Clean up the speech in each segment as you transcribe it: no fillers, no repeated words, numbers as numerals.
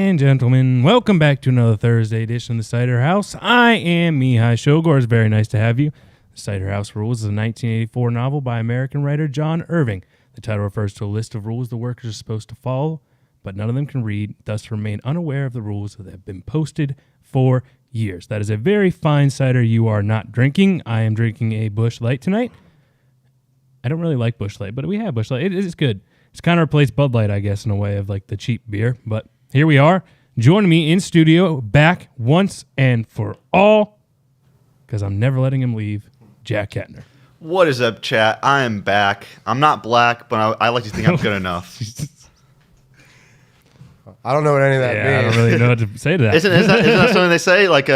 and gentlemen, welcome back to another Thursday edition of the Ciderhaus. I am Mihai Shogor. It's very nice to have you. The Ciderhaus Rules is a 1984 novel by American writer John Irving. The title refers to a list of rules the workers are supposed to follow, but none of them can read, thus remain unaware of the rules that have been posted for years. That is a very fine cider you are not drinking. I am drinking a Busch Light tonight. I don't really like Busch Light, but we have Busch Light. It is good. It's kind of replaced Bud Light, I guess, in a way of like the cheap beer. But here we are. Joining me in studio, back once and for all, because I'm never letting him leave, Jack Kettner. What is up, chat? I am back. I'm not black, but I like to think I'm good enough. I don't know what any of that means. I don't really know what to say to that. Isn't that something they say? Like,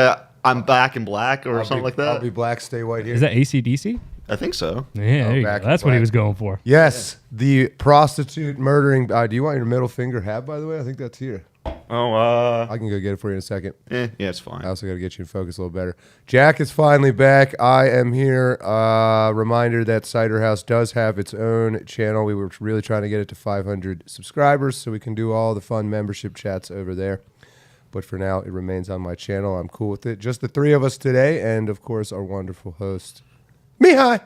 I'm back in black or something like that? I'll be black, stay white here. Is that AC/DC? I think so. Yeah, there you go. That's what he was going for. Yes, the prostitute murdering. Do you want your middle finger hat, by the way? I think that's here. Oh, I can go get it for you in a second. yeah, it's fine. I also got to get you in focus a little better. Jack is finally back. I am here. Reminder that Ciderhaus does have its own channel. We were really trying to get it to 500 subscribers so we can do all the fun membership chats over there. But for now, it remains on my channel. I'm cool with it. Just the three of us today, and of course, our wonderful host, Mihai.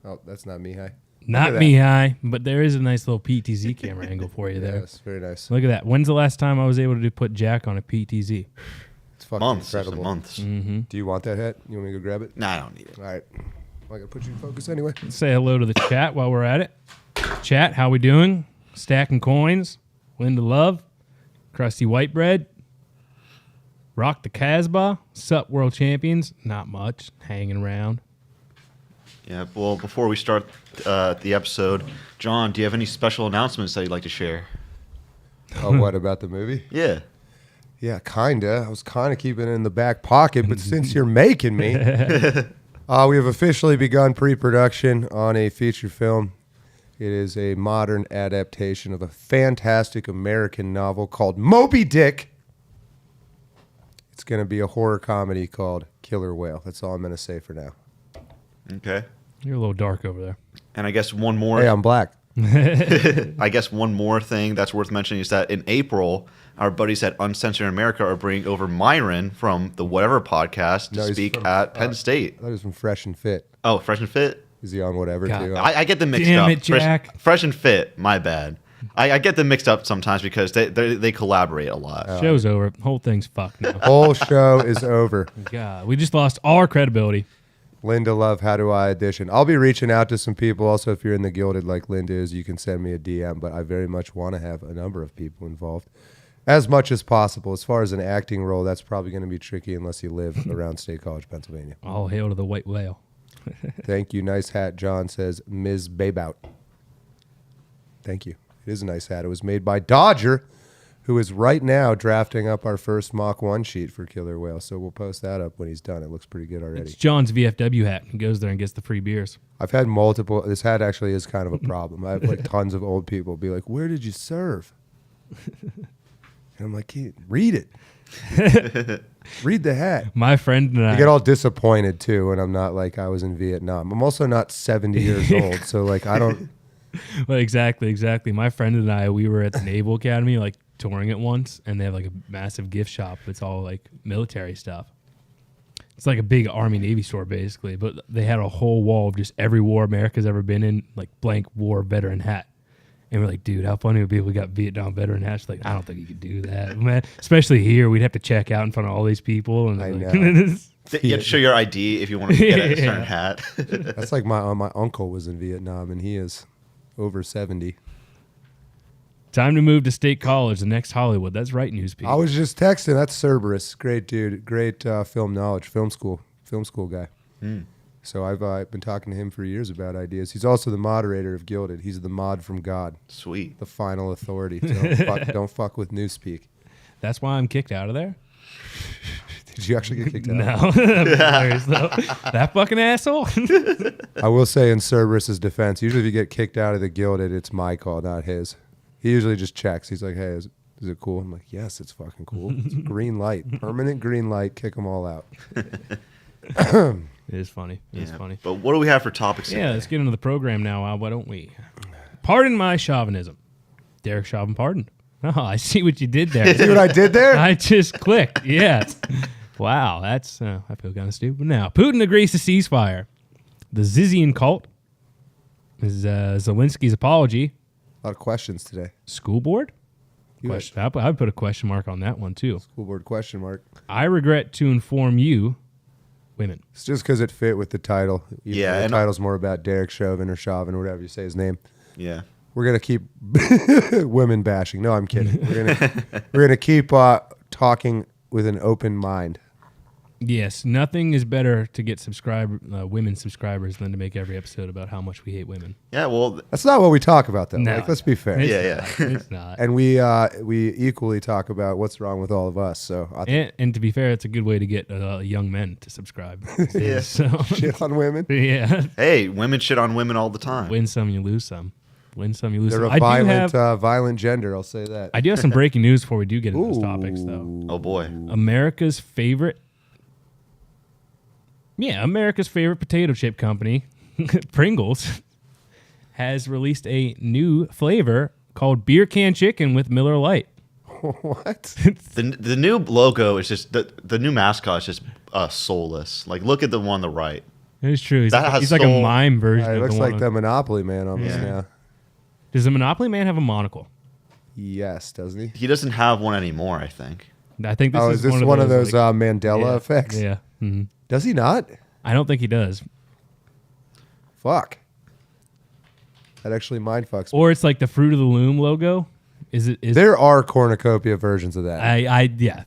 Oh, that's not Mihai. Not Mihai, but there is a nice little PTZ camera angle for you there. Yes, very nice. Look at that. When's the last time I was able to put Jack on a PTZ? It's fucking Months. incredible. Months. Mm-hmm. Do you want that hat? You want me to go grab it? Nah, I don't need it. All right. Well, I got to put you in focus anyway. Say hello to the chat while we're at it. Chat, how we doing? Stacking coins. Linda Love. Krusty Whitebread. Rock the Casbah. Sup, world champions? Not much. Hanging around. Yeah, well, before we start the episode, John, do you have any special announcements that you'd like to share? Oh, what about the movie? Yeah. Yeah, kinda. I was kind of keeping it in the back pocket, but since you're making me, we have officially begun pre-production on a feature film. It is a modern adaptation of a fantastic American novel called Moby Dick. It's going to be a horror comedy called Killer Whale. That's all I'm going to say for now. Okay. You're a little dark over there. And I guess one more. Hey, I'm black. I guess one more thing that's worth mentioning is that in April, our buddies at Uncensored America are bringing over Myron from the Whatever podcast to speak at Penn State. I thought he was from Fresh and Fit. Oh, Fresh and Fit? Is he on Whatever, God. too? I get them mixed Damn up. it, Jack. Fresh and Fit, my bad. I get them mixed up sometimes because they collaborate a lot. Show's over. Whole thing's fucked now. Whole show is over. God, we just lost all our credibility. Linda Love, how do I audition? I'll be reaching out to some people. Also, if you're in the Gilded like Linda is, you can send me a DM, but I very much want to have a number of people involved as much as possible. As far as an acting role, that's probably going to be tricky unless you live around State College, Pennsylvania. All hail to the white whale. Thank you. Nice hat, John says, Ms. Babout. Thank you. It is a nice hat. It was made by Dodger, who is right now drafting up our first Mach 1 sheet for Killer Whale. So we'll post that up when he's done. It looks pretty good already. It's John's VFW hat. He goes there and gets the free beers. I've had multiple. This hat actually is kind of a problem. I have like tons of old people be like, "Where did you serve?" And I'm like, hey, "Read it. Read the hat." My friend and I get all disappointed too when I'm not like I was in Vietnam. I'm also not 70 years old, so like I don't. Well, exactly. My friend and I, we were at the Naval Academy, like touring it once, and they have like a massive gift shop. It's all like military stuff. It's like a big Army Navy store basically, but they had a whole wall of just every war America's ever been in, like blank war veteran hat. And we're like, dude, how funny would it be if we got Vietnam veteran hats? Like, I don't think you could do that, man. Especially here, we'd have to check out in front of all these people. And I like, know. You have to show your ID if you want to get a certain hat. That's like my uncle was in Vietnam, and he is over 70. Time to move to State College, the next Hollywood. That's right, news people. I was just texting. That's Cerberus. Great dude. Great film knowledge. Film school guy. So I've been talking to him for years about ideas. He's also the moderator of Gilded. He's the mod from God. Sweet. The final authority. Don't fuck with Newspeak. That's why I'm kicked out of there? Did you actually get kicked out? No. Hilarious, though. That fucking asshole. I will say in Cerberus's defense, usually if you get kicked out of the Gilded, it's my call, not his. He usually just checks. He's like, hey, is it cool? I'm like, yes, it's fucking cool. It's green light. Permanent green light. Kick them all out. It is funny. It's funny. But what do we have for topics Yeah, today? let's get into the program now. Why don't we? Pardon my chauvinism. Derek Chauvin pardoned. Oh, I see what you did there. See what I did there? I just clicked. Yeah. Wow, that's I feel kind of stupid now. Putin agrees to ceasefire. The Zizian Cult is Zelensky's apology. A lot of questions today. School board? Question. I would put a question mark on that one too. School board question mark. I regret to inform you, women. It's just because it fit with the title. Yeah, the title's more about Derek Chauvin or Chauvin or whatever you say his name. Yeah. We're gonna keep women bashing. No, I'm kidding. We're gonna keep talking with an open mind. Yes, nothing is better to get women subscribers than to make every episode about how much we hate women. Yeah, well, That's not what we talk about, though. No. Like, let's be fair. Yeah. It's not. And we equally talk about what's wrong with all of us. So I think And to be fair, it's a good way to get young men to subscribe. Yeah. So, shit on women. yeah. hey, women shit on women all the time. Win some, you lose some. Win some, you lose They're some. a violent gender. I'll say that. I do have some breaking news before we do get into those topics, though. Oh boy. America's favorite potato chip company, Pringles, has released a new flavor called beer can chicken with Miller Lite. What? The new logo is just the new mascot is just soulless. Like, look at the one on the right. It is true. He's That has like a soul. mime version. It of looks the like one. the Monopoly Man almost now. Does the Monopoly Man have a monocle? Yes, doesn't he? He doesn't have one anymore, I think. I think this Oh, is is this one of those like, Mandela effects? Yeah. Mhm. Does he not? I don't think he does. Fuck. That actually mind fucks me. Or it's like the Fruit of the Loom logo. Is it? There are cornucopia versions of that.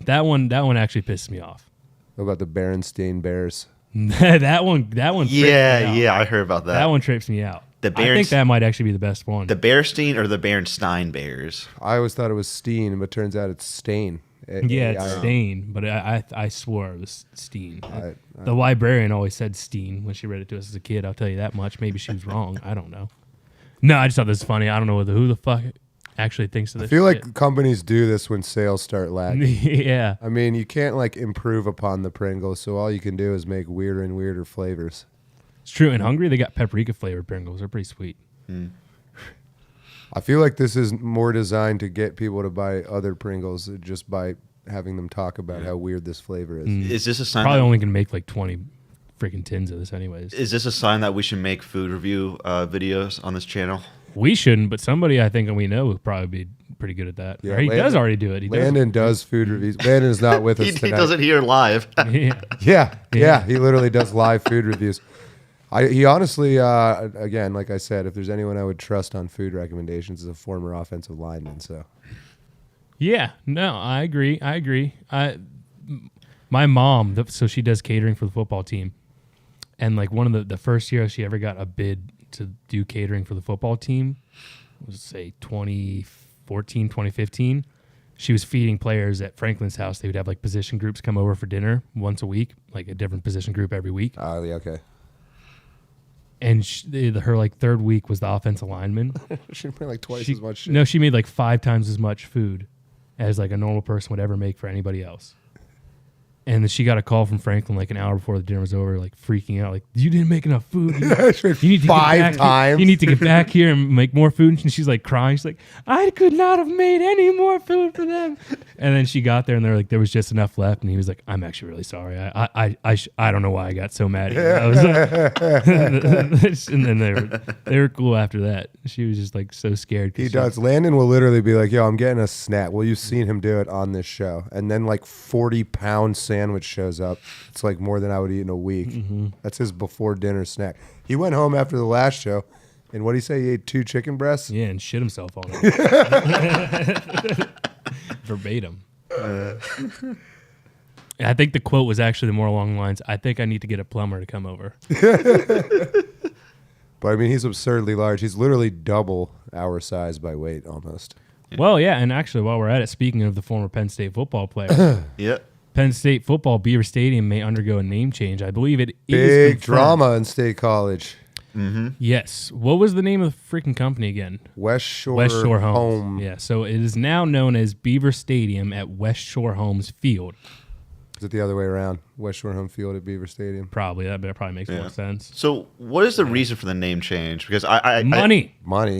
That one actually pisses me off. What about the Berenstain Bears? that one. Trips me out. Yeah, I heard about that. That one trips me out. The I think that might actually be the best one. The Bearstein or the Berenstein Bears? I always thought it was Steen, but turns out it's Stain. Yeah, it's Steen, but I swore it was Steen. I- The librarian always said Steen when she read it to us as a kid. I'll tell you that much. Maybe she was wrong. I don't know. No, I just thought this was funny. I don't know who the fuck actually thinks of this. I feel shit. like companies do this when sales start lagging. Yeah. I mean, you can't like improve upon the Pringles, so all you can do is make weirder and weirder flavors. It's true. In Hungary, they got paprika flavored Pringles. They're pretty sweet. I feel like this is more designed to get people to buy other Pringles just by having them talk about how weird this flavor is. Is this a sign? Probably that, only going to make like 20 freaking tins of this anyways. Is this a sign that we should make food review videos on this channel? We shouldn't, but somebody I think we know would probably be pretty good at that. Yeah, Or he Landon- does already do it. He does. Landon does food reviews. Landon is not with us He tonight. does it here live. Yeah. Yeah, he literally does live food reviews. He honestly, again, like I said, if there's anyone I would trust on food recommendations, is a former offensive lineman. So Yeah, no, I agree. My mom, so she does catering for the football team, and like one of the first year she ever got a bid to do catering for the football team was say 2014, 2015. She was feeding players at Franklin's house. They would have like position groups come over for dinner once a week, like a different position group every week. oh yeah, okay. And her like third week was the offensive lineman. She made like twice as much shit. No, she made like 5 times as much food as like a normal person would ever make for anybody else. And then she got a call from Franklin like an hour before the dinner was over, like freaking out, like, you didn't make enough food. You need to 5 get back times. You need to get back here and make more food. And she's like crying. She's like, I could not have made any more food for them. And then she got there and they're like, there was just enough left. And he was like, I'm actually really sorry. I don't know why I got so mad at you. I was like, and then they were cool after that. She was just like so scared. He does. Landon will literally be like, yo, I'm getting a snack. Well, you've seen him do it on this show. And then like 40-pound sandwich shows up. It's like more than I would eat in a week. Mm-hmm. That's his before dinner snack. He went home after the last show, and what did he say? He ate 2 chicken breasts? Yeah, and shit himself on it. Verbatim. I think the quote was actually more along the lines, I think I need to get a plumber to come over. But I mean, he's absurdly large. He's literally double our size by weight almost. Well, yeah, and actually, while we're at it, speaking of the former Penn State football player, Yeah. Penn State football Beaver Stadium may undergo a name change. I believe it is Big confirmed. drama in State College. Yes. What was the name of the freaking company again? West Shore, West Shore Homes. Home. Yeah, so it is now known as Beaver Stadium at West Shore Homes Field. Is it the other way around? West Shore home field at Beaver Stadium. Probably that probably makes more sense. So, what is the reason for the name change? Because money.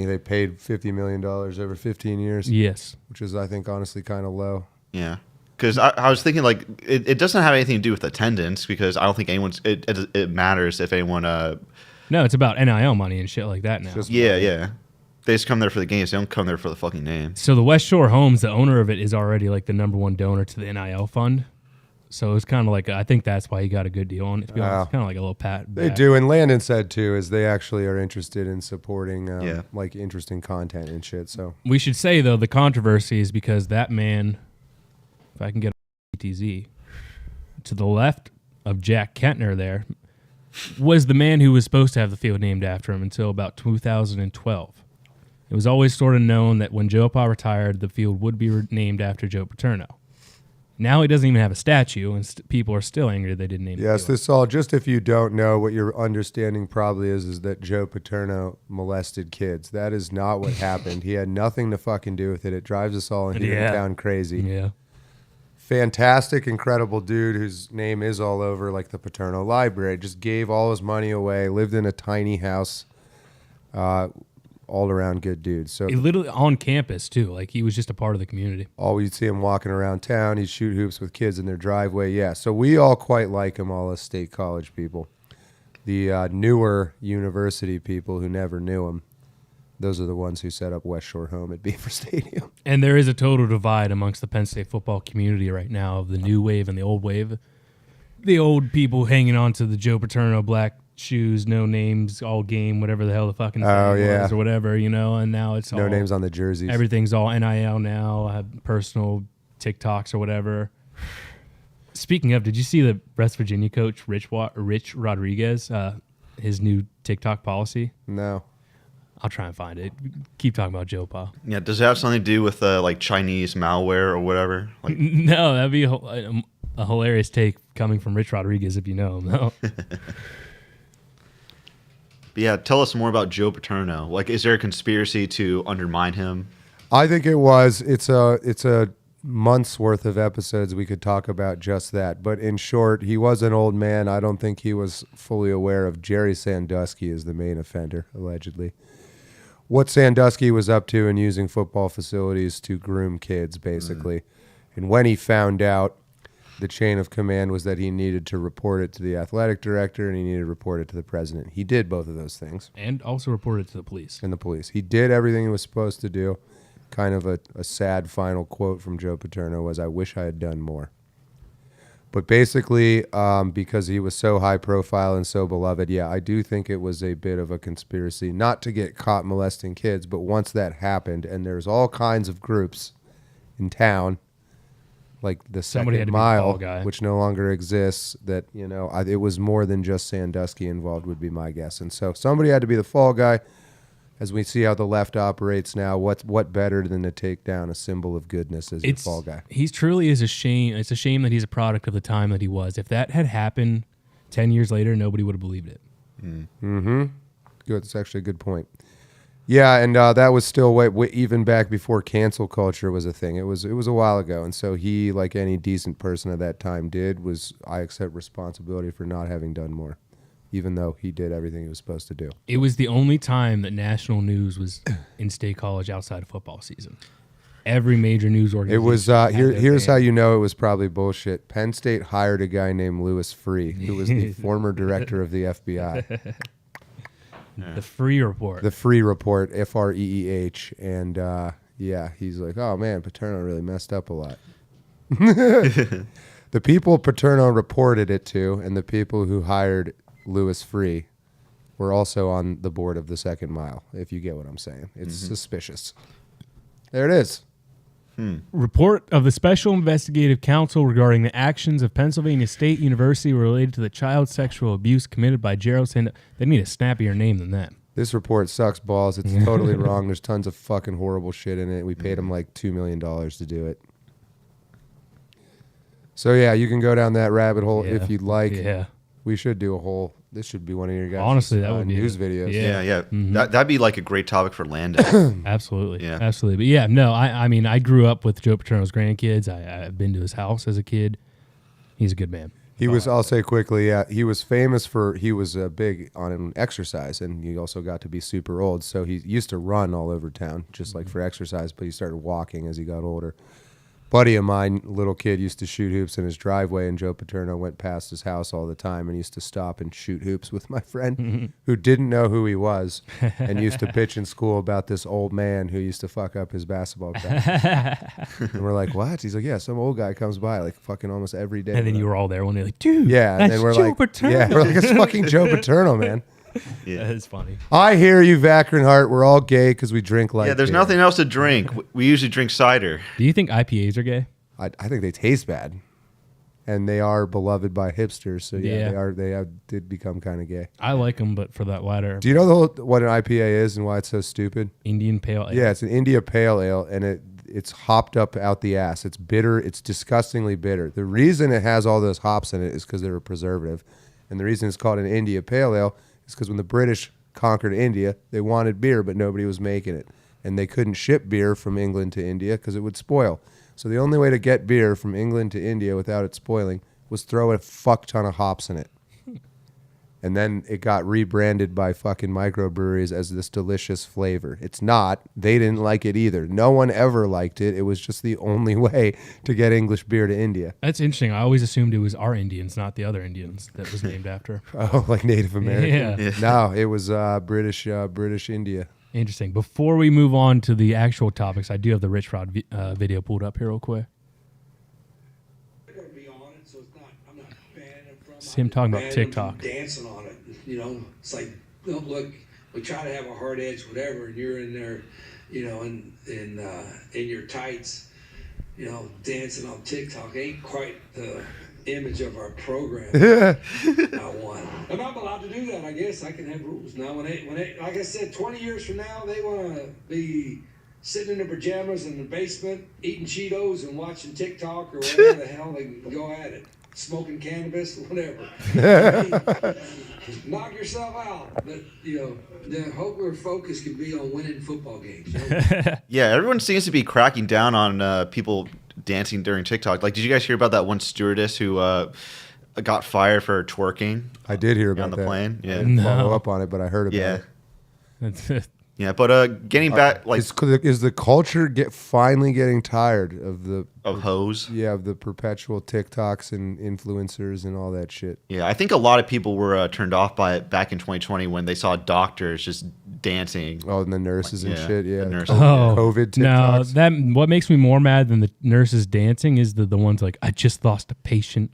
They paid $50 million over 15 years. Yes, which is, I think, honestly kind of low. Yeah, because I was thinking like it doesn't have anything to do with attendance because I don't think it matters if anyone. No, it's about NIL money and shit like that now. Yeah. They just come there for the games. They don't come there for the fucking name. So the West Shore Homes, the owner of it, is already like the #1 donor to the NIL fund. So it's kind of like, I think that's why he got a good deal on it. To be honest, it's kind of like a little pat. They do, and Landon said too, is they actually are interested in supporting like interesting content and shit. So we should say though, the controversy is because that man, if I can get a TZ, to the left of Jack Kentner there, was the man who was supposed to have the field named after him until about 2012. It was always sort of known that when Joe Pa retired, the field would be named after Joe Paterno. Now he doesn't even have a statue, and people are still angry they didn't name it. Yes, this all, just if you don't know, what your understanding probably is that Joe Paterno molested kids. That is not what happened. He had nothing to fucking do with it. It drives us all in here in town crazy. Yeah. Fantastic, incredible dude whose name is all over like the Paterno Library. Just gave all his money away, lived in a tiny house, all around good dude. So he literally on campus too. Like he was just a part of the community. You'd see him walking around town. He'd shoot hoops with kids in their driveway. Yeah. So we all quite like him, all us State College people. The newer university people who never knew him, those are the ones who set up West Shore Home at Beaver Stadium. And there is a total divide amongst the Penn State football community right now of the new wave and the old wave. The old people hanging on to the Joe Paterno black shoes, no names, all game, whatever the hell the fucking was or whatever, and now it's no names on the jerseys. Everything's all NIL now, have personal TikToks or whatever. Speaking of, did you see the West Virginia coach, Rich Rodriguez, his new TikTok policy? No. I'll try and find it. Keep talking about Joe Pa. Yeah, does it have something to do with like Chinese malware or whatever? Like, no, that'd be a hilarious take coming from Rich Rodriguez if you know him, though. But yeah, tell us more about Joe Paterno. Like, is there a conspiracy to undermine him? I think it was. It's a month's worth of episodes we could talk about just that. But in short, he was an old man. I don't think he was fully aware of Jerry Sandusky as the main offender, allegedly. What Sandusky was up to in using football facilities to groom kids, basically. And when he found out, the chain of command was that he needed to report it to the athletic director and he needed to report it to the president. He did both of those things. And also reported to the police. And the police. He did everything he was supposed to do. Kind of a sad final quote from Joe Paterno was, "I wish I had done more." But basically, because he was so high profile and so beloved, yeah, I do think it was a bit of a conspiracy not to get caught molesting kids. But once that happened, and there's all kinds of groups in town, like the Second Mile, which no longer exists, that, it was more than just Sandusky involved would be my guess. And so somebody had to be the fall guy. As we see how the left operates now, what better than to take down a symbol of goodness as your fall guy? He truly is a shame. It's a shame that he's a product of the time that he was. If that had happened 10 years later, nobody would have believed it. Mm-hmm. Good. That's actually a good point. Yeah, and that was still even back before cancel culture was a thing. It was a while ago, and so he, like any decent person at that time did, I accept responsibility for not having done more, even though he did everything he was supposed to do. It was the only time that national news was in State College outside of football season. Every major news organization. It was here's how you know it was probably bullshit. Penn State hired a guy named Louis Freeh, who was the former director of the FBI. The Free Report. The Free Report, Freeh. And he's like, oh man, Paterno really messed up a lot. The people Paterno reported it to and the people who hired Louis Freeh were also on the board of the Second Mile, if you get what I'm saying. It's suspicious. There it is. Report of the Special Investigative Counsel regarding the actions of Pennsylvania State University related to the child sexual abuse committed by Gerald Sandusky. They need a snappier name than that. This report sucks balls. It's totally wrong. There's tons of fucking horrible shit in it. We paid him like $2 million to do it. So yeah, you can go down that rabbit hole if you'd like. Yeah. We should do a whole... This should be one of your guys' honestly, that would be news videos. Yeah. Mm-hmm. That'd be like a great topic for Landon. Absolutely. Yeah. Absolutely. But yeah, no, I mean, I grew up with Joe Paterno's grandkids. I've been to his house as a kid. He's a good man. He was, I'll say quickly, he was famous for, he was big on exercise, and he also got to be super old. So he used to run all over town, just like for exercise, but he started walking as he got older. Buddy of mine, little kid, used to shoot hoops in his driveway, and Joe Paterno went past his house all the time and used to stop and shoot hoops with my friend who didn't know who he was and used to pitch in school about this old man who used to fuck up his basketball practice. And we're like, what? He's like, yeah, some old guy comes by like fucking almost every day. And then you were all there when they're like, dude, yeah, that's and we're Joe like, Paterno. yeah, we're like, it's fucking Joe Paterno, man. Yeah. That is funny. I hear you, Vakron Hart. We're all gay because we drink like Yeah, there's nothing else to drink. We usually drink cider. Do you think IPAs are gay? I think they taste bad, and they are beloved by hipsters. So yeah. They did become kind of gay. I like them, but for that latter. Do you know what an IPA is and why it's so stupid? Indian Pale Ale. Yeah, it's an India Pale Ale, and it's hopped up out the ass. It's bitter. It's disgustingly bitter. The reason it has all those hops in it is because they're a preservative, and the reason it's called an India Pale Ale is because when the British conquered India, they wanted beer, but nobody was making it, and they couldn't ship beer from England to India because it would spoil. So the only way to get beer from England to India without it spoiling was throw a fuck ton of hops in it. And then it got rebranded by fucking microbreweries as this delicious flavor. It's not. They didn't like it either. No one ever liked it. It was just the only way to get English beer to India. That's interesting. I always assumed it was our Indians, not the other Indians that was named after. Oh, like Native American? Yeah. No, it was British India. Interesting. Before we move on to the actual topics, I do have the Rich Rod video pulled up here real quick. It's him talking about TikTok. Dancing on it, you know. It's like, don't look. We try to have a hard edge, whatever, and you're in there, you know, in your tights, you know, dancing on TikTok. Ain't quite the image of our program. I want. And I'm allowed to do that. I guess I can have rules now. When they, like I said, 20 years from now, they want to be sitting in their pajamas in the basement, eating Cheetos and watching TikTok or whatever the hell they can go at it. Smoking cannabis, whatever. Knock yourself out. But, you know, the hope or focus can be on winning football games. You know? Yeah, everyone seems to be cracking down on people dancing during TikTok. Like, did you guys hear about that one stewardess who got fired for twerking? I did hear about on the that. plane. Yeah, I didn't follow up on it, but I heard about it. That's it. Yeah, but getting back, like, is the culture finally getting tired of the hoes? Yeah, of the perpetual TikToks and influencers and all that shit. Yeah, I think a lot of people were turned off by it back in 2020 when they saw doctors just dancing. Oh, and the nurses and shit. Yeah, the nurses. COVID TikToks. No, what makes me more mad than the nurses dancing is the ones like, I just lost a patient,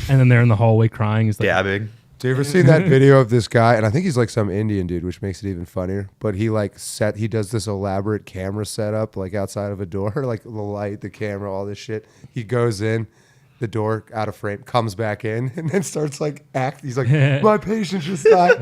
and then they're in the hallway crying. It's like, dabbing. So you ever seen that video of this guy? And I think he's like some Indian dude, which makes it even funnier. But he he does this elaborate camera setup like outside of a door, like the light, the camera, all this shit. He goes in, the door out of frame, comes back in, and then starts like He's like, my patient just died.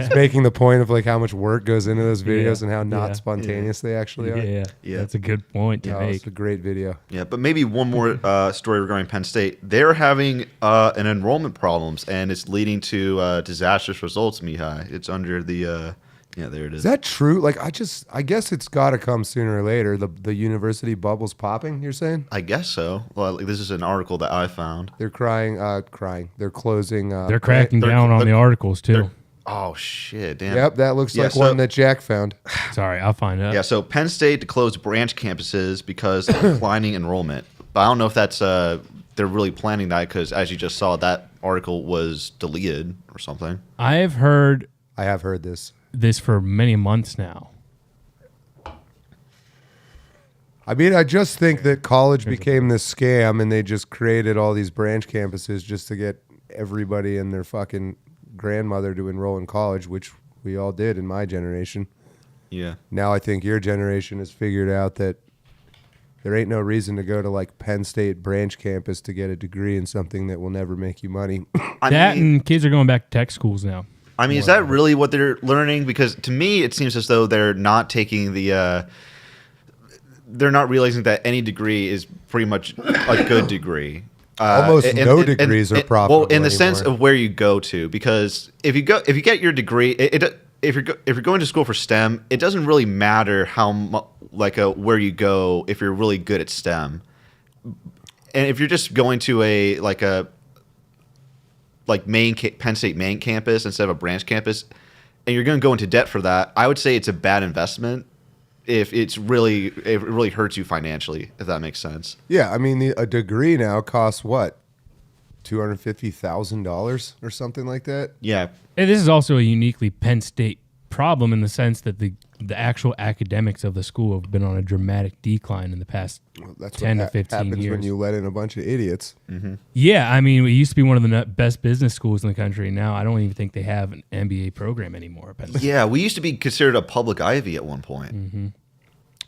He's making the point of like how much work goes into those videos and how not spontaneous they actually are. Yeah, that's a good point to make. It's a great video. Yeah, but maybe one more story regarding Penn State. They're having an enrollment problems, and it's leading to disastrous results, Mihai. It's under the... yeah, there it is. Is that true? Like, I guess it's got to come sooner or later. The university bubble's popping, you're saying? I guess so. Well, this is an article that I found. They're crying. They're closing. They're cracking down on the articles, too. Oh, shit. Damn. Yep, that looks like one that Jack found. Sorry, I'll find out. Yeah, so Penn State to close branch campuses because of declining enrollment. But I don't know if that's they're really planning that because, as you just saw, that article was deleted or something. I have heard this for many months now. I mean, I just think that college became this scam and they just created all these branch campuses just to get everybody and their fucking grandmother to enroll in college, which we all did in my generation. Yeah. Now I think your generation has figured out that there ain't no reason to go to like Penn State branch campus to get a degree in something that will never make you money. And kids are going back to tech schools now. I mean, is that really what they're learning? Because to me, it seems as though they're not taking the they're not realizing that any degree is pretty much a good degree. Almost no degrees are profitable. Well, in the sense of where you go to, because if you get your degree, if you're going to school for STEM, it doesn't really matter how where you go if you're really good at STEM. And if you're just going to a Penn State main campus instead of a branch campus, and you're going to go into debt for that, I would say it's a bad investment. If it really hurts you financially, if that makes sense. Yeah, I mean, a degree now costs what, $250,000 or something like that. Yeah, And this is also a uniquely Penn State problem in the sense that the actual academics of the school have been on a dramatic decline in the past That's 10 to what 15 happens years. when you let in a bunch of idiots. Yeah, I mean, it used to be one of the best business schools in the country. Now I don't even think they have an MBA program anymore at Penn State. yeah. We used to be considered a public Ivy at one point.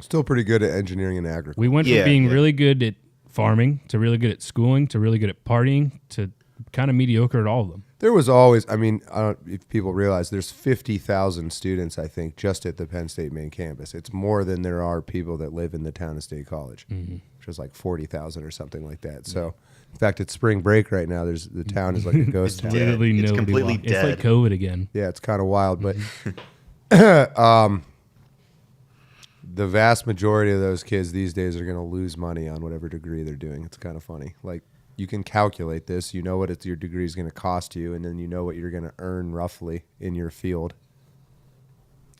Still pretty good at engineering and agriculture. We went from Yeah, being yeah. really good at farming to really good at schooling to really good at partying to kind of mediocre at all of them. There was always, I mean, I don't if people realize there's 50,000 students, I think, just at the Penn State main campus. It's more than there are people that live in the town of State College, which is like 40,000 or something like that. So, in fact, it's spring break right now. The town is like a ghost town. Literally It's nobody completely walks. It's like dead. COVID again. Yeah, it's kind of wild, but the vast majority of those kids these days are going to lose money on whatever degree they're doing. It's kind of funny. Like, you can calculate this. You know what your degree is going to cost you, and then you know what you're going to earn roughly in your field.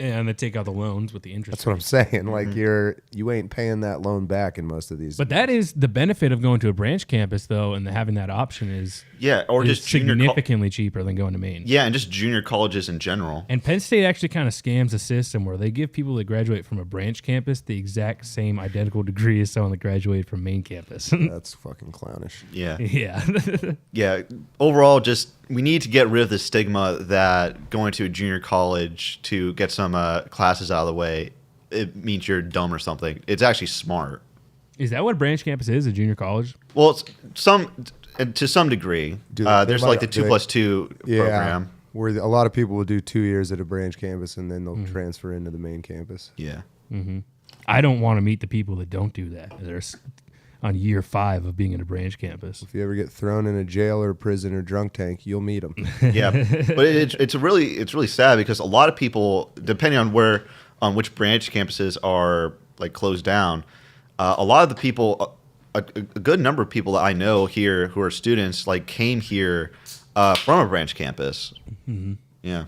And they take out the loans with the interest. That's what I'm saying. Like, you ain't paying that loan back in most of these. But that is the benefit of going to a branch campus, though, and having that option is Or is just junior significantly cheaper than going to Maine. yeah, and just junior colleges in general. And Penn State actually kind of scams the system where they give people that graduate from a branch campus the exact same identical degree as someone that graduated from main campus. That's fucking clownish. Yeah, Yeah. yeah. Overall, just we need to get rid of the stigma that going to a junior college to get some classes out of the way, it means you're dumb or something. It's actually smart. Is that what branch campus is, a junior college? Well, it's to some degree. There's like the 2+2 program. Where a lot of people will do 2 years at a branch campus and then they'll transfer into the main campus. Yeah. I don't want to meet the people that don't do that. They're on year 5 of being in a branch campus. If you ever get thrown in a jail or prison or drunk tank, you'll meet them. Yeah, but it's really sad because a lot of people, depending on which branch campuses are like closed down, a lot of the people, a good number of people that I know here who are students, like came here from a branch campus. Yeah,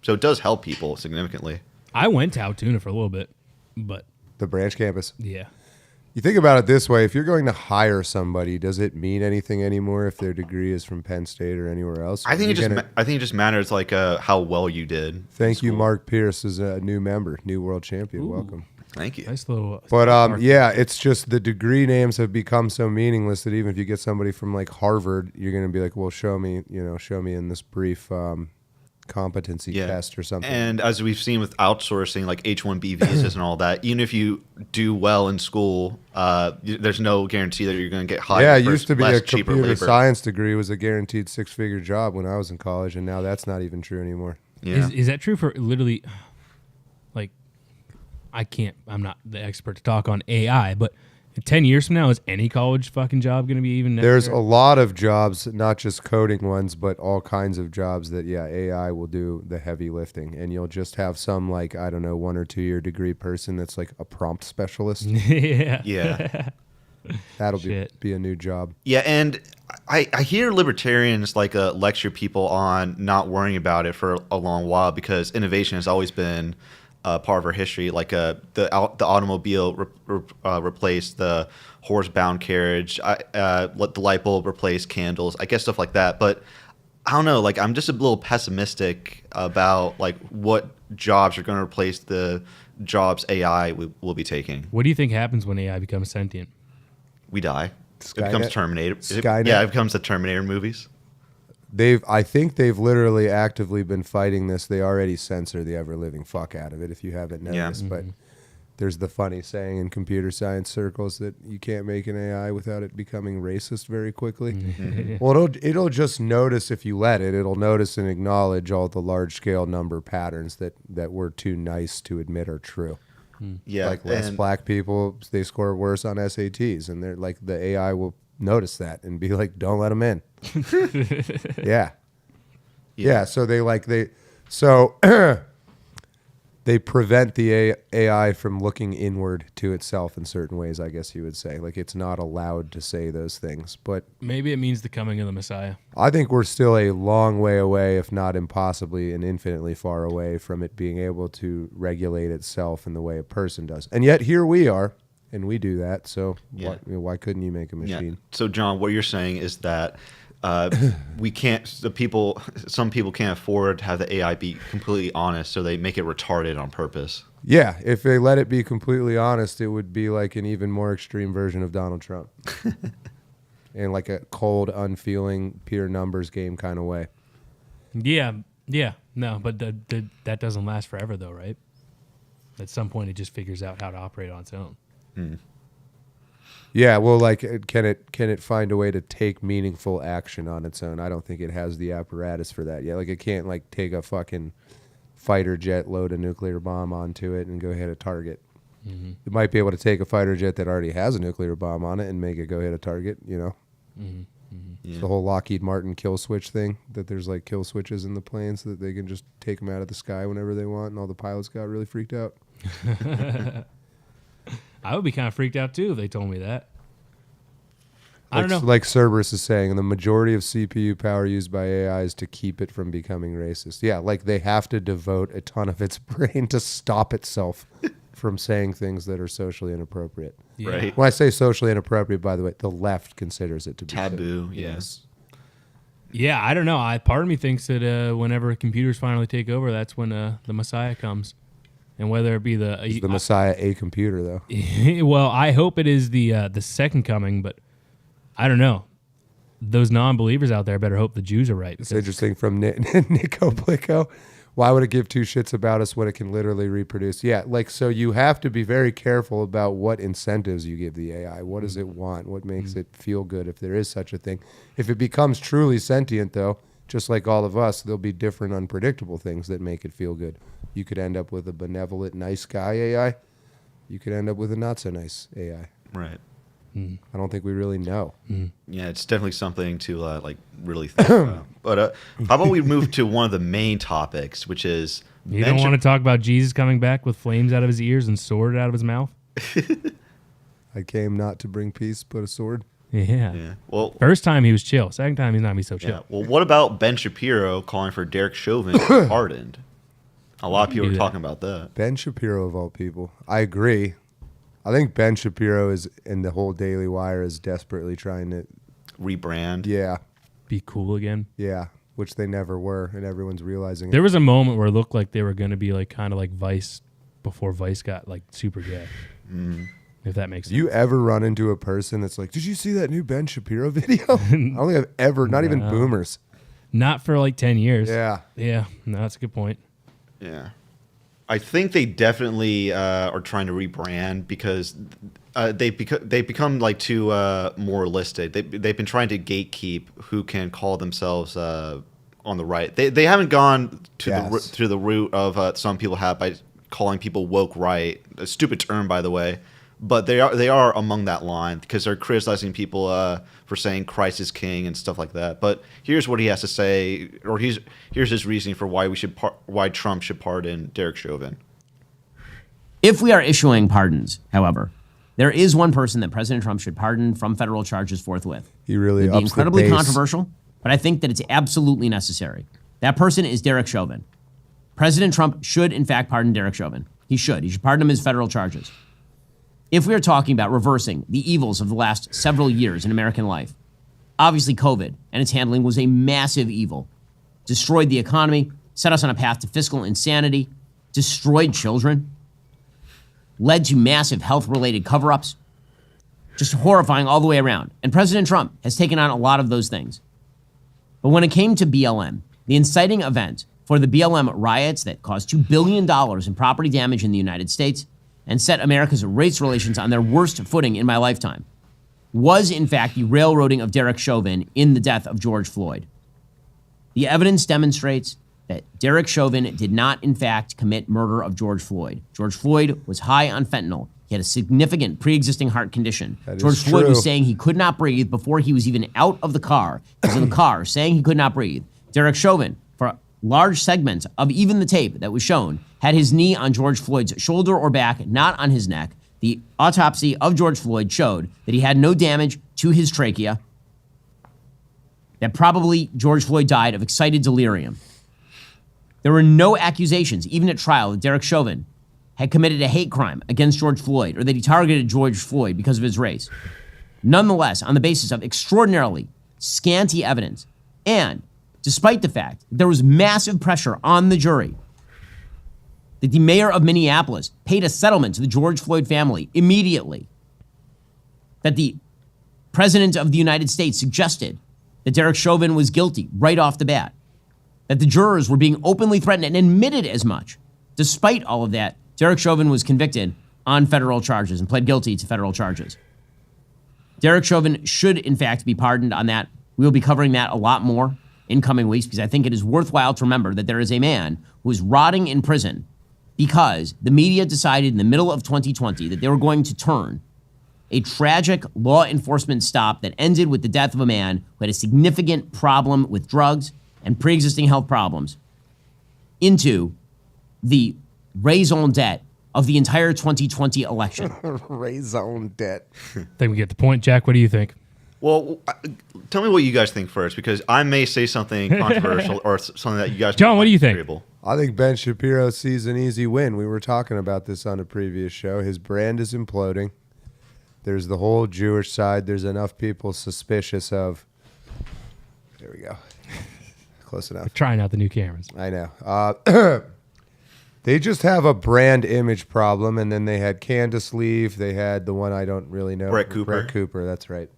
so it does help people significantly. I went to Altoona for a little bit, but The branch campus. yeah. You think about it this way: if you're going to hire somebody, does it mean anything anymore if their degree is from Penn State or anywhere else? I think it just matters like how well you did. Thank you, Mark Pierce, is a new member, new world champion. Ooh. Welcome. Thank you. Nice little. But yeah, it's just the degree names have become so meaningless that even if you get somebody from like Harvard, you're going to be like, well, show me in this brief competency test or something. And as we've seen with outsourcing, like H-1B visas and all that, even if you do well in school, there's no guarantee that you're going to get hired. Yeah, it for used to be less, a cheaper computer labor. science degree was a guaranteed 6-figure job when I was in college, and now that's not even true anymore. Yeah. Is that true for literally? Like, I'm not the expert to talk on AI, but 10 years from now, is any college fucking job going to be even necessary? There's a lot of jobs, not just coding ones, but all kinds of jobs that, AI will do the heavy lifting. And you'll just have some, like, I don't know, 1 or 2 year degree person that's like a prompt specialist. Yeah. Yeah. That'll Shit. be a new job. Yeah, and I hear libertarians like lecture people on not worrying about it for a long while because innovation has always been part of our history. Like the automobile replaced the horse-bound carriage. Let the light bulb replace candles. I guess stuff like that. But I don't know. Like I'm just a little pessimistic about like what jobs are going to replace the jobs AI will be taking. What do you think happens when AI becomes sentient? We die. Skynet? It becomes Terminator. Skynet? Yeah, it becomes the Terminator movies. I think they've literally actively been fighting this. They already censor the ever-living fuck out of it, if you haven't noticed. But there's the funny saying in computer science circles that you can't make an AI without it becoming racist very quickly. Well, it'll just notice if you let it. It'll notice and acknowledge all the large-scale number patterns that we're too nice to admit are true. Yeah, Like less black people, they score worse on SATs, and they're like the AI will notice that and be like, "Don't let them in." Yeah. So They prevent the AI from looking inward to itself in certain ways, I guess you would say. Like, it's not allowed to say those things. But maybe it means the coming of the Messiah. I think we're still a long way away, if not impossibly and infinitely far away from it being able to regulate itself in the way a person does. And yet here we are, and we do that. So why couldn't you make a machine? Yeah. So, John, what you're saying is that we can't. Some people can't afford to have the AI be completely honest, so they make it retarded on purpose. Yeah, if they let it be completely honest, it would be like an even more extreme version of Donald Trump, in like a cold, unfeeling, pure numbers game kind of way. Yeah, no, but that doesn't last forever, though, right? At some point, it just figures out how to operate on its own. Yeah, well, like, can it find a way to take meaningful action on its own? I don't think it has the apparatus for that yet. Like, it can't like take a fucking fighter jet, load a nuclear bomb onto it, and go hit a target. Mm-hmm. It might be able to take a fighter jet that already has a nuclear bomb on it and make it go hit a target. You know, It's the whole Lockheed Martin kill switch thing. That there's like kill switches in the plane so that they can just take them out of the sky whenever they want, and all the pilots got really freaked out. I would be kind of freaked out too if they told me that. I don't know. Like Cerberus is saying, the majority of CPU power used by AI is to keep it from becoming racist. Yeah, like they have to devote a ton of its brain to stop itself from saying things that are socially inappropriate. Yeah. Right. When I say socially inappropriate, by the way, the left considers it to be Taboo. so. Yes. Yeah, I don't know. Part of me thinks that whenever computers finally take over, that's when the Messiah comes. And whether it be Is the Messiah a computer, though? well, I hope it is the second coming, but I don't know. Those non-believers out there better hope the Jews are right. It's interesting from Nico Blico. Why would it give two shits about us when it can literally reproduce? Yeah, like, so you have to be very careful about what incentives you give the AI. What does it want? What makes it feel good, if there is such a thing? If it becomes truly sentient, though, just like all of us, there'll be different unpredictable things that make it feel good. You could end up with a benevolent, nice guy AI. You could end up with a not so nice AI. Right. I don't think we really know. Yeah, it's definitely something to like really think about. But how about we move to one of the main topics, which is you don't want to talk about Jesus coming back with flames out of his ears and sword out of his mouth? I came not to bring peace, but a sword. Yeah. Well, first time he was chill. Second time he's not be so chill. yeah. Well, what about Ben Shapiro calling for Derek Chauvin to be pardoned? A lot of people are talking about that. Ben Shapiro, of all people. I agree. I think Ben Shapiro is, and the whole Daily Wire is desperately trying to Rebrand. Yeah. Be cool again. Yeah. Which they never were, and everyone's realizing There it. was a moment where it looked like they were going to be like kind of like Vice before Vice got like super gay. If that makes sense. You ever run into a person that's like, did you see that new Ben Shapiro video? I don't think I've ever, not even boomers. Not for like 10 years. Yeah. Yeah. No, that's a good point. Yeah. I think they definitely are trying to rebrand because they become like too moralistic. They've been trying to gatekeep who can call themselves on the right. They haven't gone to the root of some people have by calling people woke right. A stupid term, by the way. But they are among that line because they're criticizing people for saying Christ is king and stuff like that. But here's what he has to say, or here's his reasoning for why Trump should pardon Derek Chauvin. If we are issuing pardons, however, there is one person that President Trump should pardon from federal charges forthwith. He really It would be ups incredibly the pace. controversial, but I think that it's absolutely necessary. That person is Derek Chauvin. President Trump should, in fact, pardon Derek Chauvin. He should. He should pardon him his federal charges. If we are talking about reversing the evils of the last several years in American life, obviously COVID and its handling was a massive evil. Destroyed the economy, set us on a path to fiscal insanity, destroyed children, led to massive health-related cover-ups, just horrifying all the way around. And President Trump has taken on a lot of those things. But when it came to BLM, the inciting event for the BLM riots that caused $2 billion in property damage in the United States and set America's race relations on their worst footing in my lifetime, was in fact the railroading of Derek Chauvin in the death of George Floyd. The evidence demonstrates that Derek Chauvin did not in fact commit murder of George Floyd. George Floyd was high on fentanyl. He had a significant pre-existing heart condition. George Floyd was saying he could not breathe before he was even out of the car. He was in the car saying he could not breathe. Derek Chauvin, for large segments of even the tape that was shown had his knee on George Floyd's shoulder or back, not on his neck. The autopsy of George Floyd showed that he had no damage to his trachea, that probably George Floyd died of excited delirium. There were no accusations, even at trial, that Derek Chauvin had committed a hate crime against George Floyd or that he targeted George Floyd because of his race. Nonetheless, on the basis of extraordinarily scanty evidence, and despite the fact that there was massive pressure on the jury, that the mayor of Minneapolis paid a settlement to the George Floyd family immediately, that the president of the United States suggested that Derek Chauvin was guilty right off the bat, that the jurors were being openly threatened and admitted as much. Despite all of that, Derek Chauvin was convicted on federal charges and pled guilty to federal charges. Derek Chauvin should, in fact, be pardoned on that. We will be covering that a lot more in coming weeks because I think it is worthwhile to remember that there is a man who is rotting in prison because the media decided in the middle of 2020 that they were going to turn a tragic law enforcement stop that ended with the death of a man who had a significant problem with drugs and pre-existing health problems into the raison d'etre of the entire 2020 election. Raison d'etre. I think we get the point. Jack, what do you think? Well, tell me what you guys think first, because I may say something controversial or something that you guys. John, what do you think? Agreeable. I think Ben Shapiro sees an easy win. We were talking about this on a previous show. His brand is imploding. There's the whole Jewish side. There's enough people suspicious of. There we go. Close enough. We're trying out the new cameras. I know. They just have a brand image problem, and then they had Candace leave. They had the one I don't really know. Brett Cooper. Brett Cooper, that's right.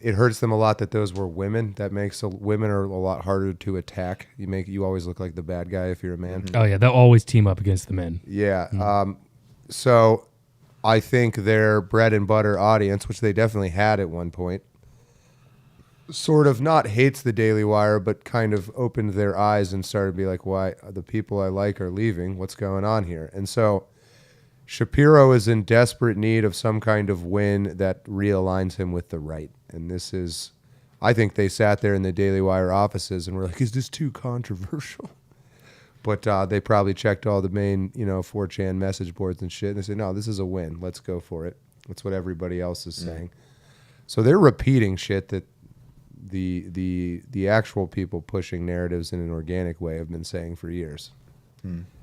It hurts them a lot that those were women. That makes women are a lot harder to attack. You always look like the bad guy if you're a man. Oh, yeah. They'll always team up against the men. Yeah. So I think their bread and butter audience, which they definitely had at one point, sort of not hates the Daily Wire, but kind of opened their eyes and started to be like, why the people I like are leaving? What's going on here? And so Shapiro is in desperate need of some kind of win that realigns him with the right. And this is, I think they sat there in the Daily Wire offices and were like, is this too controversial? But they probably checked all the main, 4chan message boards and shit. And they said, no, this is a win. Let's go for it. That's what everybody else is saying. So they're repeating shit that the actual people pushing narratives in an organic way have been saying for years.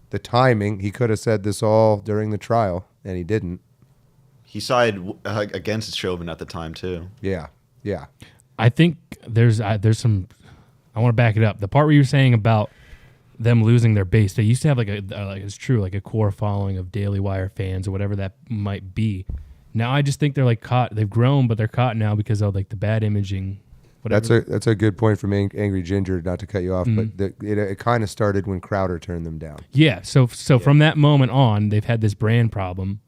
The timing, he could have said this all during the trial, and he didn't. He sided against Chauvin at the time too. Yeah. I think there's some. I want to back it up. The part where you were saying about them losing their base, they used to have like it's true, like a core following of Daily Wire fans or whatever that might be. Now I just think they're like caught. They've grown, but they're caught now because of like the bad imaging. Whatever. That's a good point from Angry Ginger, not to cut you off, but it kind of started when Crowder turned them down. Yeah, so from that moment on, they've had this brand problem,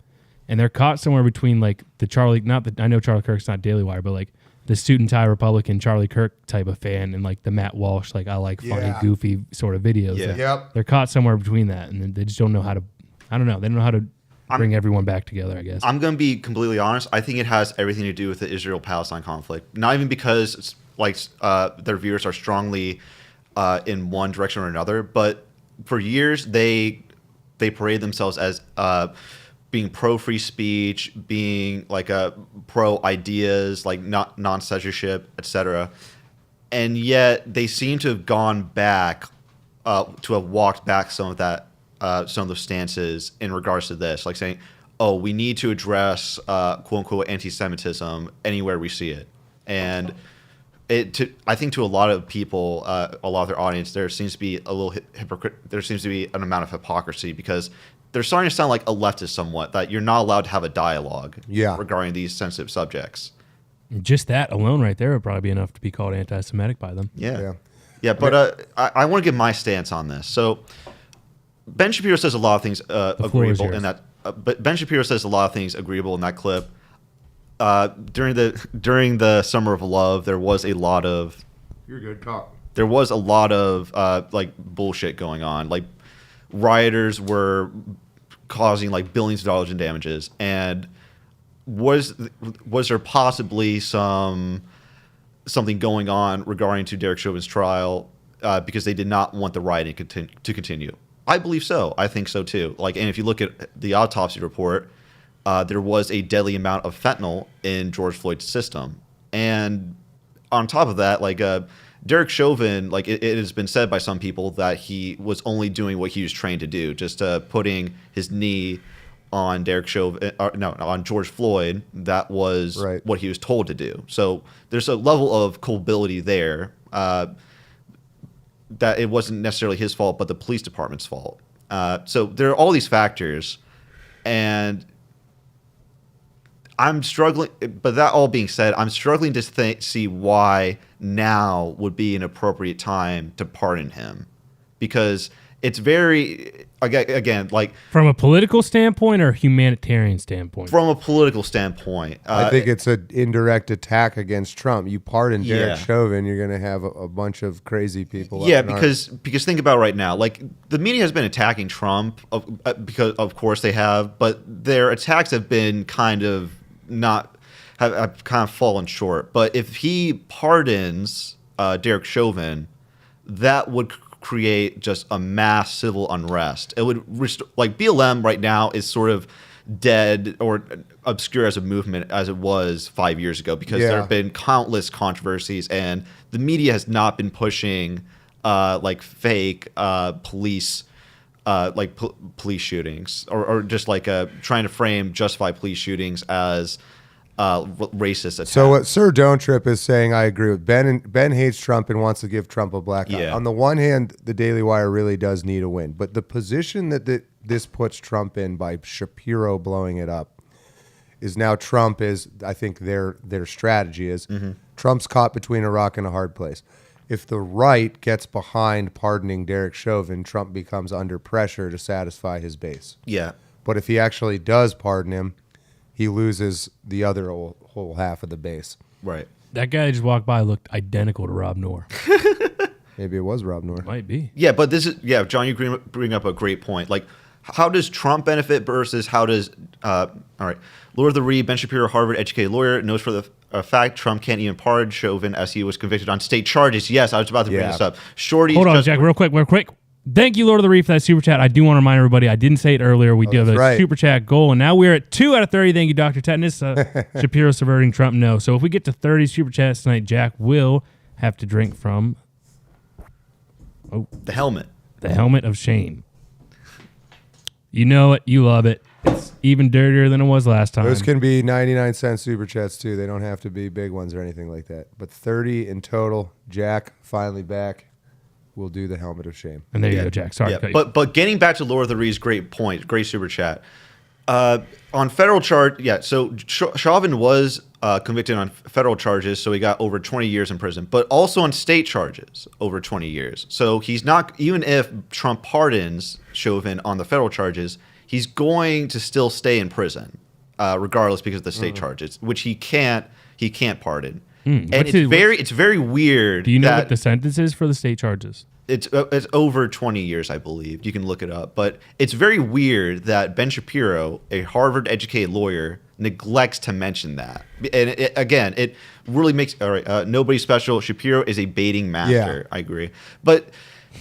and they're caught somewhere between like the Charlie, I know Charlie Kirk's not Daily Wire, but like the student tie Republican Charlie Kirk type of fan, and like the Matt Walsh, like I like funny, goofy sort of videos. Yeah. Yep. They're caught somewhere between that, and they just don't know how to. I don't know. They don't know how to bring everyone back together, I guess. I'm going to be completely honest. I think it has everything to do with the Israel-Palestine conflict. Not even because it's like their viewers are strongly in one direction or another, but for years they parade themselves as being pro free speech, being like pro ideas, like not non-censorship, etc. And yet they seem to have gone back to have walked back some of those stances in regards to this, like saying, "Oh, we need to address quote unquote anti-Semitism anywhere we see it," and I think to a lot of people, a lot of their audience, there seems to be a little hypocrite. There seems to be an amount of hypocrisy because they're starting to sound like a leftist somewhat. That you're not allowed to have a dialogue regarding these sensitive subjects. Just that alone, right there, would probably be enough to be called anti-Semitic by them. Yeah. But I want to give my stance on this. So Ben Shapiro says a lot of things agreeable in that. But Ben Shapiro says a lot of things agreeable in that clip. During the Summer of Love, there was a lot of. You're a good cop. There was a lot of like bullshit going on. Like rioters were causing like billions of dollars in damages, and was there possibly something going on regarding to Derek Chauvin's trial because they did not want the rioting to continue. I believe so. I think so too. Like, and if you look at the autopsy report, there was a deadly amount of fentanyl in George Floyd's system, and on top of that, like Derek Chauvin, like it has been said by some people that he was only doing what he was trained to do, just putting his knee on Derek Chauvin, on George Floyd. That was what he was told to do. So there's a level of culpability there that it wasn't necessarily his fault, but the police department's fault. So there are all these factors, and I'm struggling. But that all being said, I'm struggling to see why now would be an appropriate time to pardon him, because it's very, again, like from a political standpoint or humanitarian standpoint. From a political standpoint, I think it's an indirect attack against Trump. You pardon Derek Chauvin, you're going to have a bunch of crazy people. Yeah, because think about it right now. Like, the media has been attacking Trump because of course they have, but their attacks have been kind of have kind of fallen short. But if he pardons Derek Chauvin, that would create just a mass civil unrest. It would like BLM right now is sort of dead or obscure as a movement as it was 5 years ago, because there have been countless controversies and the media has not been pushing like fake police police shootings or just like trying to frame justified police shootings as racist attacks. So what Sir Don't Trip is saying, I agree with Ben. Ben hates Trump and wants to give Trump a black eye. On the one hand, the Daily Wire really does need a win, but the position that this puts Trump in by Shapiro blowing it up is now Trump is, I think their strategy is Trump's caught between a rock and a hard place. If the right gets behind pardoning Derek Chauvin, Trump becomes under pressure to satisfy his base. Yeah. But if he actually does pardon him, he loses the other whole half of the base. Right. That guy just walked by looked identical to Rob Noor. Maybe it was Rob Noor. Might be. Yeah, but this is, John, you bring up a great point. Like, how does Trump benefit versus how does, all right, Lord of the Ree, Ben Shapiro, Harvard-educated lawyer, knows for the fact Trump can't even pardon Chauvin as he was convicted on state charges. Yes, I was about to bring this up. Shorty. Hold on, Jack, real quick. Thank you, Lord of the Ree, for that super chat. I do want to remind everybody, I didn't say it earlier. We do have a super chat goal, and now we're at 2 out of 30. Thank you, Dr. Tetanus. Shapiro subverting Trump, no. So if we get to 30 super chats tonight, Jack will have to drink from the helmet. The helmet of shame. You know it. You love it. It's even dirtier than it was last time. Those can be 99-cent super chats, too. They don't have to be big ones or anything like that. But 30 in total. Jack, finally back. We'll do the helmet of shame. And there you go, Jack. Sorry. But getting back to Lord of the Ree's great point, great super chat. On federal charge, so Chauvin was convicted on federal charges, so he got over 20 years in prison, but also on state charges, over 20 years. So he's not, even if Trump pardons Chauvin on the federal charges, he's going to still stay in prison, regardless, because of the state charges, which he can't pardon. And it's very weird. Do you know what the sentence is for the state charges? It's over 20 years, I believe. You can look it up. But it's very weird that Ben Shapiro, a Harvard-educated lawyer, neglects to mention that. And it really makes, all right, nobody special. Shapiro is a baiting master. I agree. But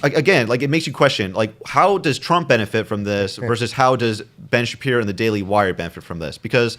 again, like, it makes you question, like, how does Trump benefit from this versus how does Ben Shapiro and the Daily Wire benefit from this? Because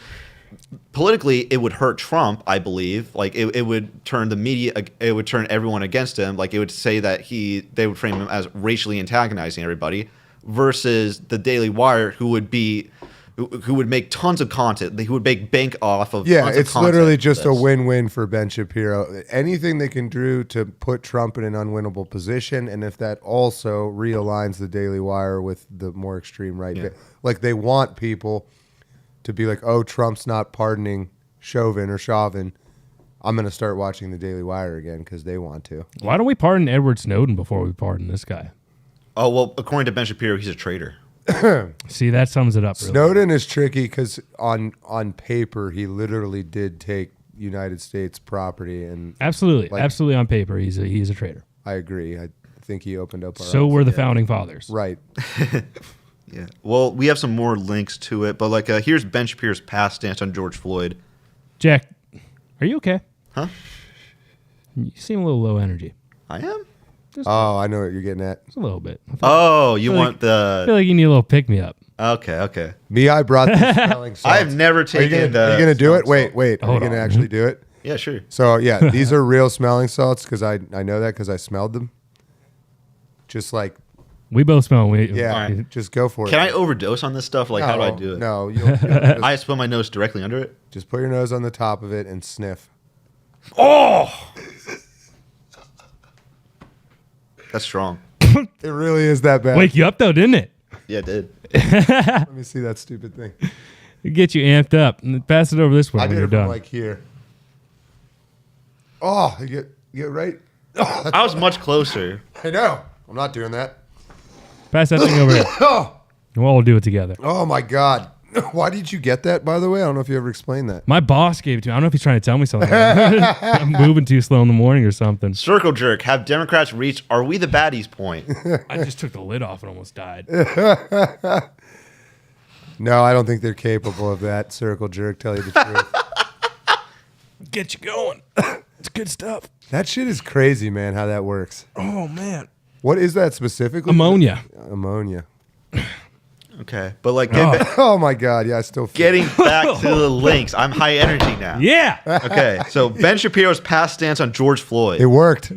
politically, it would hurt Trump, I believe. Like, it would turn the media, it would turn everyone against him. Like, it would say that they would frame him as racially antagonizing everybody, versus the Daily Wire, who would make tons of content. Who would make bank off of tons of it's content. Literally just a win-win for Ben Shapiro. Anything they can do to put Trump in an unwinnable position, and if that also realigns the Daily Wire with the more extreme right, like, they want people to be like, oh, Trump's not pardoning Chauvin. I'm going to start watching the Daily Wire again because they want to. Why don't we pardon Edward Snowden before we pardon this guy? Oh, well, according to Ben Shapiro, he's a traitor. See, that sums it up. Really. Snowden is tricky because on paper, he literally did take United States property. And absolutely on paper, he's a traitor. I agree. I think he opened up our So were the founding fathers. Right. Yeah. Well, we have some more links to it, but like, here's Ben Shapiro's past stance on George Floyd. Jack, are you okay? Huh? You seem a little low energy. I am? Oh, I know what you're getting at. Just a little bit. Oh, you want I feel like you need a little pick me up. Okay. Me, I brought the smelling salts. I've never Are you taken. gonna, are you gonna do it? smelling Wait. salt. Are you gonna actually do it? Yeah, sure. So yeah, these are real smelling salts because I know that because I smelled them. Just like We both smell. yeah, Alright. just go for it. Can I overdose on this stuff? Like, how do I do it? No, you'll just, I just put my nose directly under it. just put your nose on the top of it and sniff. Oh, that's strong. It really is that bad. Wake you up though, didn't it? Yeah, it did. Let me see that stupid thing. It get you amped up. And pass it over this way I when did you're it from done. like here. Oh, you get right. Oh, I was much closer. I know. I'm not doing that. Pass that thing over here. Oh, We'll all do it together. oh my God. Why did you get that, by the way? I don't know if you ever explained that. My boss gave it to me. I don't know if he's trying to tell me something. I'm moving too slow in the morning or something. Circle jerk. Have Democrats reached "Are we the baddies" point? I just took the lid off and almost died. No, I don't think they're capable of that. Circle jerk, tell you the truth. Get you going. It's good stuff. That shit is crazy, man, how that works. Oh, man. What is that specifically? Ammonia. Ammonia. Okay, but like Oh my God, yeah, I still feel getting back to the links. I'm high energy now. Yeah. Okay, so Ben Shapiro's past stance on George Floyd. it worked.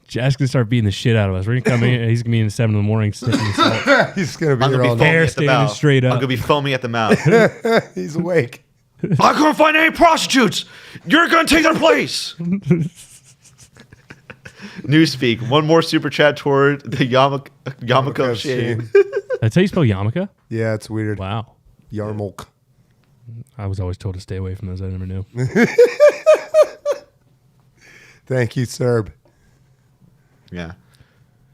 Jack's going to start beating the shit out of us. We're going to come in. He's going to be in at 7 in the morning sniffing his salt. He's gonna be I'm here gonna all be night. foaming Hair at the standing mouth. straight up. I'm gonna be foaming at the mouth. He's awake. I couldn't find any prostitutes. You're gonna take their place. Newspeak. One more super chat toward the Yarmulke of shame. That's how you spell yarmulke? Yeah, it's weird. Wow. Yarmulke. I was always told to stay away from those. I never knew. Thank you, Serb. Yeah.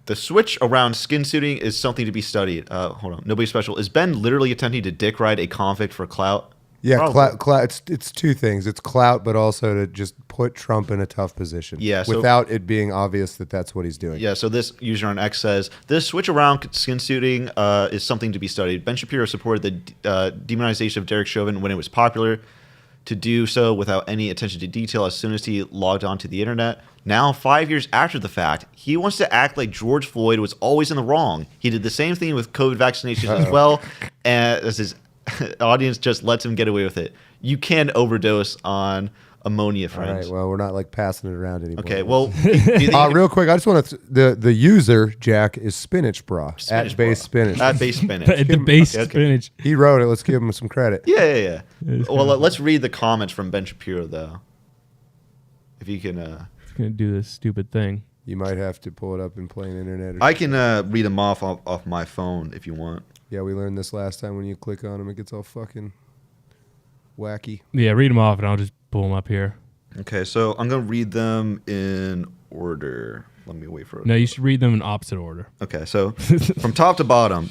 The switch around skin suiting is something to be studied. Hold on. Nobody special. Is Ben literally attempting to dick ride a convict for clout? Yeah, Probably. clout. It's two things. It's clout, but also to just put Trump in a tough position. Yeah, so- without it being obvious that that's what he's doing. Yeah, so this user on X says, this switch around skin suiting is something to be studied. Ben Shapiro supported the demonization of Derek Chauvin when it was popular to do so without any attention to detail as soon as he logged onto the internet. Now, 5 years after the fact, he wants to act like George Floyd was always in the wrong. He did the same thing with COVID vaccinations as well, as his audience just lets him get away with it. You can overdose on ammonia, All friends. right. Well, we're not like passing it around anymore. Okay, well, do you think real quick, I just want to the user Jack is Spinach Bra Spinach at base bra. spinach. At base spinach. The base Okay. spinach. He wrote it. Let's give him some credit. Yeah. Well, let's read the comments from Ben Shapiro, though. If you can... It's going to do this stupid thing. You might have to pull it up in plain internet. I can read them off my phone if you want. Yeah, we learned this last time. When you click on them, it gets all fucking wacky. Yeah, read them off and I'll just pull them up here. Okay, so I'm going to read them in order. Let me wait for it. No, you should read them in opposite order. Okay, so from top to bottom.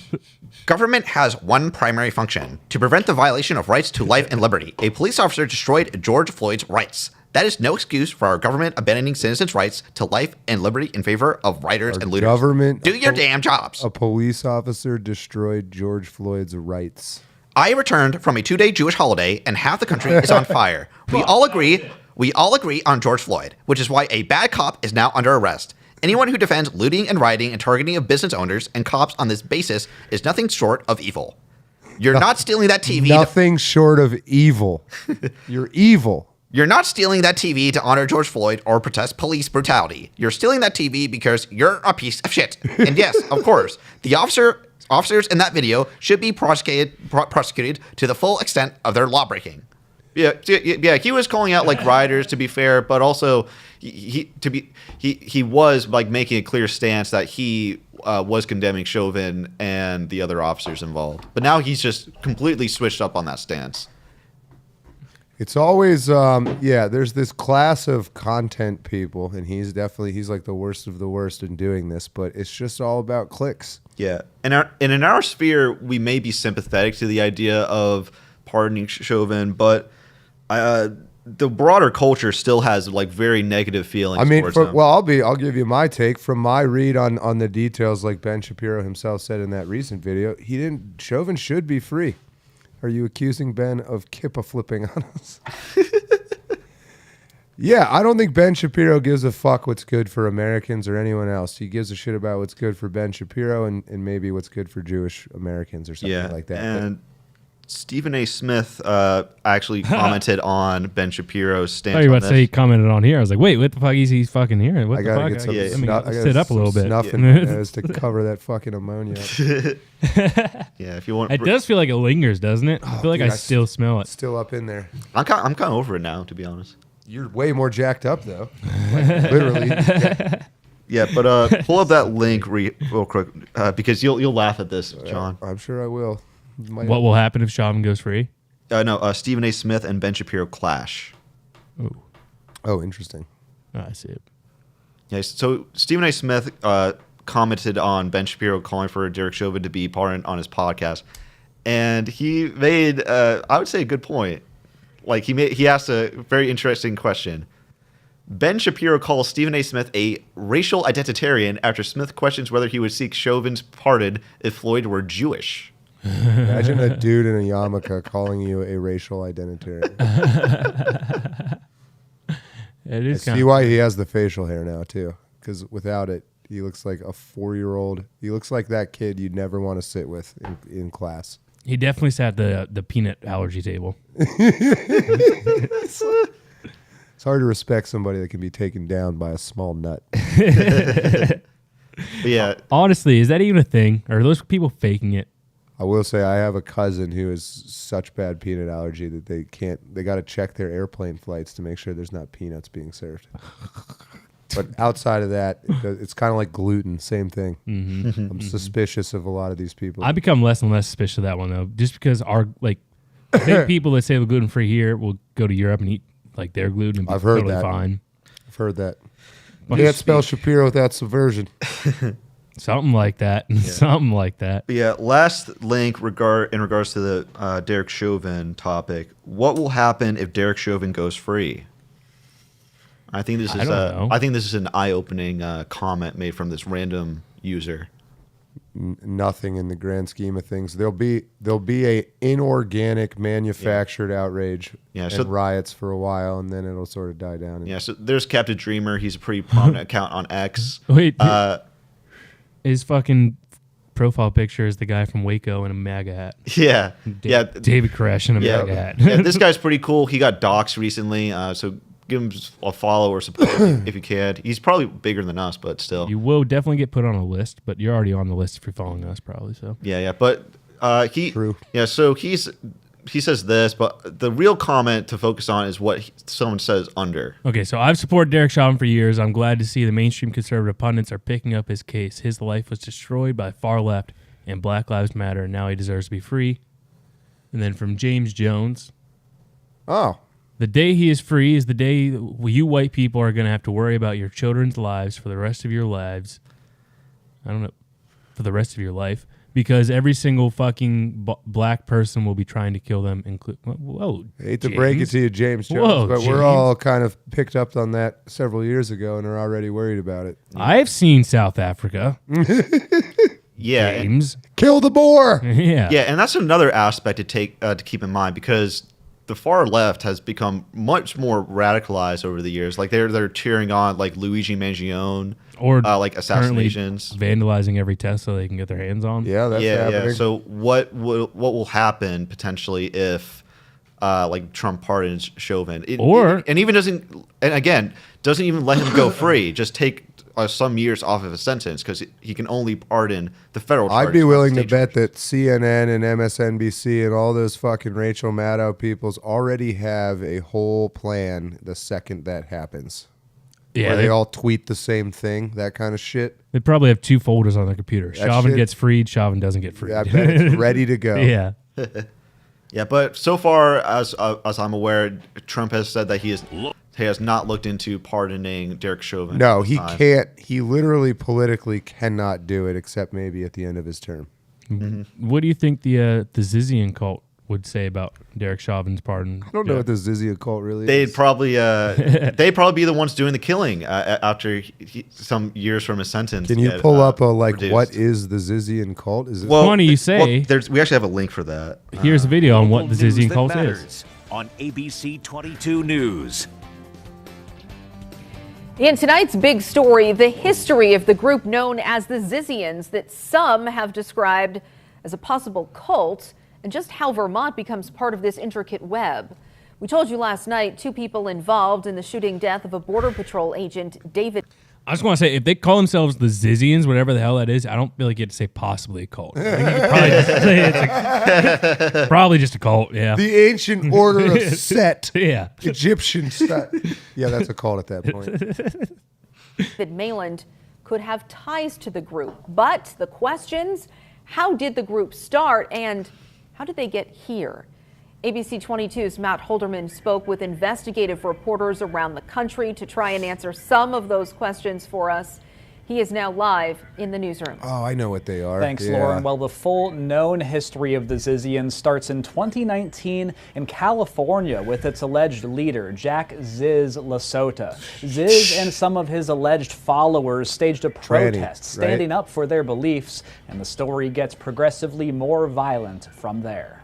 Government has one primary function: to prevent the violation of rights to life and liberty. A police officer destroyed George Floyd's rights. That is no excuse for our government abandoning citizens' rights to life and liberty in favor of rioters and looters. Government. Do your damn jobs. A police officer destroyed George Floyd's rights. I returned from a 2-day Jewish holiday and half the country is on fire. We all agree on George Floyd, which is why a bad cop is now under arrest. Anyone who defends looting and rioting and targeting of business owners and cops on this basis is nothing short of evil. You're not stealing that TV. Nothing short of evil. You're evil. You're not stealing that TV to honor George Floyd or protest police brutality. You're stealing that TV because you're a piece of shit. And yes, of course, the officers in that video should be prosecuted to the full extent of their lawbreaking. Yeah, he was calling out like rioters, to be fair, but also he was like making a clear stance that he was condemning Chauvin and the other officers involved. But now he's just completely switched up on that stance. It's always, there's this class of content people, and he's like the worst of the worst in doing this, but it's just all about clicks. Yeah. And in our sphere, we may be sympathetic to the idea of pardoning Chauvin, but the broader culture still has like very negative feelings. I mean, towards him. I'll give you my take from my read on the details. Like Ben Shapiro himself said in that recent video, Chauvin should be free. Are you accusing Ben of kippa flipping on us? Yeah, I don't think Ben Shapiro gives a fuck what's good for Americans or anyone else. He gives a shit about what's good for Ben Shapiro and maybe what's good for Jewish Americans or something like that. And Stephen A. Smith actually commented on Ben Shapiro's stance. I thought you were on about to say he commented on here. I was like, wait, what the fuck is he fucking here? What I the gotta fuck? get some Let me I gotta sit up a little bit. Snuff in my nose to cover that fucking ammonia. Yeah, if you want. It does feel like it lingers, doesn't it? I feel like dude, I still smell it. Still up in there. I'm kind of over it now, to be honest. You're way more jacked up though. Like, literally. Yeah, but pull up that link real quick because you'll laugh at this, John. I'm sure I will. What will happen if Chauvin goes free? No, Stephen A. Smith and Ben Shapiro clash. Oh, interesting. I see it. Yeah, so Stephen A. Smith commented on Ben Shapiro calling for Derek Chauvin to be pardoned on his podcast, and he made, I would say, a good point. Like he asked a very interesting question. Ben Shapiro calls Stephen A. Smith a racial identitarian after Smith questions whether he would seek Chauvin's pardon if Floyd were Jewish. Imagine a dude in a yarmulke calling you a racial identitarian. It is See why he has the facial hair now too, because without it, he looks like a 4-year-old. He looks like that kid you'd never want to sit with in class. He definitely sat at the peanut allergy table. It's hard to respect somebody that can be taken down by a small nut. But yeah, Honestly, is that even a thing? Or are those people faking it? I will say I have a cousin who has such bad peanut allergy that they got to check their airplane flights to make sure there's not peanuts being served. But outside of that, it's kind of like gluten, same thing. Mm-hmm. I'm suspicious of a lot of these people. I become less and less suspicious of that one though, just because I think people that say they're gluten free here will go to Europe and eat like their gluten and be I've heard totally that. fine. I've heard that. But You can't spell Shapiro without subversion. Something like that. Something like that. But yeah, last link in regards to the Derek Chauvin topic. What will happen if Derek Chauvin goes free? I think this is an eye-opening comment made from this random user. Nothing in the grand scheme of things. There'll be a inorganic manufactured outrage and riots for a while, and then it'll sort of die down. Yeah, so there's Captain Dreamer. He's a pretty prominent account on X. Wait, his fucking profile picture is the guy from Waco in a MAGA hat. Yeah, David Koresh in a MAGA hat. Yeah, this guy's pretty cool. He got doxxed recently, so give him a follow or support if you can. He's probably bigger than us, but still. You will definitely get put on a list, but you're already on the list if you're following us, probably. So Yeah, but True. Yeah, so he says this, but the real comment to focus on is what someone says under. Okay, so I've supported Derek Chauvin for years. I'm glad to see the mainstream conservative pundits are picking up his case. His life was destroyed by far left and Black Lives Matter, and now he deserves to be free. And then from James Jones. Oh. The day he is free is the day you white people are going to have to worry about your children's lives for the rest of your lives. I don't know. For the rest of your life. Because every single fucking black person will be trying to kill them. Whoa, I hate to break it to you, James Jones, Whoa, but James. we're all kind of picked up on that several years ago and are already worried about it. I've seen South Africa. Yeah, James. Kill the boar! Yeah. Yeah, and that's another aspect to keep in mind because the far left has become much more radicalized over the years. Like they're cheering on like Luigi Mangione Or like assassinations, vandalizing every Tesla they can get their hands on. Yeah, that's happening. Yeah. So what will happen potentially if like Trump pardons Chauvin, and even doesn't even let him go free, just take some years off of his sentence because he can only pardon the federal charges. I'd be willing to state bet charges. that CNN and MSNBC and all those fucking Rachel Maddow peoples already have a whole plan the second that happens. Yeah, Where they all tweet the same thing, that kind of shit. They probably have two folders on their computer. Chauvin shit- has freed, Chauvin doesn't get freed. I bet it's ready to go. Yeah. Yeah, but so far as I'm aware, Trump has said that he has not looked into pardoning Derek Chauvin. No, at this he time. can't. He literally politically cannot do it except maybe at the end of his term. What do you think the Zizian Cult would say about Derek Chauvin's pardon? I don't know what the Zizian Cult really They'd is. probably be the ones doing the killing after some years from his sentence. Can you get, pull up reduced. what is the Zizian Cult? Is it Funny you say. We actually have a link for that. Here's a video on what the Local news Zizian that Cult is. matters on ABC 22 News. In tonight's big story, the history of the group known as the Zizians that some have described as a possible cult, and just how Vermont becomes part of this intricate web. We told you last night 2 people involved in the shooting death of a Border Patrol agent, David. I just want to say, if they call themselves the Zizians, whatever the hell that is, I don't feel like you have to say possibly a cult. I think you could probably just say it's probably just a cult, yeah. The ancient order of Set. Yeah. Egyptian stuff. Yeah, that's a cult at that point. David Mayland could have ties to the group. But the questions, how did the group start and how did they get here? ABC 22's Matt Holderman spoke with investigative reporters around the country to try and answer some of those questions for us. He is now live in the newsroom. Oh, I know what they are. Thanks, Lauren. Well, the full known history of the Zizians starts in 2019 in California with its alleged leader, Jack Ziz Lasota. Ziz and some of his alleged followers staged a protest, standing up for their beliefs, and the story gets progressively more violent from there.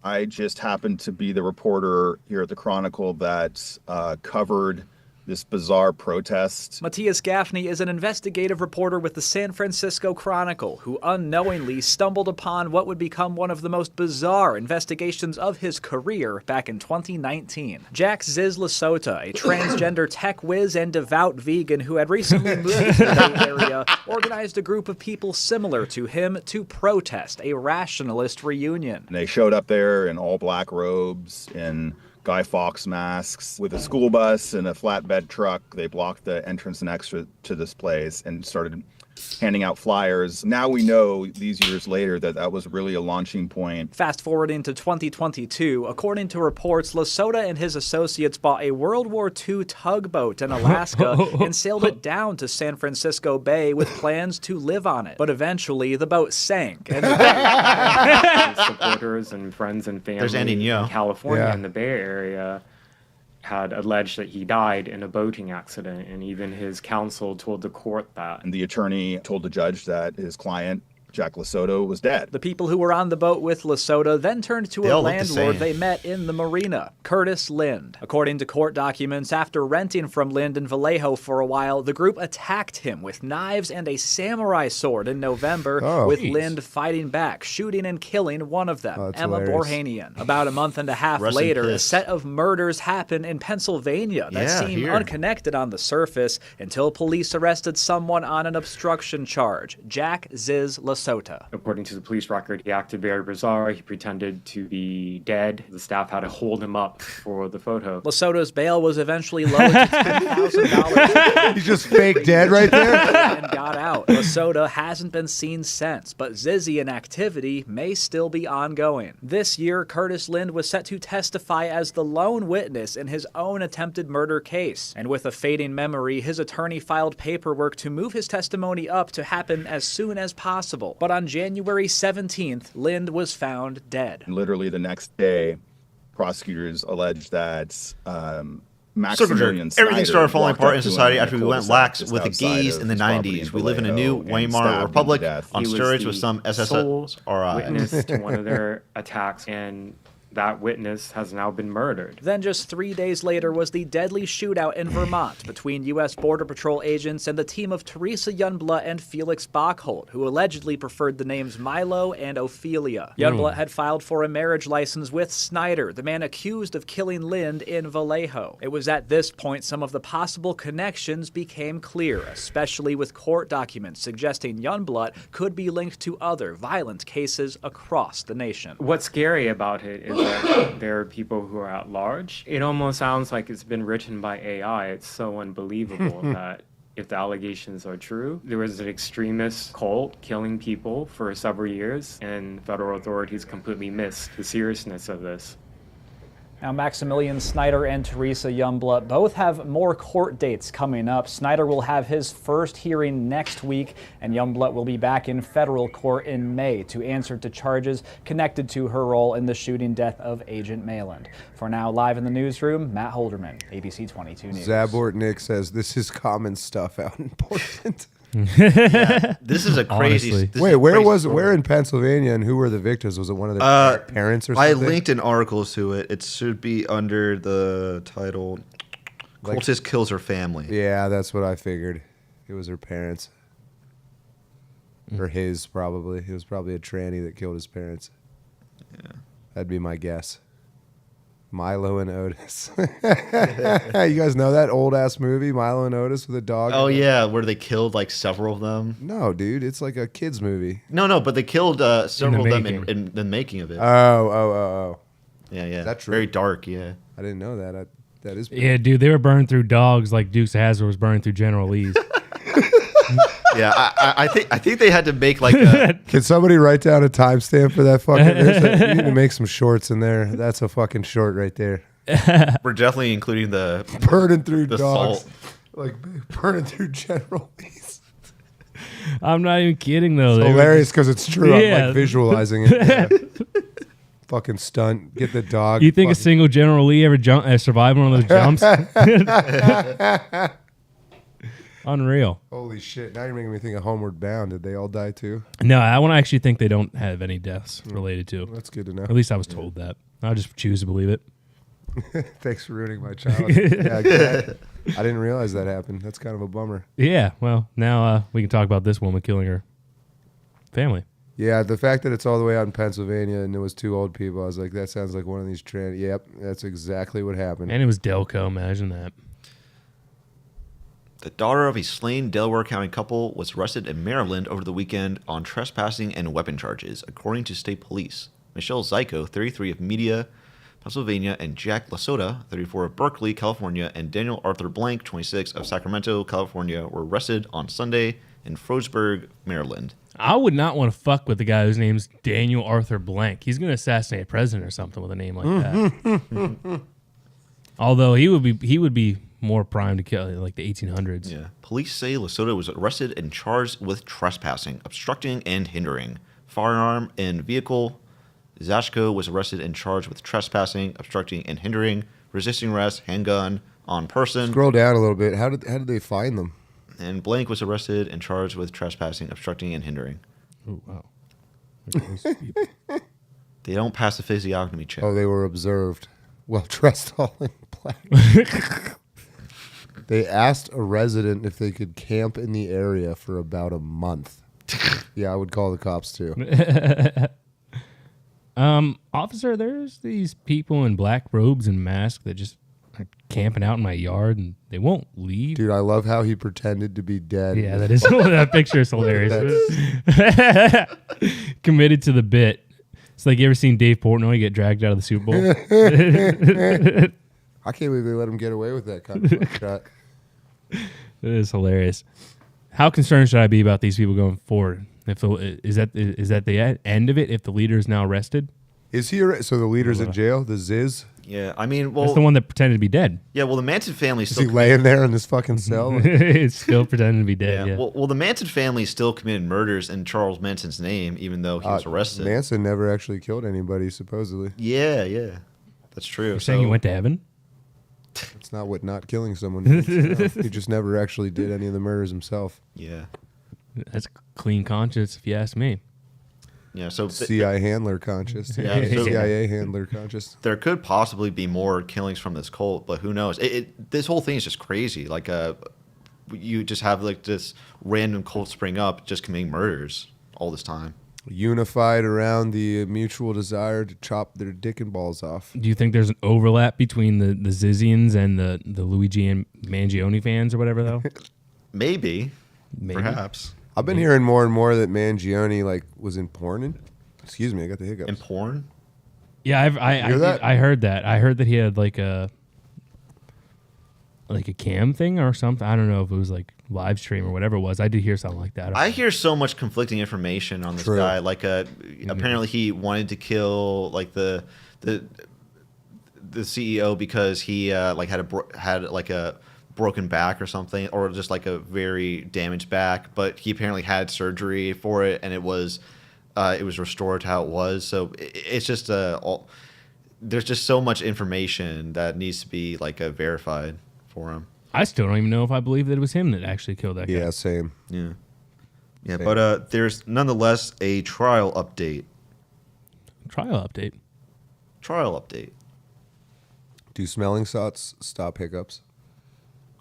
I just happened to be the reporter here at the Chronicle that covered this bizarre protest. Matthias Gaffney is an investigative reporter with the San Francisco Chronicle who unknowingly stumbled upon what would become one of the most bizarre investigations of his career back in 2019. Jack Ziz Lasota, a transgender tech whiz and devout vegan who had recently moved to the Bay Area, organized a group of people similar to him to protest a rationalist reunion. They showed up there in all black robes, in Guy Fawkes masks, with a school bus and a flatbed truck. They blocked the entrance and exit to this place and started handing out flyers. Now we know, these years later, that that was really a launching point. Fast forwarding to 2022, according to reports, Lasota and his associates bought a World War II tugboat in Alaska and sailed it down to San Francisco Bay with plans to live on it. But eventually, the boat sank. And his supporters and friends and family in California and the Bay Area had alleged that he died in a boating accident, and even his counsel told the court that. And the attorney told the judge that his client, Jack Lasota, was dead. The people who were on the boat with Lasota then turned to a landlord they met in the marina, Curtis Lind. According to court documents, after renting from Lind in Vallejo for a while, the group attacked him with knives and a samurai sword in November, with Lind fighting back, shooting and killing one of them, Emma Borhanian. About a month and a half later, a set of murders happened in Pennsylvania that seemed unconnected on the surface until police arrested someone on an obstruction charge, Jack Ziz Lasota. According to the police record, he acted very bizarre. He pretended to be dead. The staff had to hold him up for the photo. Lasota's bail was eventually lowered to $10,000. He's just fake dead right there? And got out. Lasota hasn't been seen since, but Zizian activity may still be ongoing. This year, Curtis Lind was set to testify as the lone witness in his own attempted murder case. And with a fading memory, his attorney filed paperwork to move his testimony up to happen as soon as possible. But on January 17th, Lind was found dead. Literally the next day, prosecutors alleged that Maximilian Cider everything started falling apart in society after we went lax with the gays in the 90s. We live in a new Weimar Republic on steroids with some SSRIs. Witness to one of their attacks, and that witness has now been murdered. Then just 3 days later was the deadly shootout in Vermont between U.S. Border Patrol agents and the team of Teresa Youngblood and Felix Bachholdt, who allegedly preferred the names Milo and Ophelia. Youngblood had filed for a marriage license with Snyder, the man accused of killing Lind in Vallejo. It was at this point some of the possible connections became clear, especially with court documents suggesting Youngblood could be linked to other violent cases across the nation. What's scary about it is that there are people who are at large. It almost sounds like it's been written by AI. It's so unbelievable that if the allegations are true, there was an extremist cult killing people for several years, and federal authorities completely missed the seriousness of this. Now, Maximilian Snyder and Teresa Youngblood both have more court dates coming up. Snyder will have his first hearing next week, and Youngblood will be back in federal court in May to answer to charges connected to her role in the shooting death of Agent Mayland. For now, live in the newsroom, Matt Holderman, ABC 22 News. Zabort Nick says, this is common stuff out in Portland. This is a crazy. Wait, where in Pennsylvania, and who were the victims? Was it one of their parents or something? I linked an article to it. It should be under the title Cultist kills her family. Yeah, that's what I figured. It was her parents. Or his, probably. It was probably a tranny that killed his parents. Yeah. That'd be my guess. Milo and Otis. You guys know that old-ass movie, Milo and Otis, with a dog? Oh, yeah, where they killed, like, several of them. No, dude, it's like a kid's movie. No, but they killed several of them in the making of it. Oh. Yeah. Is that true? Very dark, yeah. I didn't know that. That is Yeah, dude, they were burned through dogs like Dukes of Hazzard was burned through General Lee's. Yeah, I think they had to make like a... Can somebody write down a timestamp for that fucking... You need to make some shorts in there. That's a fucking short right there. We're definitely including the... Burning through the dogs. salt. Like, burning through General Lee's. I'm not even kidding, though. It's hilarious because it's true. Yeah. I'm like visualizing it. Yeah. Fucking stunt. Get the dog. You think a single General Lee ever survived one of those jumps? Unreal. Holy shit. Now you're making me think of Homeward Bound. Did they all die too? No, I want to actually think they don't have any deaths related to. That's good to know. At least I was told that. I'll just choose to believe it. Thanks for ruining my childhood. Yeah, I didn't realize that happened. That's kind of a bummer. Yeah, well, now we can talk about this woman killing her family. Yeah, the fact that it's all the way out in Pennsylvania and it was two old people, I was like, that sounds like one of these Yep, that's exactly what happened. And it was Delco, imagine that. The daughter of a slain Delaware County couple was arrested in Maryland over the weekend on trespassing and weapon charges, according to state police. Michelle Zyko, 33, of Media, Pennsylvania, and Jack Lasota, 34, of Berkeley, California, and Daniel Arthur Blank, 26, of Sacramento, California, were arrested on Sunday in Frostburg, Maryland. I would not want to fuck with the guy whose name's Daniel Arthur Blank. He's going to assassinate a president or something with a name like that. Although he would be more primed to kill like the 1800s. Yeah. Police say Lasota was arrested and charged with trespassing, obstructing, and hindering. Firearm and vehicle. Zashko was arrested and charged with trespassing, obstructing, and hindering, resisting arrest, handgun, on person. Scroll down a little bit. How did they find them? And Blank was arrested and charged with trespassing, obstructing, and hindering. Oh, wow. They don't pass the physiognomy check. Oh, they were observed. Well, dressed all in black. They asked a resident if they could camp in the area for about a month. Yeah, I would call the cops too. Officer, there's these people in black robes and masks that just are camping out in my yard and they won't leave. Dude, I love how he pretended to be dead. Yeah, that picture is hilarious. Committed to the bit. It's like, you ever seen Dave Portnoy get dragged out of the Super Bowl? I can't believe they let him get away with that kind of shot. It is hilarious. How concerned should I be about these people going forward? Is that the end of it? If the leader is now arrested, is he? So the leader's in jail. The Ziz. Yeah, I mean, well, that's the one that pretended to be dead. Yeah, well, the Manson family is he laying there in this fucking cell? It's still pretending to be dead. Yeah. Well, the Manson family still committed murders in Charles Manson's name, even though he was arrested. Manson never actually killed anybody, supposedly. Yeah, that's true. You're saying he went to heaven? That's not what not killing someone means. He just never actually did any of the murders himself. Yeah. That's clean conscience, if you ask me. Yeah, so CIA handler conscious. Yeah, so CIA handler conscious. There could possibly be more killings from this cult, but who knows? This whole thing is just crazy. Like, you just have like this random cult spring up, just committing murders all this time. Unified around the mutual desire to chop their dick and balls off. Do you think there's an overlap between the Zizians and the Luigi and Mangione fans or whatever, though? Maybe. Perhaps. I've been hearing more and more that Mangione was in porn. Excuse me, I got the hiccups. In porn? Yeah, I heard that. I heard that he had like a cam thing or something. I don't know if it was like live stream or whatever it was. I did hear something like that. I hear so much conflicting information on this guy. Like, apparently he wanted to kill like the CEO because he had a broken back or something, or just like a very damaged back, but he apparently had surgery for it and it was restored to how it was. So it's just there's just so much information that needs to be verified for him. I still don't even know if I believe that it was him that actually killed that guy. Yeah, same. Yeah, same. But there's nonetheless a trial update. Trial update. Do smelling salts stop hiccups?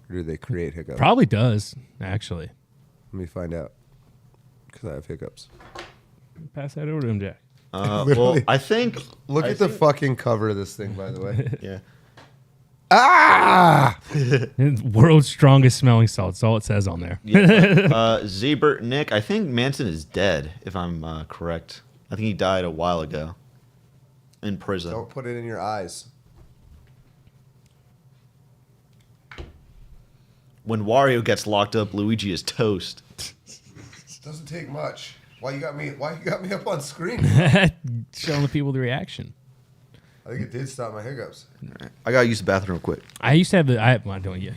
Or do they create hiccups? Probably does, actually. Let me find out. Because I have hiccups. Pass that over to him, Jack. Well, I think. Look at the fucking cover of this thing, by the way. Yeah. Ah! World's strongest smelling salt. That's all it says on there. Yeah. Zebert Nick, I think Manson is dead, if I'm correct. I think he died a while ago. In prison. Don't put it in your eyes. When Wario gets locked up, Luigi is toast. Doesn't take much. Why you got me up on screen? Showing the people the reaction. I think it did stop my hiccups. I gotta use the bathroom real quick. I used to have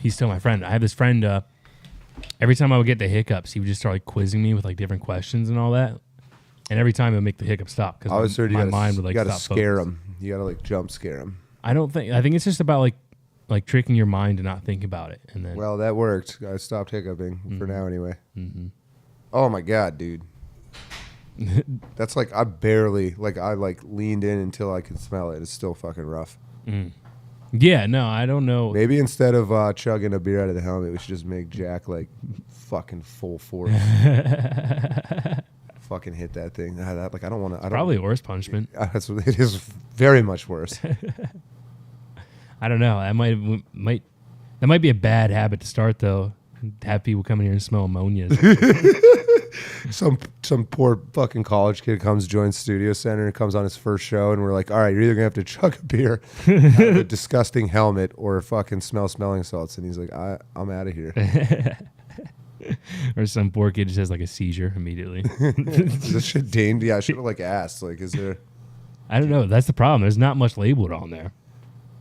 he's still my friend. I have this friend, every time I would get the hiccups, he would just start like quizzing me with like different questions and all that. And every time it would make the hiccups stop because my mind would like you gotta stop scare focusing. him. You gotta like jump scare him. I think it's just about like tricking your mind to not think about it. And then Well, that worked. I stopped hiccuping for now anyway. Mm-hmm. Oh my god, dude. That's like I leaned in until I could smell it. It's still fucking rough. Yeah, no, I don't know. Maybe instead of chugging a beer out of the helmet, we should just make Jack like fucking full force. Fucking hit that thing. I don't want to. Probably worse punishment. It is very much worse. I don't know. That might be a bad habit to start though. Have people come in here and smell ammonia. Some poor fucking college kid comes, joins Studio Center, and comes on his first show, and we're like, all right, you're either gonna have to chug a beer out of a disgusting helmet or fucking smell smelling salts. And he's like, I'm out of here. Or some poor kid just has like a seizure immediately. This shit dinged. Yeah, I should have like asked. Like, is there? I don't know. That's the problem. There's not much labeled on there.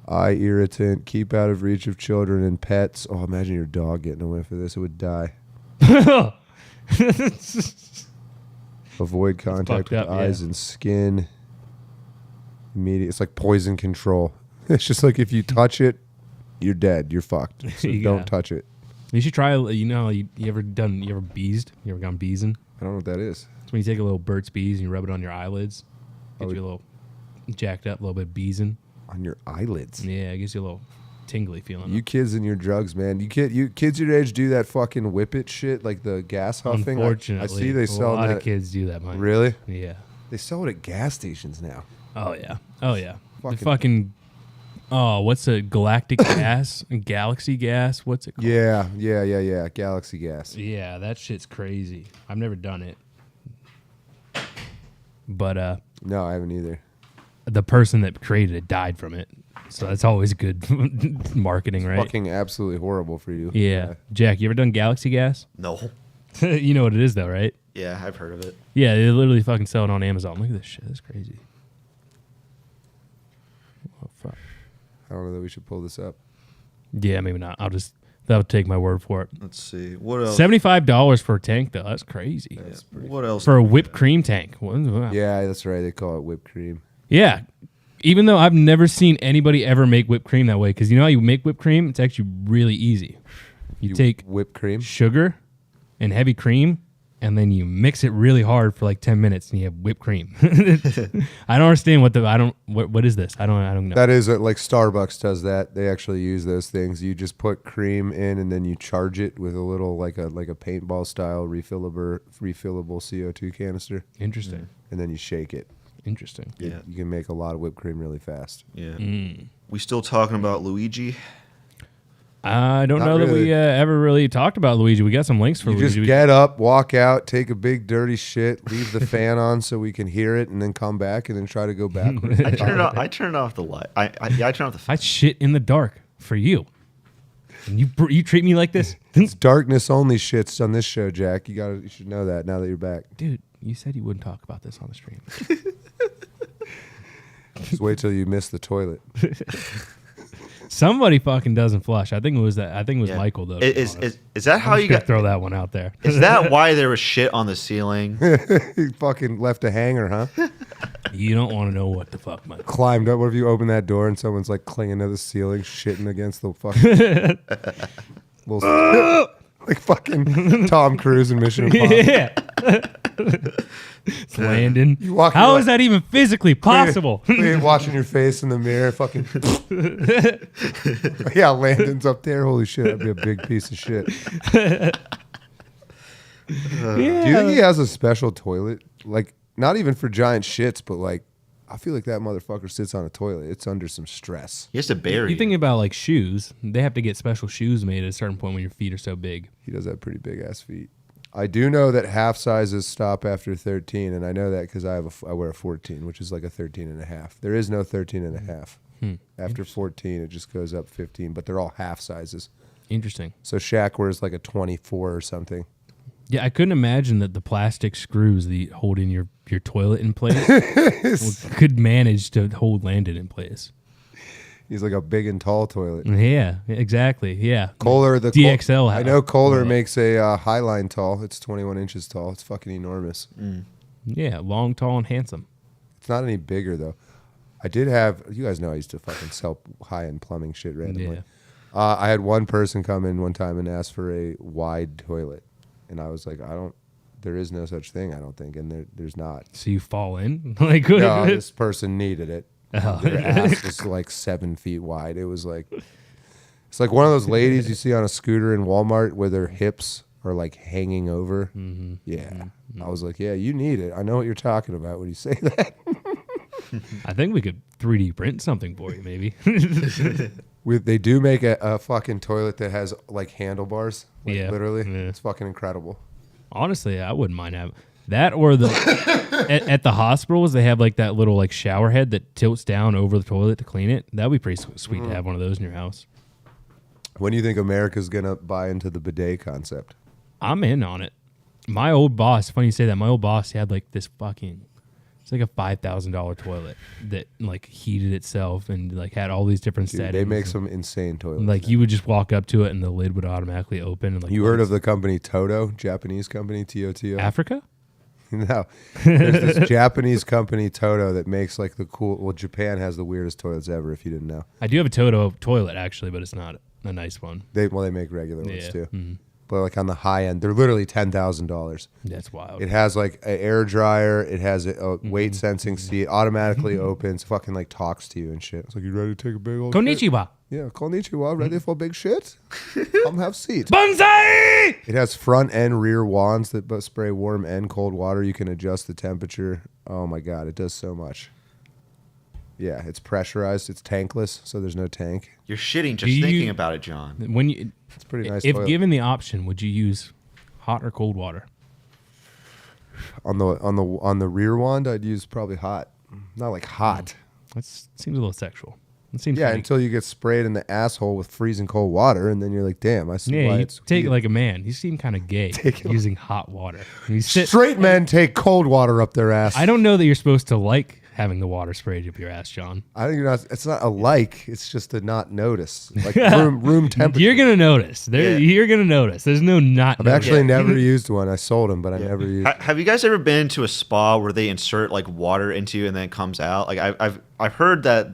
Eye irritant. Keep out of reach of children and pets. Oh, imagine your dog getting a whiff of this. It would die. Avoid contact with eyes and skin. Immediate. It's like poison control. It's just like if you touch it, you're dead. You're fucked. So don't touch it. You should try. You ever beezed? You ever gone beezing? I don't know what that is. It's when you take a little Burt's Bees and you rub it on your eyelids. Get you a little jacked up, a little bit beezing. On your eyelids? Yeah, it gives you a little tingly feeling. You kids and your drugs, man. You kids your age do that fucking whip it shit, like the gas huffing. Unfortunately, I see they sell a lot that. of kids do that, Mike. Really? Yeah. They sell it at gas stations now. Oh yeah. What's a galactic gas? Galaxy gas? What's it called? Yeah. Galaxy gas. Yeah, that shit's crazy. I've never done it. But no, I haven't either. The person that created it died from it. So that's always good marketing, right? Fucking absolutely horrible for you. Yeah. Jack, you ever done Galaxy gas? No. You know what it is though, right? Yeah, I've heard of it. Yeah, they literally fucking sell it on Amazon. Look at this shit. That's crazy. Oh, fuck. I don't know that we should pull this up. Yeah, maybe not. That'll take my word for it. Let's see. What else? $75 for a tank, though. That's crazy. What else? For a whipped cream tank. Wow. Yeah, that's right. They call it whipped cream. Yeah. Even though I've never seen anybody ever make whipped cream that way. Because you know how you make whipped cream? It's actually really easy. You take whipped cream, sugar, and heavy cream, and then you mix it really hard for like 10 minutes, and you have whipped cream. I don't understand what is this? I don't know. That is like Starbucks does that. They actually use those things. You just put cream in, and then you charge it with a little like a paintball style refillable CO2 canister. Interesting. And then you shake it. Interesting. Yeah. You can make a lot of whipped cream really fast. Yeah. We still talking about Luigi? I don't know that we ever really talked about Luigi. We got some links for you Luigi. Just get up, walk out, take a big dirty shit, leave the fan on so we can hear it, and then come back and then try to go backwards. I turned off the light. I turned off the fan. I shit in the dark for you. And you treat me like this? It's darkness only shits on this show, Jack. You should know that now that you're back. Dude, you said you wouldn't talk about this on the stream. Just wait till you miss the toilet. Somebody fucking doesn't flush. I think it was Michael though. Is that how you got? Throw that one out there. Is that why there was shit on the ceiling? He fucking left a hanger, huh? You don't want to know what the fuck, Mike. Climbed up. What if you open that door and someone's like clinging to the ceiling, shitting against the fucking like fucking Tom Cruise in Mission Impossible. Yeah. It's Landon. walk How your- is that even physically possible? Washing your face in the mirror, fucking. Yeah, Landon's up there. Holy shit, that'd be a big piece of shit. Do you think he has a special toilet? Like, not even for giant shits, but like, I feel like that motherfucker sits on a toilet. It's under some stress. He has to bury You think about like shoes. They have to get special shoes made at a certain point when your feet are so big. He does have pretty big ass feet. I do know that half sizes stop after 13, and I know that because I wear a 14, which is like a 13 and a half. There is no 13 and a half. After 14, it just goes up 15, but they're all half sizes. Interesting. So Shaq wears like a 24 or something. Yeah, I couldn't imagine that the plastic screws that holding your toilet in place could manage to hold Landon in place. He's like a big and tall toilet. Yeah, exactly. Yeah. Kohler, the DXL. I know Kohler makes a Highline tall. It's 21 inches tall. It's fucking enormous. Yeah, long, tall, and handsome. It's not any bigger though. I did have, you guys know I used to fucking sell high-end plumbing shit randomly. Yeah. I had one person come in one time and ask for a wide toilet. And I was like, there is no such thing, I don't think. And there's not. So you fall in? Like, No, this person needed it. Oh. Their ass was like 7 feet wide. It was like, it's like one of those ladies you see on a scooter in Walmart where their hips are like hanging over. Mm-hmm. Yeah. Mm-hmm. I was like, yeah, you need it. I know what you're talking about when you say that. I think we could 3D print something for you, maybe. They do make a fucking toilet that has like handlebars. Like, Yeah. literally. Yeah. It's fucking incredible. Honestly, I wouldn't mind having that, or the at the hospitals they have like that little like shower head that tilts down over the toilet to clean it. That would be pretty sweet to have one of those in your house. When do you think America's gonna buy into the bidet concept? I'm in on it. My old boss, funny you say that, my old boss, he had like this fucking, it's like a $5,000 toilet that like heated itself and like had all these different Dude, settings. they make some insane toilets. Like you would just walk up to it and the lid would automatically open. And like you heard of the company Toto, Japanese company, Toto? Africa? No. There's this Japanese company, Toto, that makes like the cool, well, Japan has the weirdest toilets ever, if you didn't know. I do have a Toto toilet actually, but it's not a nice one. They make regular ones too. Mm-hmm. But like on the high end, they're literally $10,000. That's wild. It has like an air dryer. It has a weight sensing seat. Automatically opens. Fucking like talks to you and shit. It's like, you ready to take a big old shit? Konnichiwa. Yeah, konnichiwa. Ready for big shit? Come have seat. Bonsai! It has front and rear wands that both spray warm and cold water. You can adjust the temperature. Oh my god, it does so much. Yeah, it's pressurized. It's tankless, so there's no tank. You're shitting just thinking about it, John. When you, It's pretty nice. if toilet. given the option, would you use hot or cold water? on the rear wand, I'd use probably hot. Not like hot. That seems a little sexual. It seems Yeah, pretty- until you get sprayed in the asshole with freezing cold water, and then you're like, damn, I see yeah, why you it's take it heated. like a man. You seem kind of gay using hot water. You sit, Straight men take cold water up their ass. I don't know that you're supposed to like having the water sprayed up your ass, John. I think you're not. It's not a like. It's just to not notice. Like room temperature. You're gonna notice. Yeah. You're gonna notice. There's no not. I've noticing. actually never used one. I sold them, but I never used. Have you guys ever been to a spa where they insert like water into you and then it comes out? Like I've heard that.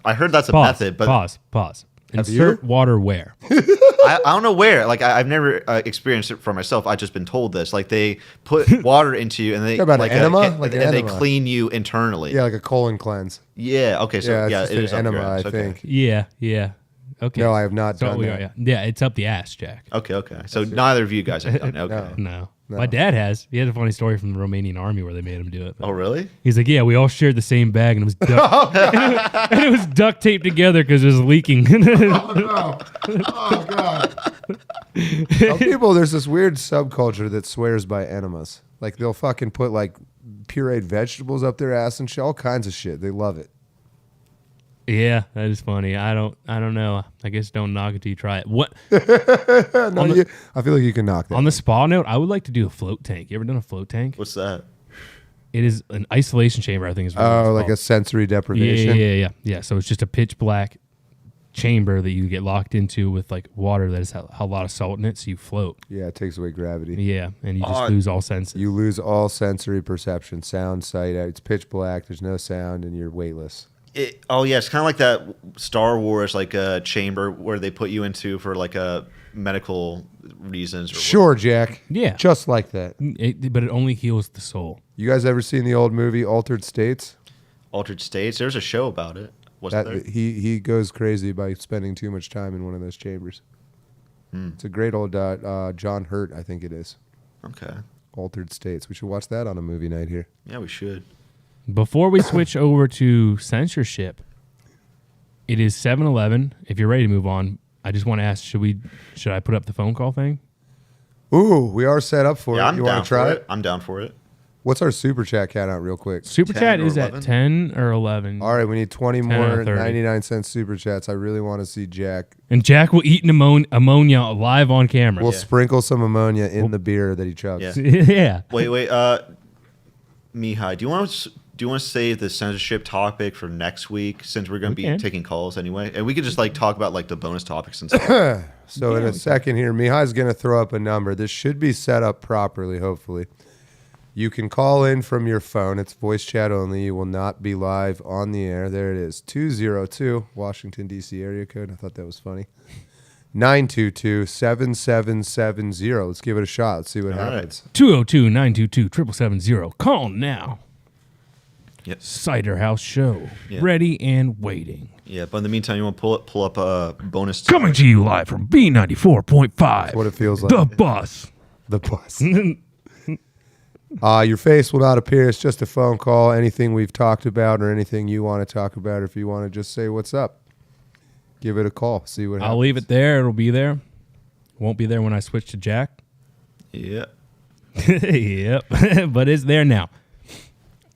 I heard that's a Pause, method, but pause. Have Insert you? water where? I don't know where. Like I've never experienced it for myself. I've just been told this. Like they put water into you and they Talk about like an enema? and Like an they enema. clean you internally. Yeah, like a colon cleanse. Yeah. Okay. So Yeah, yeah, it's it just is an up your enema, ass. I Okay. think. Yeah. Okay. No, I have not done we that. are, yeah, it's up the ass, Jack. Okay. So neither of you guys have done it. Okay. No. My dad has. He had a funny story from the Romanian army where they made him do it. Oh really? He's like, yeah, we all shared the same bag, and it was and it was duct taped together because it was leaking. Oh god. Some people, there's this weird subculture that swears by enemas. Like they'll fucking put like pureed vegetables up their ass and shit, all kinds of shit. They love it. Yeah, that is funny. I don't know. I guess don't knock it till you try it. What No, I feel like you can knock that. on the spa note? I would like to do a float tank. You ever done a float tank? What's that? It is an isolation chamber. I think is what Oh, it's like a called. sensory deprivation. Yeah. So it's just a pitch black chamber that you get locked into with like water that has a lot of salt in it, so you float. Yeah, it takes away gravity. Yeah, and you just lose all senses. You lose all sensory perception, sound, sight. It's pitch black. There's no sound, and you're weightless. It's kind of like that Star Wars like a chamber where they put you into for like a medical reasons. Sure, Jack. Yeah. Just like that. But it only heals the soul. You guys ever seen the old movie Altered States? Altered States. There's a show about it. Wasn't there? He goes crazy by spending too much time in one of those chambers. It's a great old John Hurt, I think it is. Okay. Altered States. We should watch that on a movie night here. Yeah, we should. Before we switch over to censorship, it is 7-11. If you're ready to move on, I just want to ask, should I put up the phone call thing? Ooh, we are set up for it. You want to try it? I'm down for it. What's our super chat count out real quick? Super chat is 11? At 10 or 11. All right, we need 20 more 99-cent super chats. I really want to see Jack. And Jack will eat an ammonia live on camera. We'll sprinkle some ammonia in the beer that he chugs. Yeah. Wait. Mihai, do you want to save the censorship topic for next week since we're going to be taking calls anyway? And we could just like talk about like the bonus topics and stuff. So in a second here, Mihai's going to throw up a number. This should be set up properly, hopefully. You can call in from your phone. It's voice chat only. You will not be live on the air. There it is. 202, Washington, D.C. area code. I thought that was funny. 922-7770. Let's give it a shot. Let's see what happens. 202-922-7770. Call now. Yep. Ciderhaus Show. Yep. Ready and waiting. Yeah, but in the meantime, you want to pull up a bonus. Coming to you live from B94.5. That's what it feels like. The bus. The bus. Your face will not appear. It's just a phone call. Anything we've talked about or anything you want to talk about, or if you want to just say what's up, give it a call. See what happens. I'll leave it there. It'll be there. Won't be there when I switch to Jack. Yeah. Yep. But it's there now.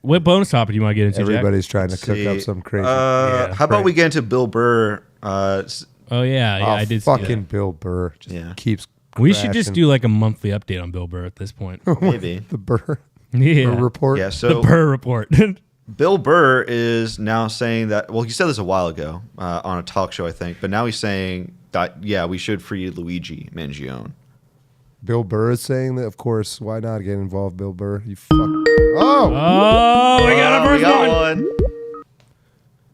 What bonus topic do you want to get into, Everybody's Jack? trying to cook up some crazy. How about we get into Bill Burr? Oh, yeah, I did see that. Fucking Bill Burr just keeps We should just do like a monthly update on Bill Burr at this point. Maybe. The Burr report. Yeah, so the Burr report. Bill Burr is now saying that, well, he said this a while ago on a talk show, I think, but now he's saying that, yeah, we should free Luigi Mangione. Bill Burr is saying that, of course. Why not get involved, Bill Burr? You fuck. We got a first one.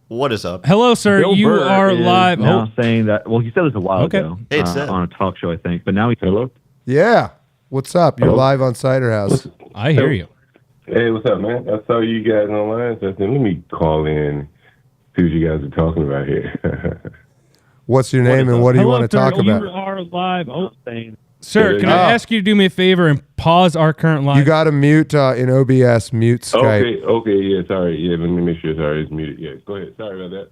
What is up? Hello, sir. Bill you Burr are is live. Now saying that. Well, he said this a while ago Hey, it's on a talk show, I think. But now he's hello. Yeah. What's up? You're live on Ciderhaus. I hear you. Hey, what's up, man? I saw you guys online, so I said, let me call in, see what you guys are talking about here. What's your name and what do you want to talk about? You are live. Sir, can I ask you to do me a favor and pause our current live? You got to mute in OBS, mute Skype. Okay, yeah, sorry. Yeah, let me make sure. Sorry, it's muted. Yeah, go ahead. Sorry about that.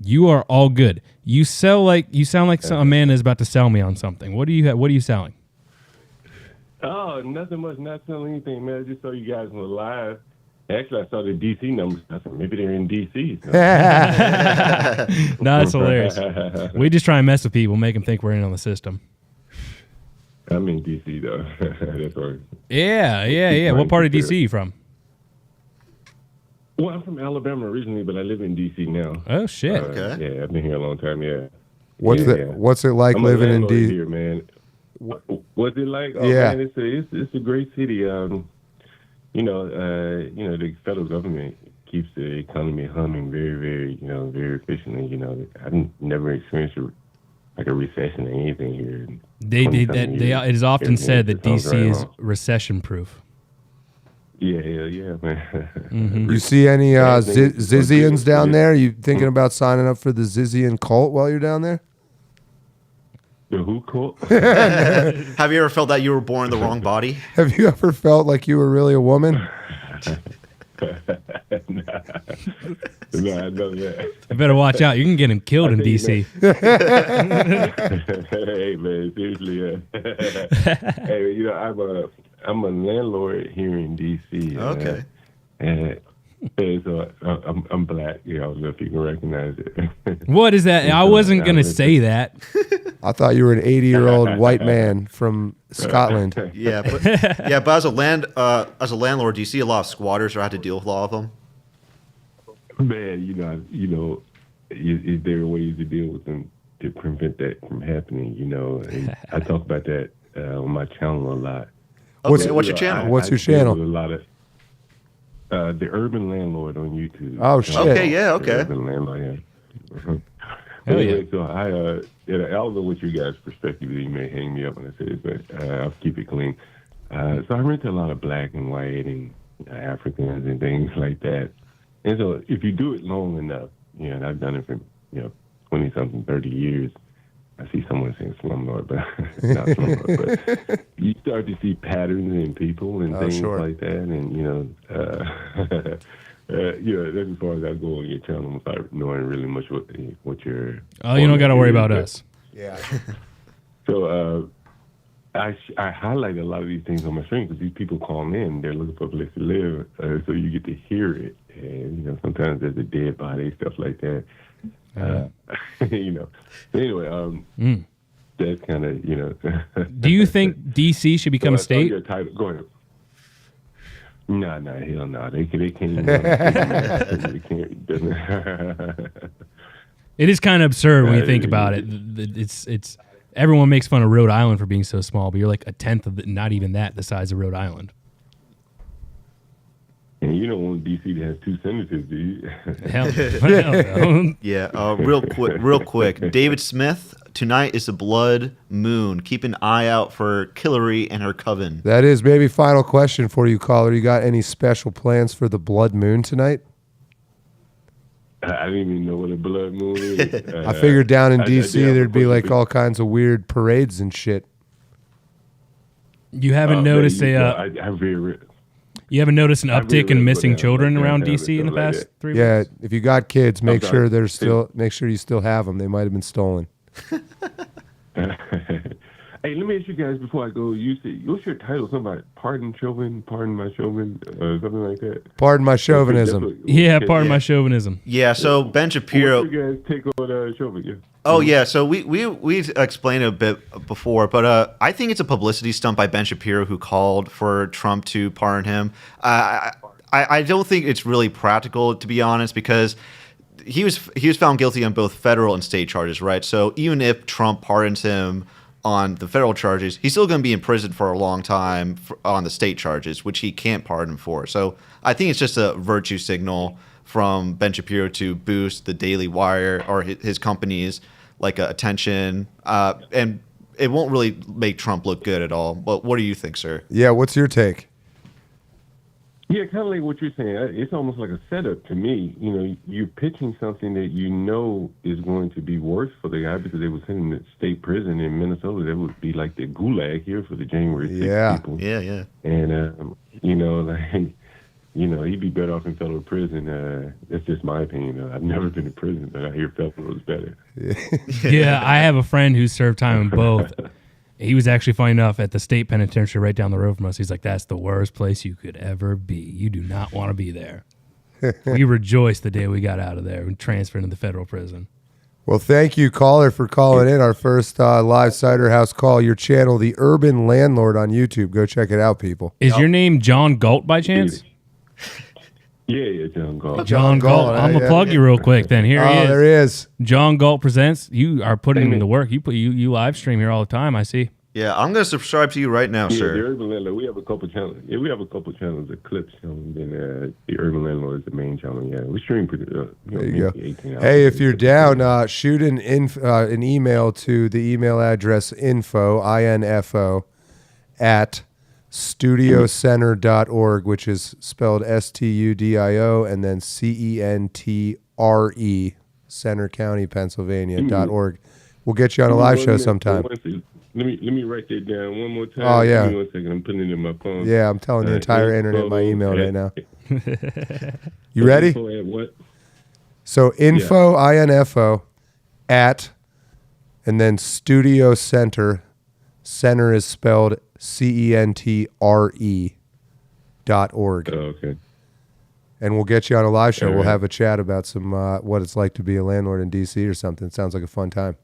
You are all good. You sound like a man is about to sell me on something. What are you selling? Oh, nothing much. Not selling anything, man. I just saw you guys were live. Actually, I saw the DC numbers. I thought maybe they're in DC. So. No, that's hilarious. We just try and mess with people, make them think we're in on the system. I'm in DC though. That's right. Yeah. What part of DC are you from? Well, I'm from Alabama originally, but I live in DC now. Oh shit. Okay. Yeah, I've been here a long time. Yeah. What's it like I'm living in DC? Here, man. What's it like? Oh, yeah. Man, it's a great city. The federal government keeps the economy humming very, very, very efficiently. I've never experienced a recession or anything here. It is often said that DC is recession proof. Yeah, man. Mm-hmm. You see any Zizians down there? You thinking about signing up for the Zizian Cult while you're down there? The who cult? Have you ever felt that you were born in the wrong body? Have you ever felt like you were really a woman? No, I know that. You better watch out. You can get him killed in DC. Hey, man, seriously. Hey, I'm a landlord here in DC. Okay. And so I'm black. I don't know if you can recognize it. What is that? I wasn't gonna say that. I thought you were an 80-year-old white man from Scotland. Yeah, but as a landlord, do you see a lot of squatters or have to deal with a lot of them? Man, there are ways to deal with them to prevent that from happening. And I talk about that on my channel a lot. Okay, what's your channel? What's your channel? A lot of The Urban Landlord on YouTube. Oh, shit. Okay, yeah, okay. The Urban Landlord, yeah. Hell yeah. Anyway, so I don't know what your guys' perspective is. You may hang me up when I say this, but I'll keep it clean. So I rent to a lot of black and white and Africans and things like that. And so if you do it long enough, and I've done it for 20-something, 30 years. I see someone saying slumlord, but not slumlord. But you start to see patterns in people and things like that, and that's as far as I go on your channel without knowing really much what you're. Oh, you don't got to worry about us. Yeah. So I highlight a lot of these things on my stream because these people call in, they're looking for a place to live, so you get to hear it, and sometimes there's a dead body, stuff like that. Anyway, that's kind of, Do you think D.C. should become a state? Go ahead. No, hell no. They can't. They can't. It is kind of absurd when you think about it. It's everyone makes fun of Rhode Island for being so small, but you're like a tenth of not even that, the size of Rhode Island. And you don't want D.C. to have 2 senators, do you? Hell no. Yeah, real quick. David Smith, tonight is the blood moon. Keep an eye out for Hillary and her coven. That is maybe final question for you, caller. You got any special plans for the blood moon tonight? I didn't even know what a blood moon is. I figured down in D.C. there'd be like all kinds of weird parades and shit. You haven't noticed You haven't noticed an uptick in missing children around D.C. in the past 3 weeks? Yeah, if you got kids, make sure you still have them. They might have been stolen. Hey, let me ask you guys before I go. You said, what's your title? Something about pardon Chauvin, pardon my Chauvin, something like that. Pardon my chauvinism. Pardon my chauvinism. Yeah. So Ben Shapiro. What you guys take on Chauvin? Yeah. Oh yeah, so we've explained a bit before, but I think it's a publicity stunt by Ben Shapiro who called for Trump to pardon him. I don't think it's really practical, to be honest, because he was found guilty on both federal and state charges, right? So even if Trump pardons him on the federal charges, he's still going to be in prison for a long time on the state charges, which he can't pardon for. So I think it's just a virtue signal from Ben Shapiro to boost the Daily Wire or his company's attention, and it won't really make Trump look good at all. But what do you think, sir? Yeah, what's your take? Yeah, kind of like what you're saying. It's almost like a setup to me. You're pitching something that is going to be worse for the guy because they would send him to state prison in Minnesota. That would be like the gulag here for the January 6th people. Yeah. And, he'd be better off in federal prison. That's just my opinion. I've never been in prison, but I hear federal is better. Yeah, I have a friend who served time in both. He was actually funny enough at the state penitentiary right down the road from us. He's like, that's the worst place you could ever be. You do not want to be there. We rejoiced the day we got out of there and transferred into the federal prison. Well, thank you, caller, for calling in our first live Ciderhaus call. Your channel, The Urban Landlord on YouTube. Go check it out, people. Is your name John Galt by chance? Yeah, John Galt. John Galt. I'm going to plug you real quick then. Here he is. There he is. John Galt Presents. You are putting in the work. You live stream here all the time, I see. Yeah, I'm going to subscribe to you right now, sir. The Urban Landlord. We have a couple channels. Yeah, we have a couple channels, the Clips channel, and then the Urban Landlord is the main channel. Yeah, we stream pretty. There you go. Hey, if you're down, shoot an email to the email address info at studiocenter.org, which is spelled STUDIO and then CENTRE, Center County, Pennsylvania.org. We'll get you on a live show sometime. Let me write that down one more time. Oh, yeah. Give me 1 second. I'm putting it in my phone. Yeah, I'm telling the entire internet my email right now. You ready? Info at what? So info at, and then Studio Center. Center is spelled CENTRE.org. Oh, okay. And we'll get you on a live show. All We'll right. have a chat about some what it's like to be a landlord in D.C. or something. Sounds like a fun time.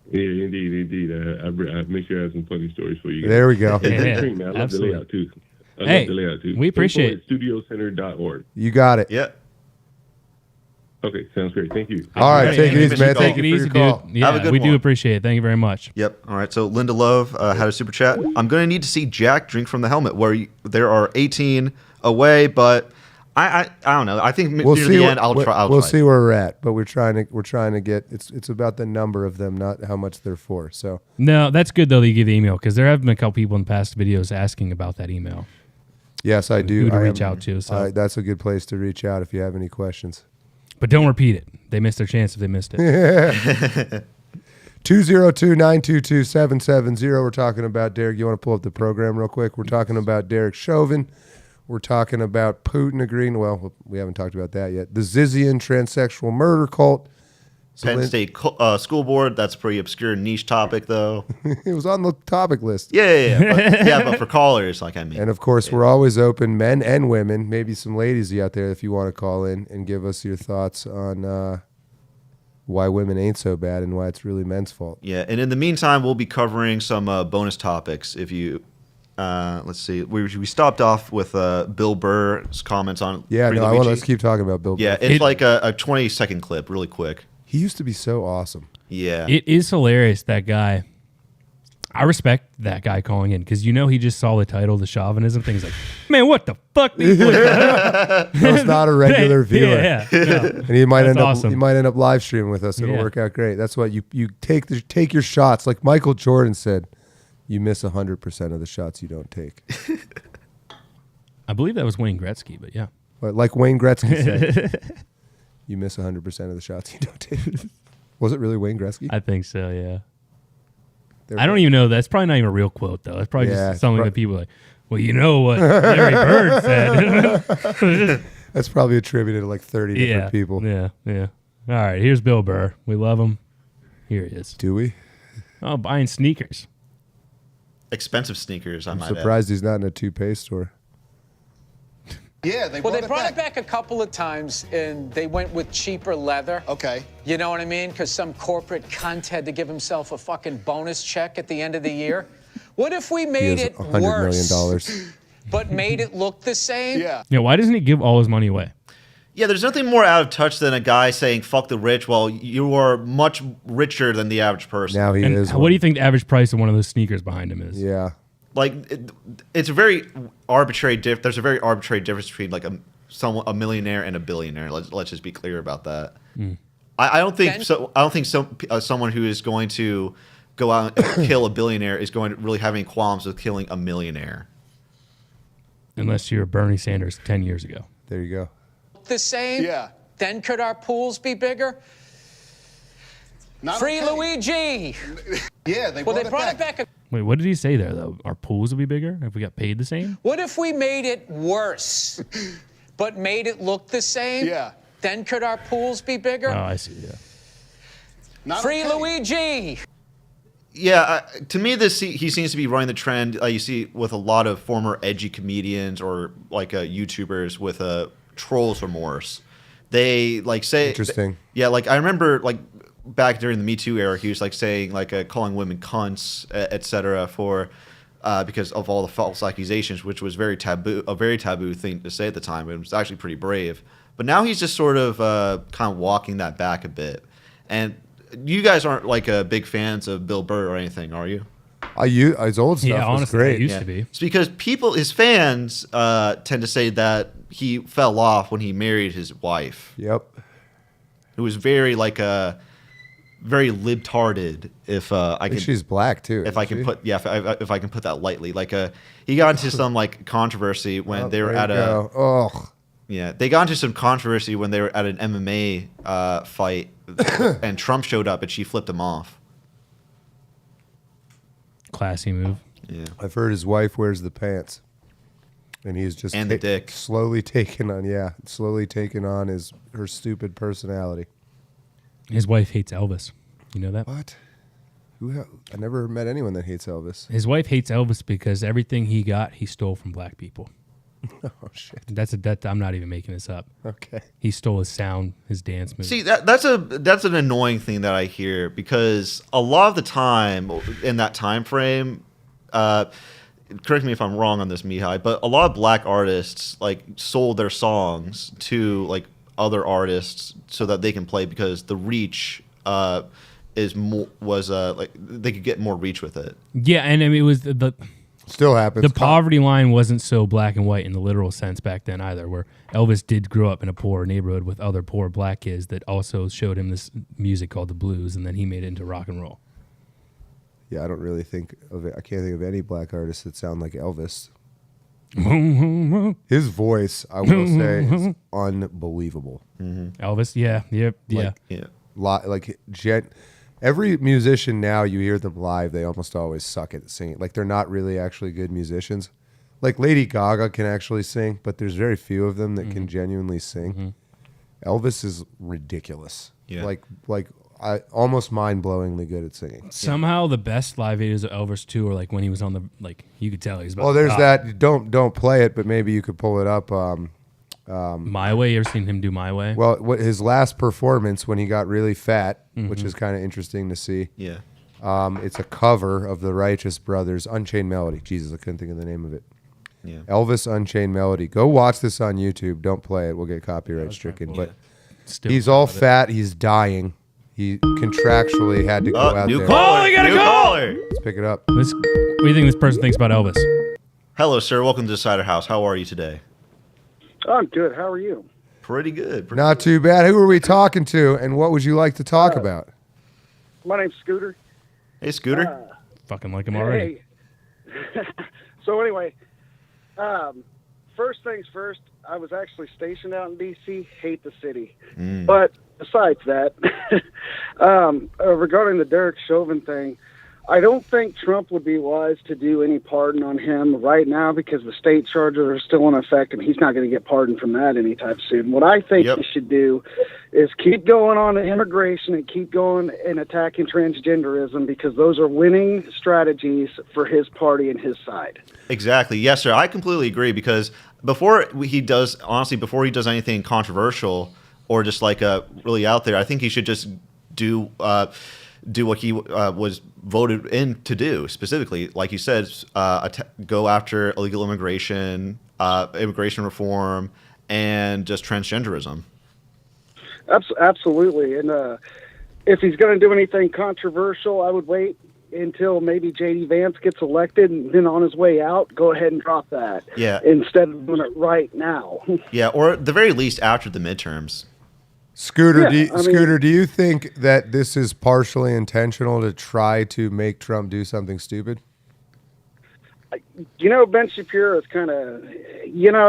Yeah, indeed. I make sure I have some funny stories for you guys. There we go. I love the layout too. We appreciate it. Studiocenter.org. You got it. Yeah. Okay, sounds great. Thank you. All right, take it easy, man. Take it easy, dude. Yeah, Have a good we one. do appreciate it. Thank you very much. Yep. All right. So Linda Love had a super chat. I'm going to need to see Jack drink from the helmet, where there are 18 away. But I don't know. I think We'll near see. the end, I'll try. We'll see where we're at, but we're trying to get. It's about the number of them, not how much they're for. So No, that's good though that you give the email because there have been a couple people in past videos asking about that email. yes, I do. Who to I reach am- out to, so. that's a good place to reach out if you have any questions. But don't repeat it. They missed their chance if they missed it. 202-922-770. We're talking about Derek. You want to pull up the program real quick? We're talking about Derek Chauvin. We're talking about Putin agreeing. Well, we haven't talked about that yet. The Zizian transsexual murder cult. Penn State school board. That's a pretty obscure niche topic, though. It was on the topic list. Yeah. But for callers, like I mean. And of course, we're always open, men and women. Maybe some ladies out there if you want to call in and give us your thoughts on why women ain't so bad and why it's really men's fault. Yeah, and in the meantime, we'll be covering some bonus topics. If you, let's see, we stopped off with Bill Burr's comments on. Yeah, Free no, Luigi. let's keep talking about Bill Burr. Yeah, it's like a 20-second clip, really quick. He used to be so awesome. Yeah. It is hilarious, that guy. I respect that guy calling in because he just saw the title, the chauvinism thing. He's like, man, what the fuck? That was not a regular viewer. Yeah. No. And he might That's end up awesome. he might end up live streaming with us. It'll work out great. That's what you take your shots. Like Michael Jordan said, you miss 100% of the shots you don't take. I believe that was Wayne Gretzky, but yeah. But like Wayne Gretzky said, you miss 100% of the shots you don't take. Was it really Wayne Gretzky? I think so, yeah. I don't even know. That's probably not even a real quote, though. That's probably just something that people are like, well, you know what Larry Bird said. That's probably attributed to like 30 different people. Yeah. All right, here's Bill Burr. We love him. Here he is. Do we? Oh, buying sneakers. Expensive sneakers, I'm surprised he's not in a toupee store. Yeah, they brought it back a couple of times, and they went with cheaper leather. Okay. You know what I mean? Because some corporate cunt had to give himself a fucking bonus check at the end of the year. What if we made it $100 worse, million. but made it look the same? Yeah. Yeah, why doesn't he give all his money away? Yeah, there's nothing more out of touch than a guy saying "fuck the rich." Well, you are much richer than the average person. Now he is. What do you think the average price of one of those sneakers behind him is? Yeah. Like it's a very arbitrary there's a very arbitrary difference between like a millionaire and a billionaire. Let's just be clear about that. I don't think so. I don't think someone who is going to go out and kill a billionaire is going to really have any qualms with killing a millionaire. Unless you're Bernie Sanders 10 years ago. There you go. The same? Yeah. Then could our pools be bigger? Not Free okay. Luigi! Yeah, they Well, brought they brought it back. Wait, what did he say there, though? Our pools will be bigger if we got paid the same? What if we made it worse, but made it look the same? Yeah. Then could our pools be bigger? Oh, I see, yeah. Not Free okay. Luigi! Yeah, to me, he seems to be running the trend you see with a lot of former edgy comedians or like YouTubers with trolls remorse. They like say Interesting. Yeah, like I remember like back during the Me Too era, he was like saying like calling women cunts, etc. for because of all the false accusations, which was a very taboo thing to say at the time. It was actually pretty brave. But now he's just sort of kind of walking that back a bit. And you guys aren't like big fans of Bill Burr or anything, are you? His old stuff was honestly, great. it used to be. It's because his fans tend to say that he fell off when he married his wife. Yep. Who was very very libtarded. If I can, She's black too. If I can put if I can put that lightly, he got into some controversy when they were at they got into some controversy when they were at an MMA fight, and Trump showed up and she flipped him off. Classy move. Yeah, I've heard his wife wears the pants, and he's just the dick slowly taking on her stupid personality. His wife hates Elvis. You know that? What? I never met anyone that hates Elvis. His wife hates Elvis because everything he got, he stole from black people. Oh shit! I'm not even making this up. Okay. He stole his sound, his dance moves. See, that's an annoying thing that I hear because a lot of the time in that time frame, correct me if I'm wrong on this, Mihai, but a lot of black artists sold their songs to other artists so that they can play because the reach they could get more reach with it. Yeah, and I mean it was Still happens. The poverty line wasn't so black and white in the literal sense back then either, where Elvis did grow up in a poor neighborhood with other poor black kids that also showed him this music called the blues, and then he made it into rock and roll. Yeah, I don't really think of it. I can't think of any black artists that sound like Elvis. His voice, I will say, is unbelievable. Elvis, yeah. Every musician now, you hear them live, they almost always suck at singing. Like, they're not really actually good musicians. Like, Lady Gaga can actually sing, but there's very few of them that can genuinely sing. Elvis is ridiculous. Yeah. Like almost mind-blowingly good at singing. Somehow the best live videos of Elvis too are like when he was on the, like, you could tell he's about Well, to there's die. that. Don't play it, but maybe you could pull it up. My Way. You ever seen him do My Way? Well, his last performance when he got really fat, which is kind of interesting to see. Yeah. It's a cover of the Righteous Brothers' Unchained Melody. Jesus, I couldn't think of the name of it. Yeah. Elvis Unchained Melody. Go watch this on YouTube. Don't play it. We'll get copyright stricken. But Still he's all fat. He's dying. He contractually had to go out new there. caller. we got a New call! caller. Let's pick it up. What do you think this person thinks about Elvis? Hello, sir. Welcome to the Ciderhaus. How are you today? I'm good. How are you? Pretty good. Not too bad. Who are we talking to, and what would you like to talk about? My name's Scooter. Hey, Scooter. Fucking like him already. Hey. So anyway, first things first, I was actually stationed out in D.C. Hate the city. But besides that, regarding the Derek Chauvin thing, I don't think Trump would be wise to do any pardon on him right now because the state charges are still in effect and he's not going to get pardoned from that anytime soon. What I think he should do is keep going on immigration and keep going and attacking transgenderism because those are winning strategies for his party and his side. Exactly. Yes, sir. I completely agree because before he does anything controversial or just like really out there, I think he should just do what he was voted in to do, specifically, like you said, go after illegal immigration, immigration reform, and just transgenderism. Absolutely. And if he's going to do anything controversial, I would wait until maybe J.D. Vance gets elected, and then on his way out, go ahead and drop that. Yeah. Instead of doing it right now. Yeah, or at the very least after the midterms. Scooter, do you think that this is partially intentional to try to make Trump do something stupid? You know, Ben Shapiro is kind of,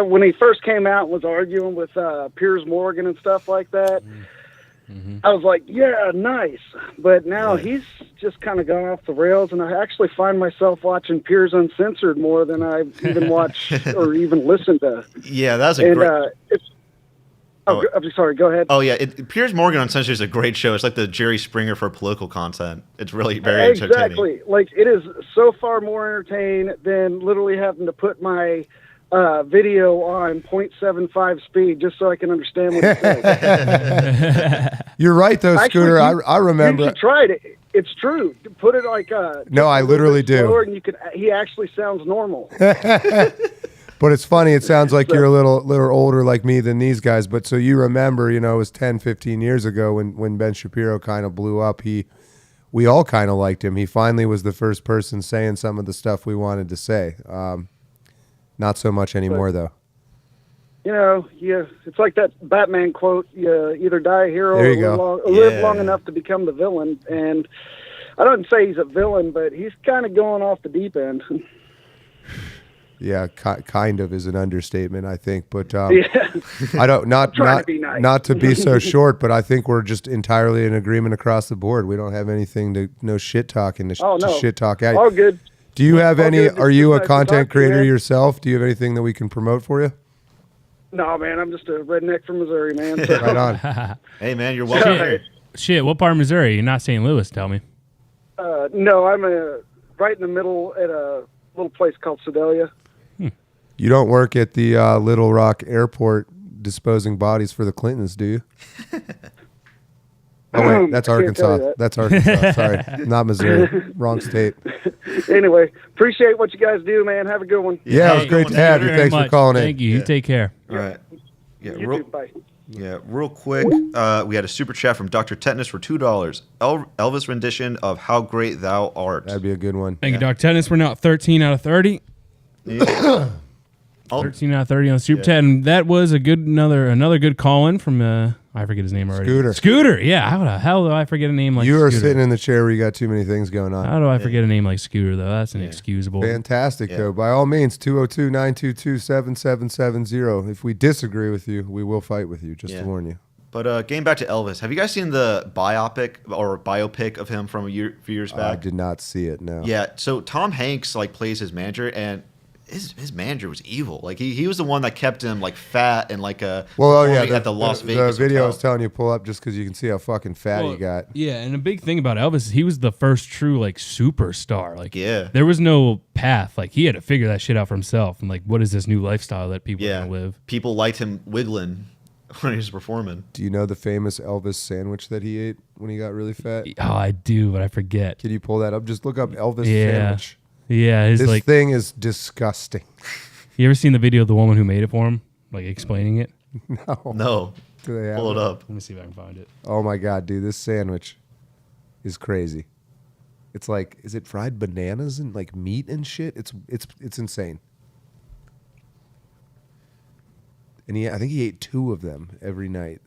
when he first came out and was arguing with Piers Morgan and stuff like that, I was like, yeah, nice. But now he's just kind of gone off the rails, and I actually find myself watching Piers Uncensored more than I even watch or even listen to. Yeah, that's a great... I'm sorry, go ahead. Oh, yeah. Piers Morgan Uncensored is a great show. It's like the Jerry Springer for political content. It's really very entertaining. Exactly. Like, it is so far more entertaining than literally having to put my video on 0.75 speed just so I can understand what it says. You're right, though, Scooter. I remember. You tried it. It's true. Put it like no, I literally do. And he actually sounds normal. But it's funny. It sounds like you're a little older like me than these guys. But so you remember, it was 10, 15 years ago when Ben Shapiro kind of blew up. We all kind of liked him. He finally was the first person saying some of the stuff we wanted to say. Not so much anymore, though. It's like that Batman quote, you either die a hero or live long enough to become the villain. And I don't say he's a villain, but he's kind of going off the deep end. Yeah, kind of is an understatement, I think. But I don't not to be so short, but I think we're just entirely in agreement across the board. We don't have anything no shit talking to shit talk at you. All good. Do you have any? Good. Are you a content creator man. yourself? Do you have anything that we can promote for you? No, man, I'm just a redneck from Missouri, man. So. Right on. Hey, man, you're welcome here. Shit, what part of Missouri? You're not St. Louis, tell me. No, I'm right in the middle at a little place called Sedalia. You don't work at the Little Rock Airport disposing bodies for the Clintons, do you? Oh, wait, that's Arkansas. That's Arkansas. Sorry, not Missouri. Wrong state. Anyway, appreciate what you guys do, man. Have a good one. Yeah, it was great to have you. Thanks for calling in. Thank you. You take care. All right. Yeah, You too. Bye. Yeah, real quick, we had a super chat from Dr. Tetanus for $2. Elvis rendition of How Great Thou Art. That'd be a good one. Thank you, Dr. Tennis. We're now at 13 out of 30. 13 out of 30 on Super Chat, and that was another good call-in from I forget his name already. Scooter, yeah. How the hell do I forget a name like You Scooter? are sitting in the chair where you got too many things going on. How do I forget a name like Scooter, though? That's inexcusable. Fantastic, though. By all means, 202-922-7770. If we disagree with you, we will fight with you, just to warn you. But getting back to Elvis, have you guys seen the biopic of him from a few years back? I did not see it, no. Yeah, so Tom Hanks plays his manager, and his manager was evil. Like he was the one that kept him fat and at the Las Vegas the video hotel. I was telling you pull up just because you can see how fucking fat he got. Yeah, and a big thing about Elvis is he was the first true superstar. There was no path. He had to figure that shit out for himself. And what is this new lifestyle that people are gonna live? People liked him wiggling when he was performing. Do you know the famous Elvis sandwich that he ate when he got really fat? Oh, I do, but I forget. Can you pull that up? Just look up Elvis sandwich. Yeah, this thing is disgusting. You ever seen the video of the woman who made it for him, explaining it? No. Do they have Pull it up. Let me see if I can find it. Oh my god, dude, this sandwich is crazy. It's is it fried bananas and meat and shit? It's insane. And I think he ate 2 of them every night.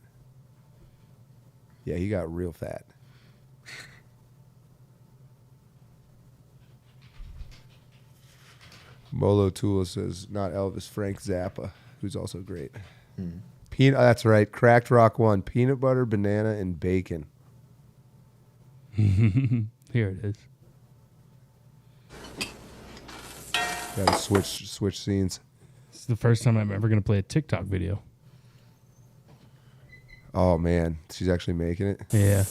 Yeah, he got real fat. Molo Tula says, not Elvis, Frank Zappa, who's also great. That's right. Cracked Rock 1, peanut butter, banana, and bacon. Here it is. Gotta switch scenes. This is the first time I'm ever going to play a TikTok video. Oh, man. She's actually making it? Yeah.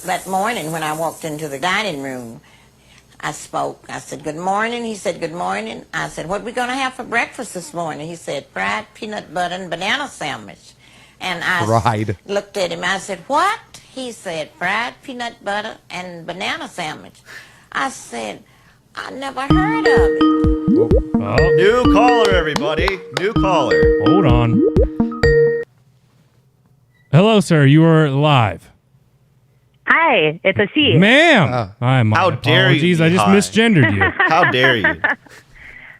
That morning when I walked into the dining room, I spoke. I said, good morning. He said, good morning. I said, what are we going to have for breakfast this morning? He said, fried peanut butter and banana sandwich. And I looked at him. I said, what? He said, fried peanut butter and banana sandwich. I said, I never heard of it. Oh. New caller, everybody. New caller. Hold on. Hello, sir. You are live. Hi, it's a she. Ma'am. How dare you? I just misgendered you. How dare you?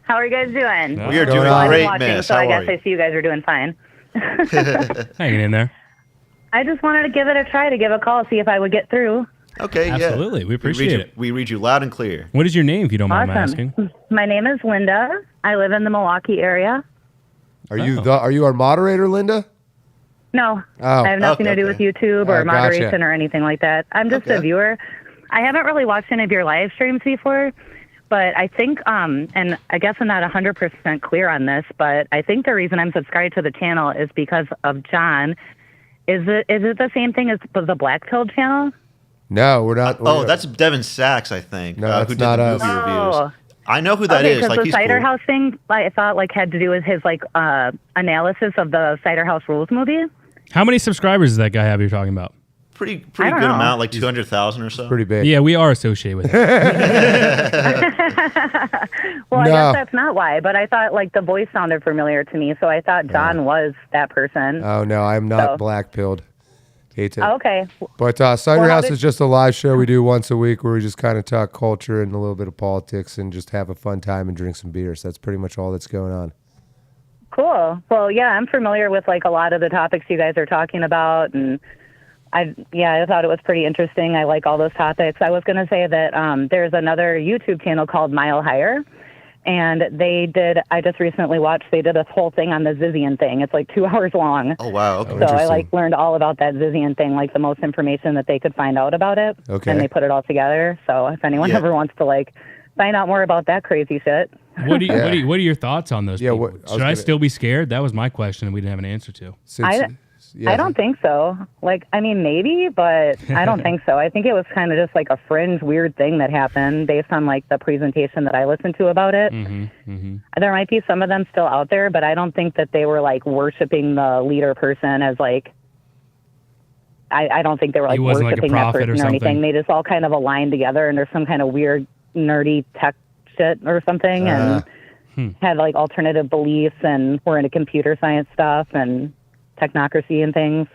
How are you guys doing? We are doing great, miss. So How I guess are you? I see you guys are doing fine. Hanging in there. I just wanted to give it a try, to give a call, see if I would get through. Okay, Absolutely. We appreciate it. We read you loud and clear. What is your name, if you don't mind my asking? My name is Linda. I live in the Milwaukee area. Are you our moderator, Linda? No, Oh, I have nothing to do with YouTube or Gotcha. moderation or anything like that. I'm just a viewer. I haven't really watched any of your live streams before, but I think, and I guess I'm not 100% clear on this, but I think the reason I'm subscribed to the channel is because of John. Is it the same thing as the Black Pilled channel? No, we're not. That's Devin Sachs, I think. No, that's who did not the us. movie Oh. reviews. I know who that is. Because the he's Ciderhaus cool. thing, I thought had to do with his analysis of the Ciderhaus Rules movie. How many subscribers does that guy have you're talking about? Pretty I don't good know. amount, 200,000 or so. Pretty big. Yeah, we are associated with it. Well, I No. guess that's not why, but I thought the voice sounded familiar to me, so I thought John was that person. Oh, no, I'm not So- black-pilled. Hate to. Oh, okay. But Cider Well, how House did- is just a live show we do once a week where we just kind of talk culture and a little bit of politics and just have a fun time and drink some beers. That's pretty much all that's going on. Cool. Well, yeah, I'm familiar with a lot of the topics you guys are talking about, and I thought it was pretty interesting. I like all those topics. I was going to say that there's another YouTube channel called Mile Higher, and I just recently watched, they did a whole thing on the Zizian thing. It's 2 hours long. Oh, wow. Okay. So I learned all about that Zizian thing, the most information that they could find out about it. Okay. And they put it all together. So if anyone ever wants to find out more about that crazy shit. What are your thoughts on those people? Should I gonna- still be scared? That was my question and we didn't have an answer to. I don't think so. Maybe, but I don't think so. I think it was kind of just a fringe, weird thing that happened based on the presentation that I listened to about it. There might be some of them still out there, but I don't think that they were worshiping the leader person as I don't think they were He wasn't worshiping a that prophet person or or anything. something? They just all kind of aligned together, and there's some kind of weird, nerdy tech shit or something, and had alternative beliefs, and were into computer science stuff and technocracy and things.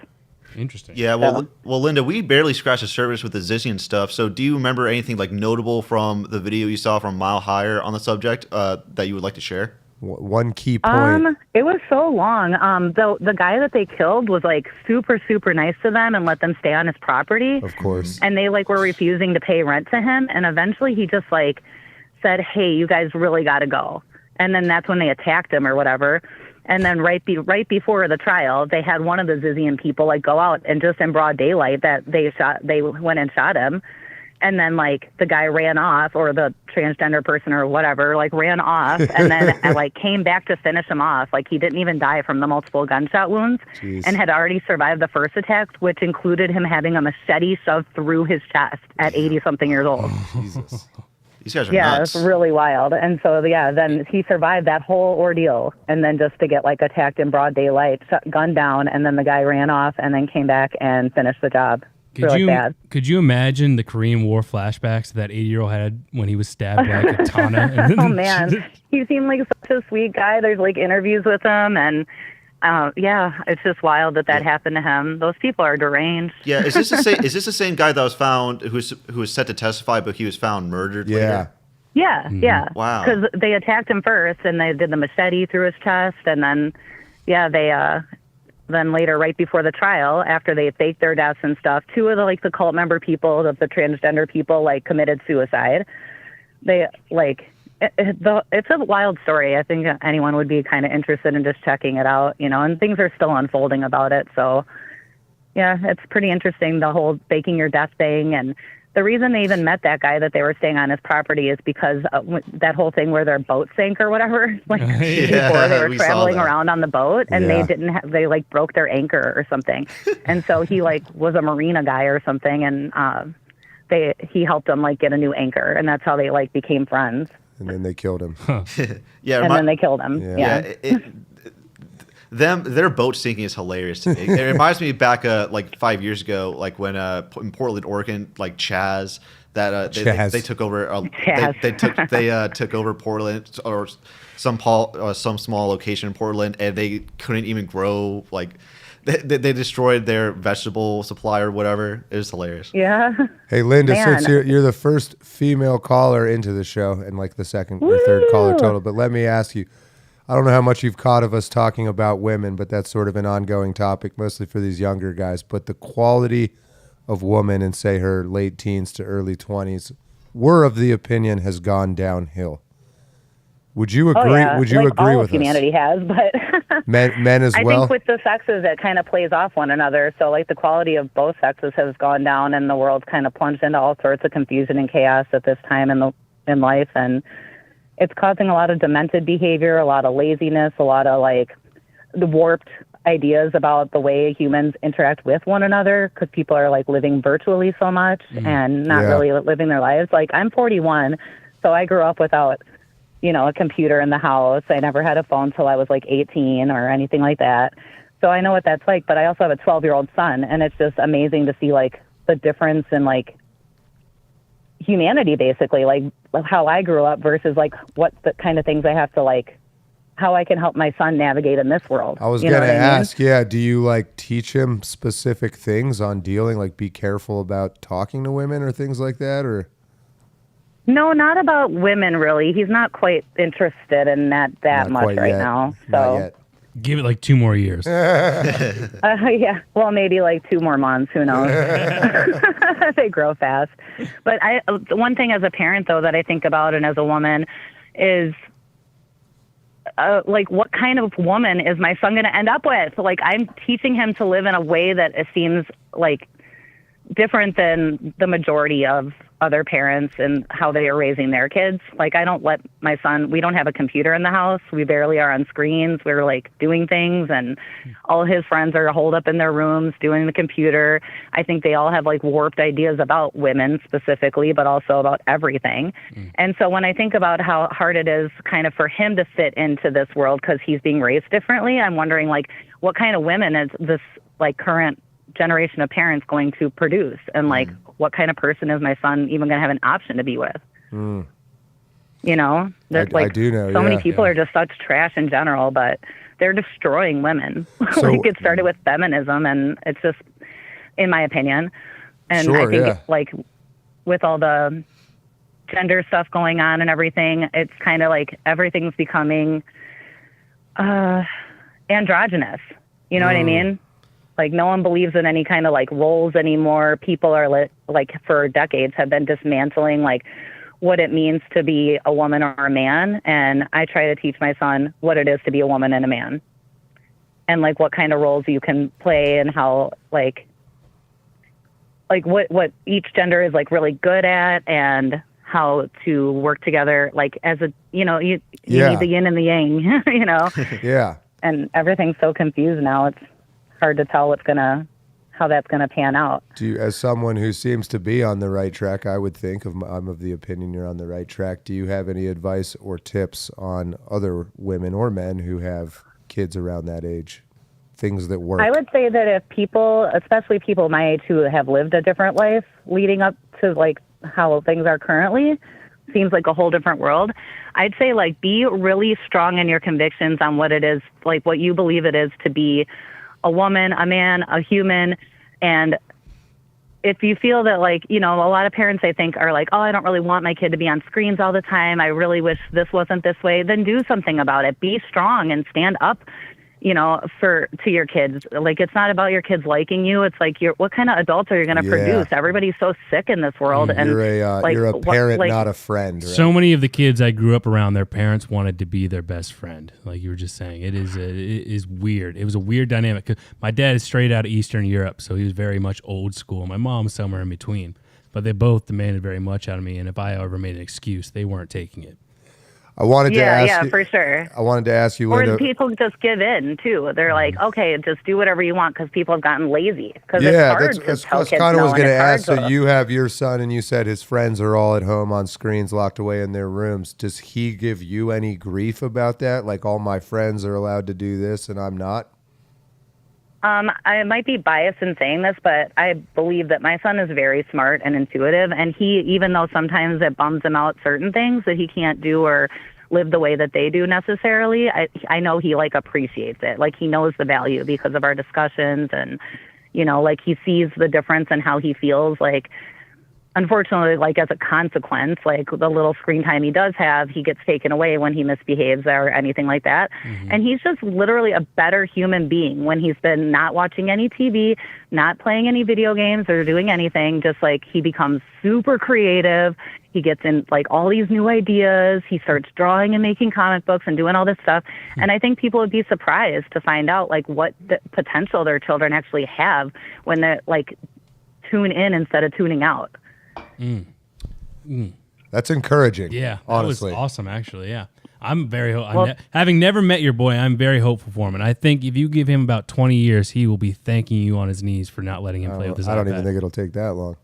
Interesting. Yeah, well, Linda, we barely scratched the surface with the Zizian stuff. So, do you remember anything like notable from the video you saw from Mile Higher on the subject that you would like to share? One key point. It was so long. The guy that they killed was like super, super nice to them and let them stay on his property. Of course. And they like were refusing to pay rent to him. And eventually he just like said, "Hey, you guys really got to go." And then that's when they attacked him or whatever. And then right before the trial, they had one of the Zizian people like go out and just in broad daylight that they went and shot him. And then, like, the guy ran off, or the transgender person or whatever, like, ran off, and then, like, came back to finish him off. Like, he didn't even die from the multiple gunshot wounds. Jeez. And had already survived the first attack, which included him having a machete shoved through his chest at 80-something years old. Jesus. These guys are Yeah, nuts. it's really wild. And so, yeah, then he survived that whole ordeal, and then just to get, like, attacked in broad daylight, gunned down, and then the guy ran off and then came back and finished the job. Could you imagine the Korean War flashbacks that 80-year-old had when he was stabbed by a katana? Oh, man. He seemed like such a sweet guy. There's, like, interviews with him, and, yeah, it's just wild that happened to him. Those people are deranged. Yeah, is this the same guy that was found who was set to testify, but he was found murdered later? Yeah, yeah. Wow. Because they attacked him first, and they did the machete through his chest, and then, yeah, then later, right before the trial, after they faked their deaths and stuff, two of the cult member people, the transgender people, like, committed suicide. They, like, it's a wild story. I think anyone would be kind of interested in just checking it out, you know, and things are still unfolding about it. So, yeah, it's pretty interesting, the whole faking your death thing. And the reason they even met that guy that they were staying on his property is because that whole thing where their boat sank or whatever, like before they were traveling around on the boat, and they like broke their anchor or something. And so he like was a marina guy or something, and he helped them like get a new anchor, and that's how they like became friends. And then they killed him. Then they killed him. Yeah. Their boat sinking is hilarious to me. It reminds me back like 5 years ago, like when in Portland, Oregon, like Chaz, that they took over. They took over Portland or some small location in Portland, and they couldn't even grow. Like they destroyed their vegetable supply or whatever. It was hilarious. Yeah. Hey Linda, since you're the first female caller into the show and like the second or third caller total, but let me ask you. I don't know how much you've caught of us talking about women, but that's sort of an ongoing topic, mostly for these younger guys. But the quality of woman in, say, her late teens to early 20s, we're of the opinion has gone downhill. Would you agree? Yeah. Would you like agree all with of humanity has, but men as well? I think with the sexes, it kind of plays off one another. So, like, the quality of both sexes has gone down, and the world's kind of plunged into all sorts of confusion and chaos at this time in life, and it's causing a lot of demented behavior, a lot of laziness, a lot of like the warped ideas about the way humans interact with one another, because people are like living virtually so much and not really living their lives. Like, I'm 41, so I grew up without, you know, a computer in the house. I never had a phone till I was like 18 or anything like that. So I know what that's like, but I also have a 12-year-old son, and it's just amazing to see like the difference in like humanity, basically, like how I grew up versus like what the kind of things I have to like, how I can help my son navigate in this world. I was going to ask, do you like teach him specific things on dealing, like be careful about talking to women or things like that, or? No, not about women, really. He's not quite interested in that much right now. So. Not yet. Give it like 2 more years. Yeah, well, maybe like 2 more months. Who knows? They grow fast. But one thing as a parent, though, that I think about, and as a woman, is like, what kind of woman is my son going to end up with? Like, I'm teaching him to live in a way that it seems like different than the majority of other parents and how they are raising their kids. Like, I don't let my son, we don't have a computer in the house. We barely are on screens. We're like doing things, and all his friends are holed up in their rooms doing the computer. I think they all have like warped ideas about women specifically, but also about everything. And so when I think about how hard it is kind of for him to fit into this world because he's being raised differently, I'm wondering like, what kind of women is this like current generation of parents going to produce, and like what kind of person is my son even going to have an option to be with? You know, like I do know, so many people are just such trash in general, but they're destroying women. So, like, it started with feminism, and it's just, in my opinion. And Sure, I think yeah. like with all the gender stuff going on and everything, it's kind of like everything's becoming androgynous. You know what I mean? Like no one believes in any kind of like roles anymore. People are like for decades have been dismantling like what it means to be a woman or a man. And I try to teach my son what it is to be a woman and a man, and like what kind of roles you can play and how like what each gender is like really good at and how to work together. Like as a, you need the yin and the yang, you know? Yeah. And everything's so confused now. It's hard to tell how that's gonna pan out. As someone who seems to be on the right track, I would think I'm of the opinion you're on the right track. Do you have any advice or tips on other women or men who have kids around that age? Things that work. I would say that if people, especially people my age who have lived a different life leading up to like how things are currently, seems like a whole different world. I'd say like be really strong in your convictions on what it is, like what you believe it is to be a woman, a man, a human. And if you feel that like, a lot of parents I think are like, oh, I don't really want my kid to be on screens all the time. I really wish this wasn't this way. Then do something about it. Be strong and stand up, to your kids. Like, it's not about your kids liking you. It's like, what kind of adults are you going to produce? Everybody's so sick in this world. And you're a parent, not a friend. Right? So many of the kids I grew up around, their parents wanted to be their best friend. Like you were just saying, it is weird. It was a weird dynamic. 'Cause my dad is straight out of Eastern Europe, so he was very much old school. My mom's somewhere in between, but they both demanded very much out of me. And if I ever made an excuse, they weren't taking it. I wanted to ask yeah, you, for sure. I wanted to ask you, Or Linda, people just give in too. They're like, okay, just do whatever you want because people have gotten lazy. Because yeah, it's hard that's to tell kids kind of no, was and going to it's hard ask. So you have your son, and you said his friends are all at home on screens, locked away in their rooms. Does he give you any grief about that? Like, all my friends are allowed to do this, and I'm not. I might be biased in saying this, but I believe that my son is very smart and intuitive, and he, even though sometimes it bums him out certain things that he can't do or live the way that they do necessarily, I know he like appreciates it. Like he knows the value because of our discussions, and like he sees the difference in how he feels. Like unfortunately, like as a consequence, like the little screen time he does have, he gets taken away when he misbehaves or anything like that. And he's just literally a better human being when he's been not watching any TV, not playing any video games or doing anything. Just like he becomes super creative. He gets in like all these new ideas. He starts drawing and making comic books and doing all this stuff. And I think people would be surprised to find out like what the potential their children actually have when they like tune in instead of tuning out. That's encouraging. Yeah, honestly, that was awesome. Actually, yeah, I'm very having never met your boy, I'm very hopeful for him, and I think if you give him about 20 years, he will be thanking you on his knees for not letting him play with his iPad. I don't even think it'll take that long.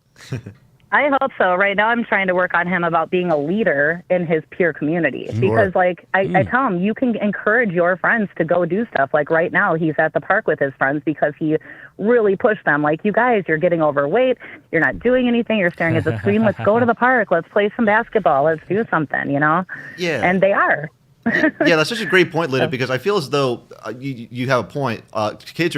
I hope so. Right now, I'm trying to work on him about being a leader in his peer community. Because, like, I tell him, you can encourage your friends to go do stuff. Like, right now, he's at the park with his friends because he really pushed them. Like, you guys, you're getting overweight. You're not doing anything. You're staring at the screen. Let's go to the park. Let's play some basketball. Let's do something, Yeah. And they are. Yeah, that's such a great point, Linda, because I feel as though you have a point. Kids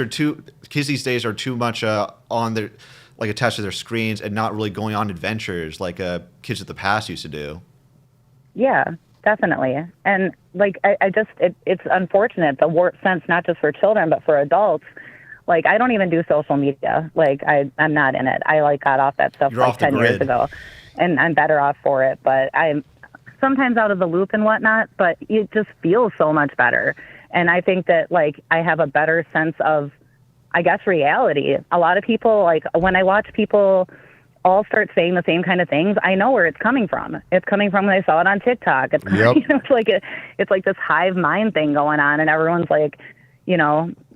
these days are too much on their... like attached to their screens and not really going on adventures like kids of the past used to do. Yeah, definitely. And like, it's unfortunate, the warped sense, not just for children, but for adults. Like, I don't even do social media. Like, I'm not in it. I like got off that stuff like 10 years ago, and I'm better off for it. But I'm sometimes out of the loop and whatnot, but it just feels so much better. And I think that like, I have a better sense of, I guess, reality. A lot of people, like when I watch people all start saying the same kind of things, I know where it's coming from. It's coming from when I saw it on TikTok. It's, it's like this hive mind thing going on, and everyone's like,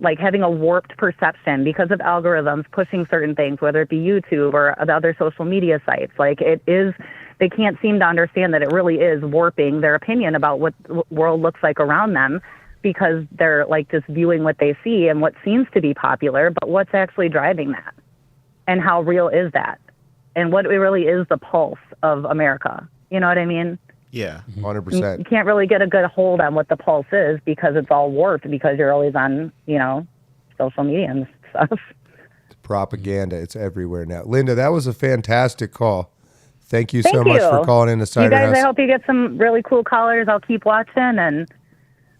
like having a warped perception because of algorithms pushing certain things, whether it be YouTube or the other social media sites. Like they can't seem to understand that it really is warping their opinion about what the world looks like around them, because they're like just viewing what they see and what seems to be popular, but what's actually driving that? And how real is that? And what really is the pulse of America? You know what I mean? Yeah, 100%. You can't really get a good hold on what the pulse is because it's all warped because you're always on, social media and stuff. propaganda. It's everywhere now. Linda, that was a fantastic call. Thank you so Thank much you. for calling in to Cider You guys, House. I hope you get some really cool callers. I'll keep watching and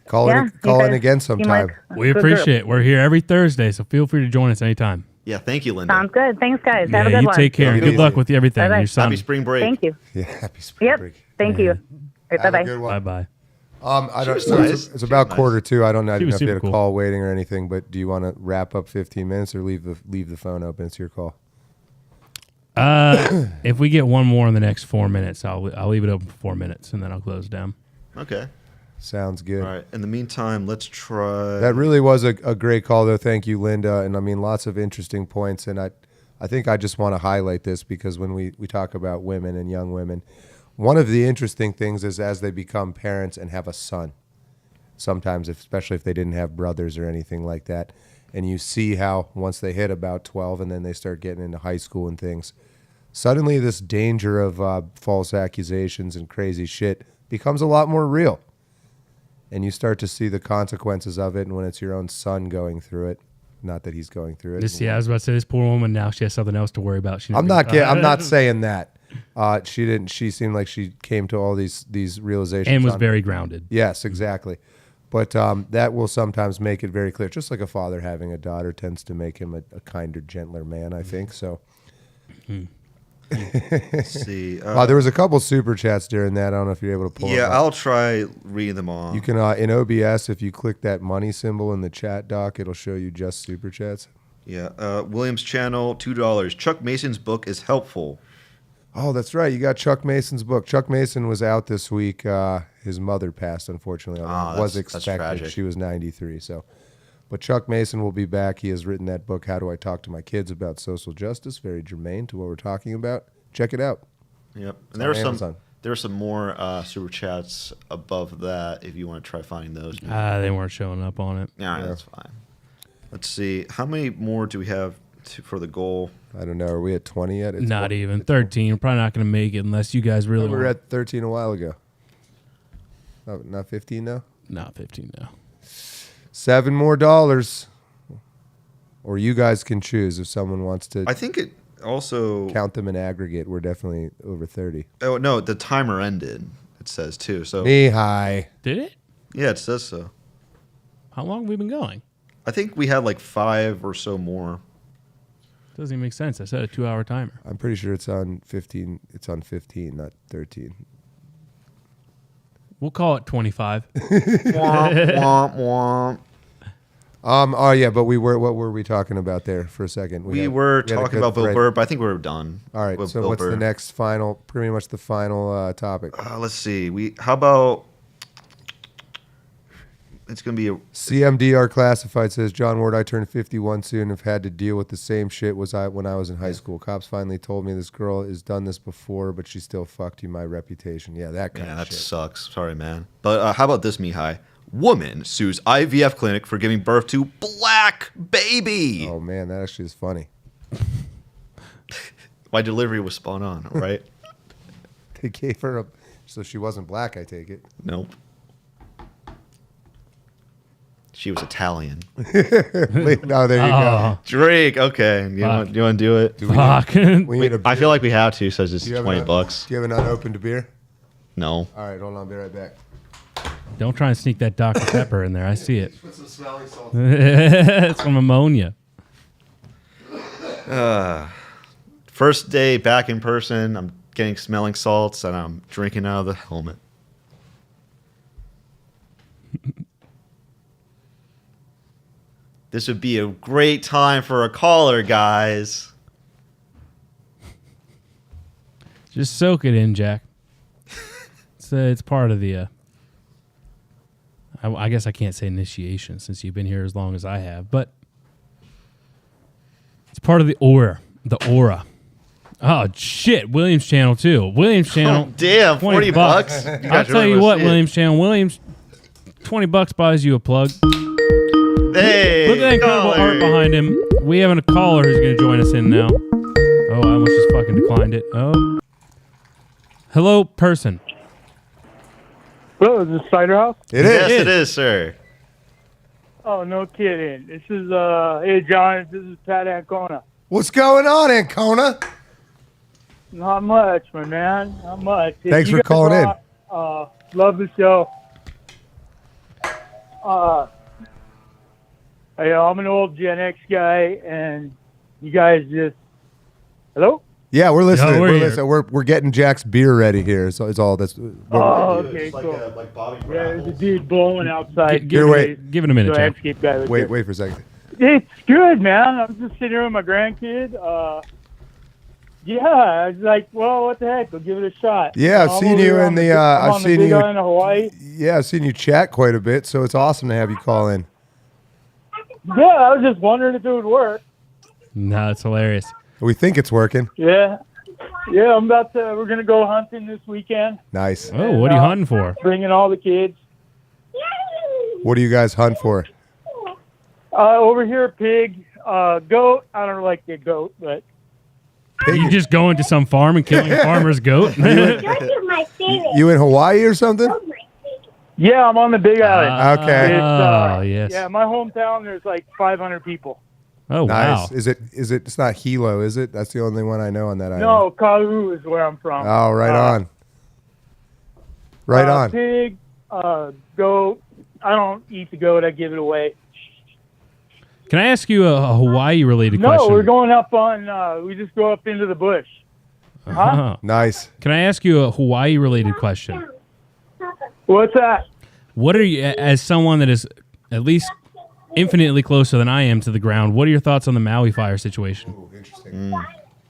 Call in again sometime. We appreciate it. We're here every Thursday, so feel free to join us anytime. Yeah, thank you, Linda. Sounds good. Thanks, guys. Yeah, Have a good you one. take care. and Good luck with everything. Bye-bye. Your son. Happy spring break. Thank you. Yeah, happy spring break. Thank you. Right, Have a bye-bye. good one. Bye-bye. I don't. was So nice. it's about She was quarter two. I don't know She was if you had a super cool. call waiting or anything, but do you want to wrap up 15 minutes or leave the phone open? It's your call. If we get one more in the next 4 minutes, I'll leave it open for 4 minutes, and then I'll close down. Okay. Sounds good. All right. In the meantime, let's try. That really was a great call, though. Thank you, Linda. And I mean, lots of interesting points. And I think I just want to highlight this because when we talk about women and young women, one of the interesting things is as they become parents and have a son, sometimes, especially if they didn't have brothers or anything like that, and you see how once they hit about 12 and then they start getting into high school and things, suddenly this danger of false accusations and crazy shit becomes a lot more real. And you start to see the consequences of it, and when it's your own son going through it, not that he's going through it. I was about to say, this poor woman, now she has something else to worry about. I'm not saying that. She didn't. She seemed like she came to all these realizations And was very grounded. Yes, exactly. But that will sometimes make it very clear. Just like a father having a daughter tends to make him a kinder, gentler man, I think. So. Let's see. There was a couple super chats during that. I don't know if you're able to pull. Yeah, them up. I'll try reading them all. You can in OBS, if you click that money symbol in the chat doc, it'll show you just super chats. Yeah. Williams channel, $2. Chuck Mason's book is helpful. Oh, that's right. You got Chuck Mason's book. Chuck Mason was out this week. His mother passed, unfortunately. It was expected. tragic. She was 93. So, but Chuck Mason will be back. He has written that book, How Do I Talk to My Kids About Social Justice? Very germane to what we're talking about. Check it out. Yep. It's And there on are Amazon. some more super chats above that if you want to try finding those. They weren't showing up on it. All right, that's fine. Let's see. How many more do we have for the goal? I don't know. Are we at 20 yet? It's Not even 13. We're probably not going to make it unless you guys really We were want. at 13 a while ago. Oh, not 15 now? Not 15 now. $7 more. Or you guys can choose if someone wants to. I think it also count them in aggregate. We're definitely over 30. Oh no, the timer ended. It says too. So Mihai. Did it? Yeah, it says so. How long have we been going? I think we had like 5 or so more. Doesn't even make sense. I set a 2-hour timer. I'm pretty sure it's on 15. It's on 15, not 13. We'll call it 25. Womp, womp, womp. Oh yeah, but what were we talking about there for a second? We had were a talking good about Bill thread. Burr, but I think we're done. All right, with so Bill what's Burr. the next pretty much the final topic? Let's see. How about it's going to be a CMDR Classified says, John Ward, I turned 51 soon and have had to deal with the same shit when I was in high school. Cops finally told me this girl has done this before, but she still fucked you, my reputation. Yeah, that kind of that shit. sucks. Sorry, man. But how about this, Mihai? Woman sues IVF clinic for giving birth to black baby. Oh, man, that actually is funny. My delivery was spot on, right? They gave her so she wasn't black, I take it. Nope. She was Italian. No, there you go. Drake, okay. You want to do it? I feel like we have to, so it's just $20. Do you have an unopened beer? No. All right, hold on, I'll be right back. Don't try and sneak that Dr. Pepper in there. I see it. Put some smelling salts. It's from ammonia. First day back in person. I'm getting smelling salts, and I'm drinking out of the helmet. This would be a great time for a caller, guys. Just soak it in, Jack. It's part of the. I guess I can't say initiation since you've been here as long as I have, but it's part of the aura. The aura. Oh shit! Williams channel too. Williams channel. Oh, damn, 40 bucks. I'll tell you what, Williams channel. Williams, $20 buys you a plug. Hey, look at that incredible art behind him. We have a caller who's going to join us in now. Oh, I almost just fucking declined it. Oh, hello, person. Hello, is this Ciderhaus? Yes, it is, sir. Oh, no kidding. This is, hey, John, this is Pat Ancona. What's going on, Ancona? Not much, my man. Not much. Thanks You for guys calling in. Love the show. I'm an old Gen X guy, and you guys just... Hello? Yeah, we're listening. Yeah, we're we're here. listening. We're getting Jack's beer ready here. So it's all that's. Okay, cool. Yeah, there's a dude blowing outside. Give it a minute, Jack. Landscape guy was Wait there. for a second. It's good, man. I'm just sitting here with my grandkid. Yeah, I was like, well, what the heck? I'll give it a shot. Yeah, I've seen you in the. I've seen Big you. Island of Hawaii. Yeah, I've seen you chat quite a bit. So it's awesome to have you call in. Yeah, I was just wondering if it would work. No, it's hilarious. We think it's working. Yeah, I'm about to. We're gonna go hunting this weekend. Nice. Oh, what are you hunting for? Bringing all the kids. What do you guys hunt for? Over here, pig, goat. I don't like the goat, but You just go into some farm and killing a farmer's goat? You in Hawaii or something? yeah, I'm on the Big Island. Okay. Oh, yes. Yeah, my hometown. There's like 500 people. Oh, Nice. wow. Is it? It's not Hilo, is it? That's the only one I know on that island. No, Kau is where I'm from. Oh, right on. Right on. Pig, goat. I don't eat the goat. I give it away. Can I ask you a Hawaii-related No, question? we're going up on. We just go up into the bush. Uh-huh. Nice. Can I ask you a Hawaii-related question? What's that? What are you, as someone that is at least infinitely closer than I am to the ground, what are your thoughts on the Maui fire situation?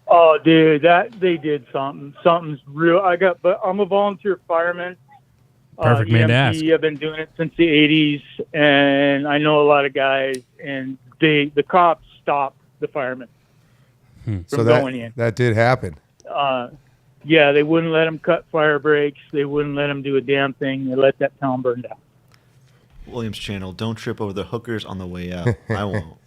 Oh, dude, that they did something. Something's real. But I'm a volunteer fireman. Perfect man to ask. I've been doing it since the 80s, and I know a lot of guys, and the cops stopped the firemen from So going in. that did happen. Yeah, they wouldn't let them cut fire breaks. They wouldn't let them do a damn thing. They let that town burn down. Williams channel, don't trip over the hookers on the way out. I won't.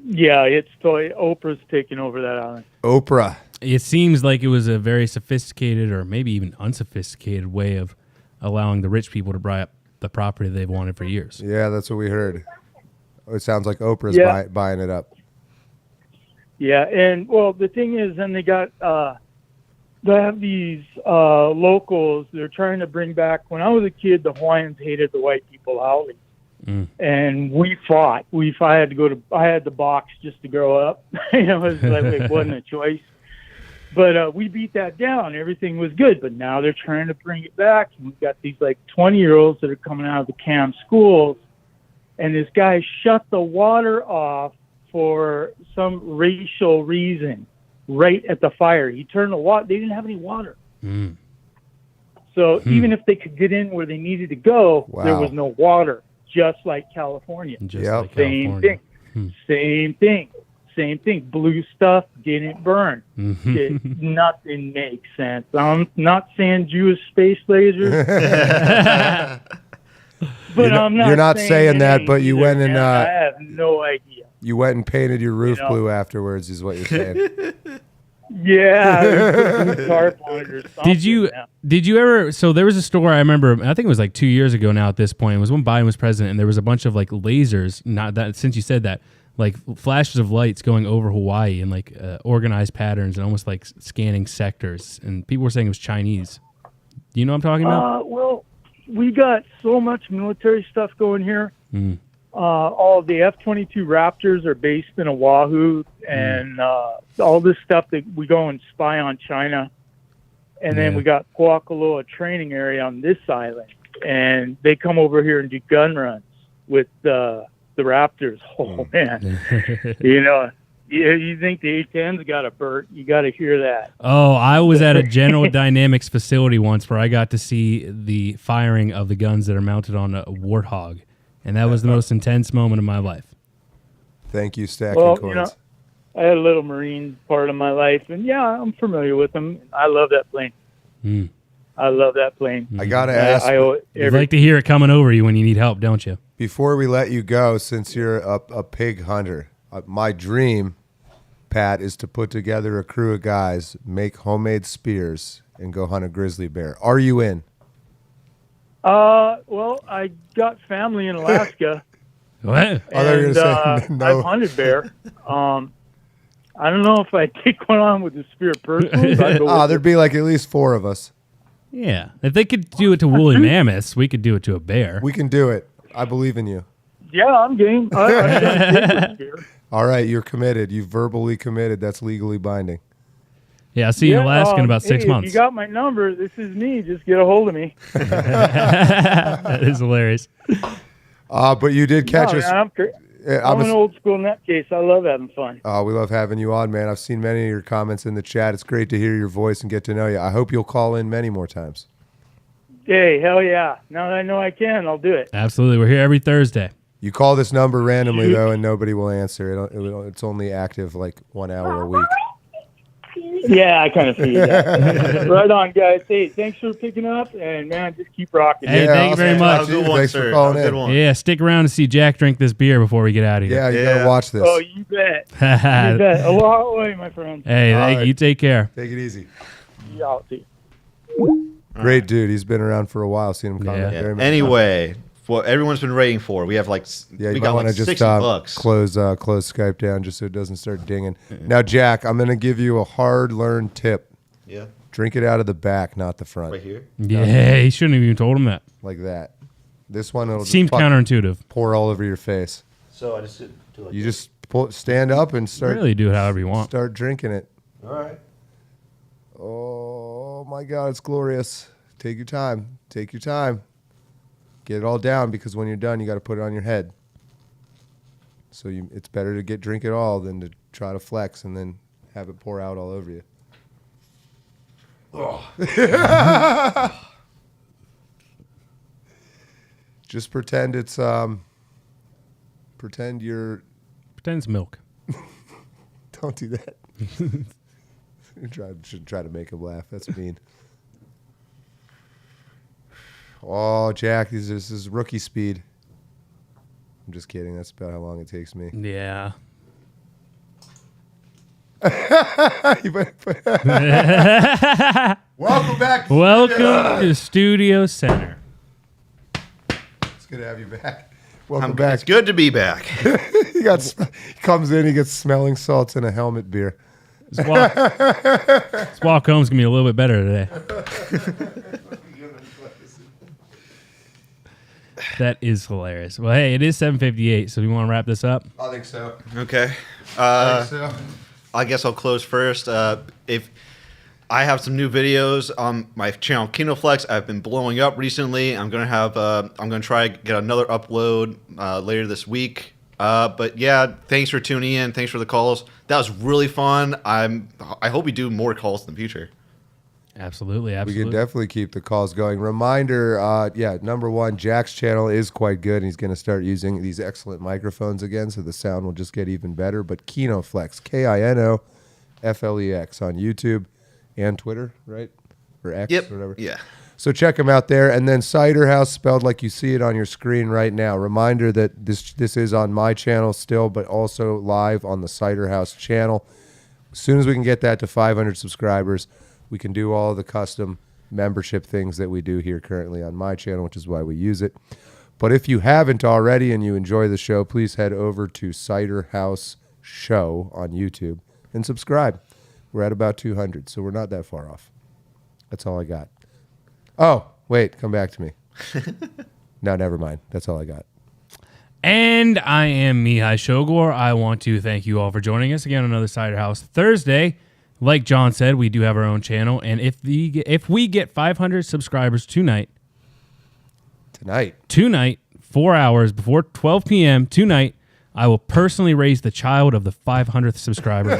Yeah, it's totally Oprah's taking over that island. Oprah. It seems like it was a very sophisticated or maybe even unsophisticated way of allowing the rich people to buy up the property they've wanted for years. Yeah, that's what we heard. It sounds like Oprah's Yeah. buying it up. Yeah, and well, the thing is, then they have these locals. They're trying to bring back. When I was a kid, the Hawaiians hated the white people out, and we fought. I had to go to. I had the box just to grow up. It was like it wasn't a choice. But we beat that down. Everything was good. But now they're trying to bring it back. And we've got these like 20-year-olds that are coming out of the CAM schools, and this guy shut the water off for some racial reason right at the fire. He turned the water. They didn't have any water. So even if they could get in where they needed to go, there was no water, just like California. Like Same California. thing. Same thing. Blue stuff didn't burn. Nothing makes sense. I'm not saying Jewish space lasers. But I'm not. You're not saying that, but you went and I have no idea. you went and painted your roof blue afterwards, is what you're saying. Yeah, they put blue tarp on it or something. Did you ever? So there was a store I remember. I think it was like 2 years ago now. At this point, it was when Biden was president, and there was a bunch of like lasers. Not that since you said that, like flashes of lights going over Hawaii in like organized patterns and almost like scanning sectors. And people were saying it was Chinese. Do you know what I'm talking about? Well, we got so much military stuff going here. All of the F-22 Raptors are based in Oahu, and all this stuff that we go and spy on China. And then we got Puakaloa training area on this island, and they come over here and do gun runs with the Raptors. Oh man, you think the A-10's got a Burt? You got to hear that. Oh, I was at a General Dynamics facility once where I got to see the firing of the guns that are mounted on a Warthog, and that was the most intense moment of my life. Thank you, Stacking Well, Coins. I had a little Marine part of my life, and yeah, I'm familiar with them. I love that plane. I love that plane. I gotta ask. You'd like to hear it coming over you when you need help, don't you? Before we let you go, since you're a pig hunter, my dream, Pat, is to put together a crew of guys, make homemade spears, and go hunt a grizzly bear. Are you in? Well, I got family in Alaska. What? Oh, they were And gonna say no. I've hunted bear. I don't know if I'd take one on with the spear personally. But I'd go with There'd be like at least 4 of us. Yeah. If they could do it to woolly mammoths, we could do it to a bear. We can do it. I believe in you. Yeah, I'm game. I'm game with spear. All right, you're committed. You've verbally committed. That's legally binding. Yeah, I'll see you in Alaska in about 6 hey, months. If you got my number, this is me. Just get a hold of me. That is hilarious. But you did catch us. Man, I'm an old school nutcase. I love having fun. We love having you on, man. I've seen many of your comments in the chat. It's great to hear your voice and get to know you. I hope you'll call in many more times. Hey, hell yeah. Now that I know I can, I'll do it. Absolutely. We're here every Thursday. You call this number randomly, though, and nobody will answer. It's only active like 1 hour a week. Yeah, I kind of figured that. Right on, guys. Hey, thanks for picking up, and man, just keep rocking. Hey, thank you very much. Thanks for calling in. Yeah, stick around to see Jack drink this beer before we get out of here. Yeah, you gotta watch this. Oh, you bet. You bet. Aloha, away, my friend. Hey, thank you. You take care. Take it easy. Yeah, I'll see you. Great dude. He's been around for a while. Seen him comment very much. Anyway, what everyone's been waiting for. We have like you we got might like want to $60. close Skype down just so it doesn't start dinging. Now, Jack, I'm gonna give you a hard-learned tip. Yeah. Drink it out of the back, not the front. Right here? Yeah, he shouldn't have even told him that. Like that. This one will seems just counterintuitive. Pour all over your face. So I just do like you just stand up and start. Really do it however you want. Start drinking it. All right. Oh my God, it's glorious. Take your time. Take your time. Get it all down because when you're done, you got to put it on your head. So it's better to drink it all than to try to flex and then have it pour out all over you. Oh. Just pretend it's pretend it's milk. Don't do that. Should try to make him laugh. That's mean. Oh, Jack, this is rookie speed. I'm just kidding. That's about how long it takes me. Yeah. Welcome back. Welcome to Studio Center. It's good to have you back. Welcome back. It's good to be back. He comes in, he gets smelling salts and a helmet beer. This walk home's gonna be a little bit better today. That is hilarious. Well, hey, it is 7:58, so we want to wrap this up. I think so. Okay. I think so. I guess I'll close first. If I have some new videos on my channel, KinoFlex, I've been blowing up recently. I'm gonna try to get another upload later this week. But yeah, thanks for tuning in. Thanks for the calls. That was really fun. I hope we do more calls in the future. Absolutely. We can definitely keep the calls going. Reminder, number one, Jack's channel is quite good, and he's going to start using these excellent microphones again, so the sound will just get even better. But KinoFlex, KINOFLEX on YouTube and Twitter, right? Or X or whatever. Yeah. So check him out there. And then Ciderhaus, spelled like you see it on your screen right now. Reminder that this is on my channel still, but also live on the Ciderhaus channel. As soon as we can get that to 500 subscribers, we can do all the custom membership things that we do here currently on my channel, which is why we use it. But if you haven't already and you enjoy the show, please head over to Ciderhaus Show on YouTube and subscribe. We're at about 200, so we're not that far off. That's all I got. Oh, wait, come back to me. No, never mind. That's all I got. And I am Mihai Shogor. I want to thank you all for joining us again on another Ciderhaus Thursday. Like John said, we do have our own channel, and if we get 500 subscribers tonight, 4 hours before 12 p.m. tonight, I will personally raise the child of the 500th subscriber.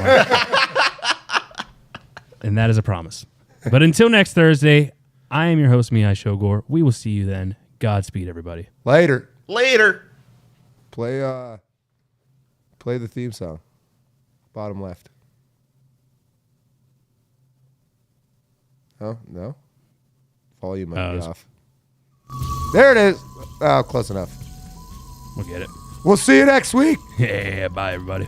And that is a promise. But until next Thursday, I am your host, Mihai Shogor. We will see you then. Godspeed, everybody. Later. Play the theme song. Bottom left. Oh, no? Volume might be off. There it is. Oh, close enough. We'll get it. We'll see you next week. Yeah, bye, everybody.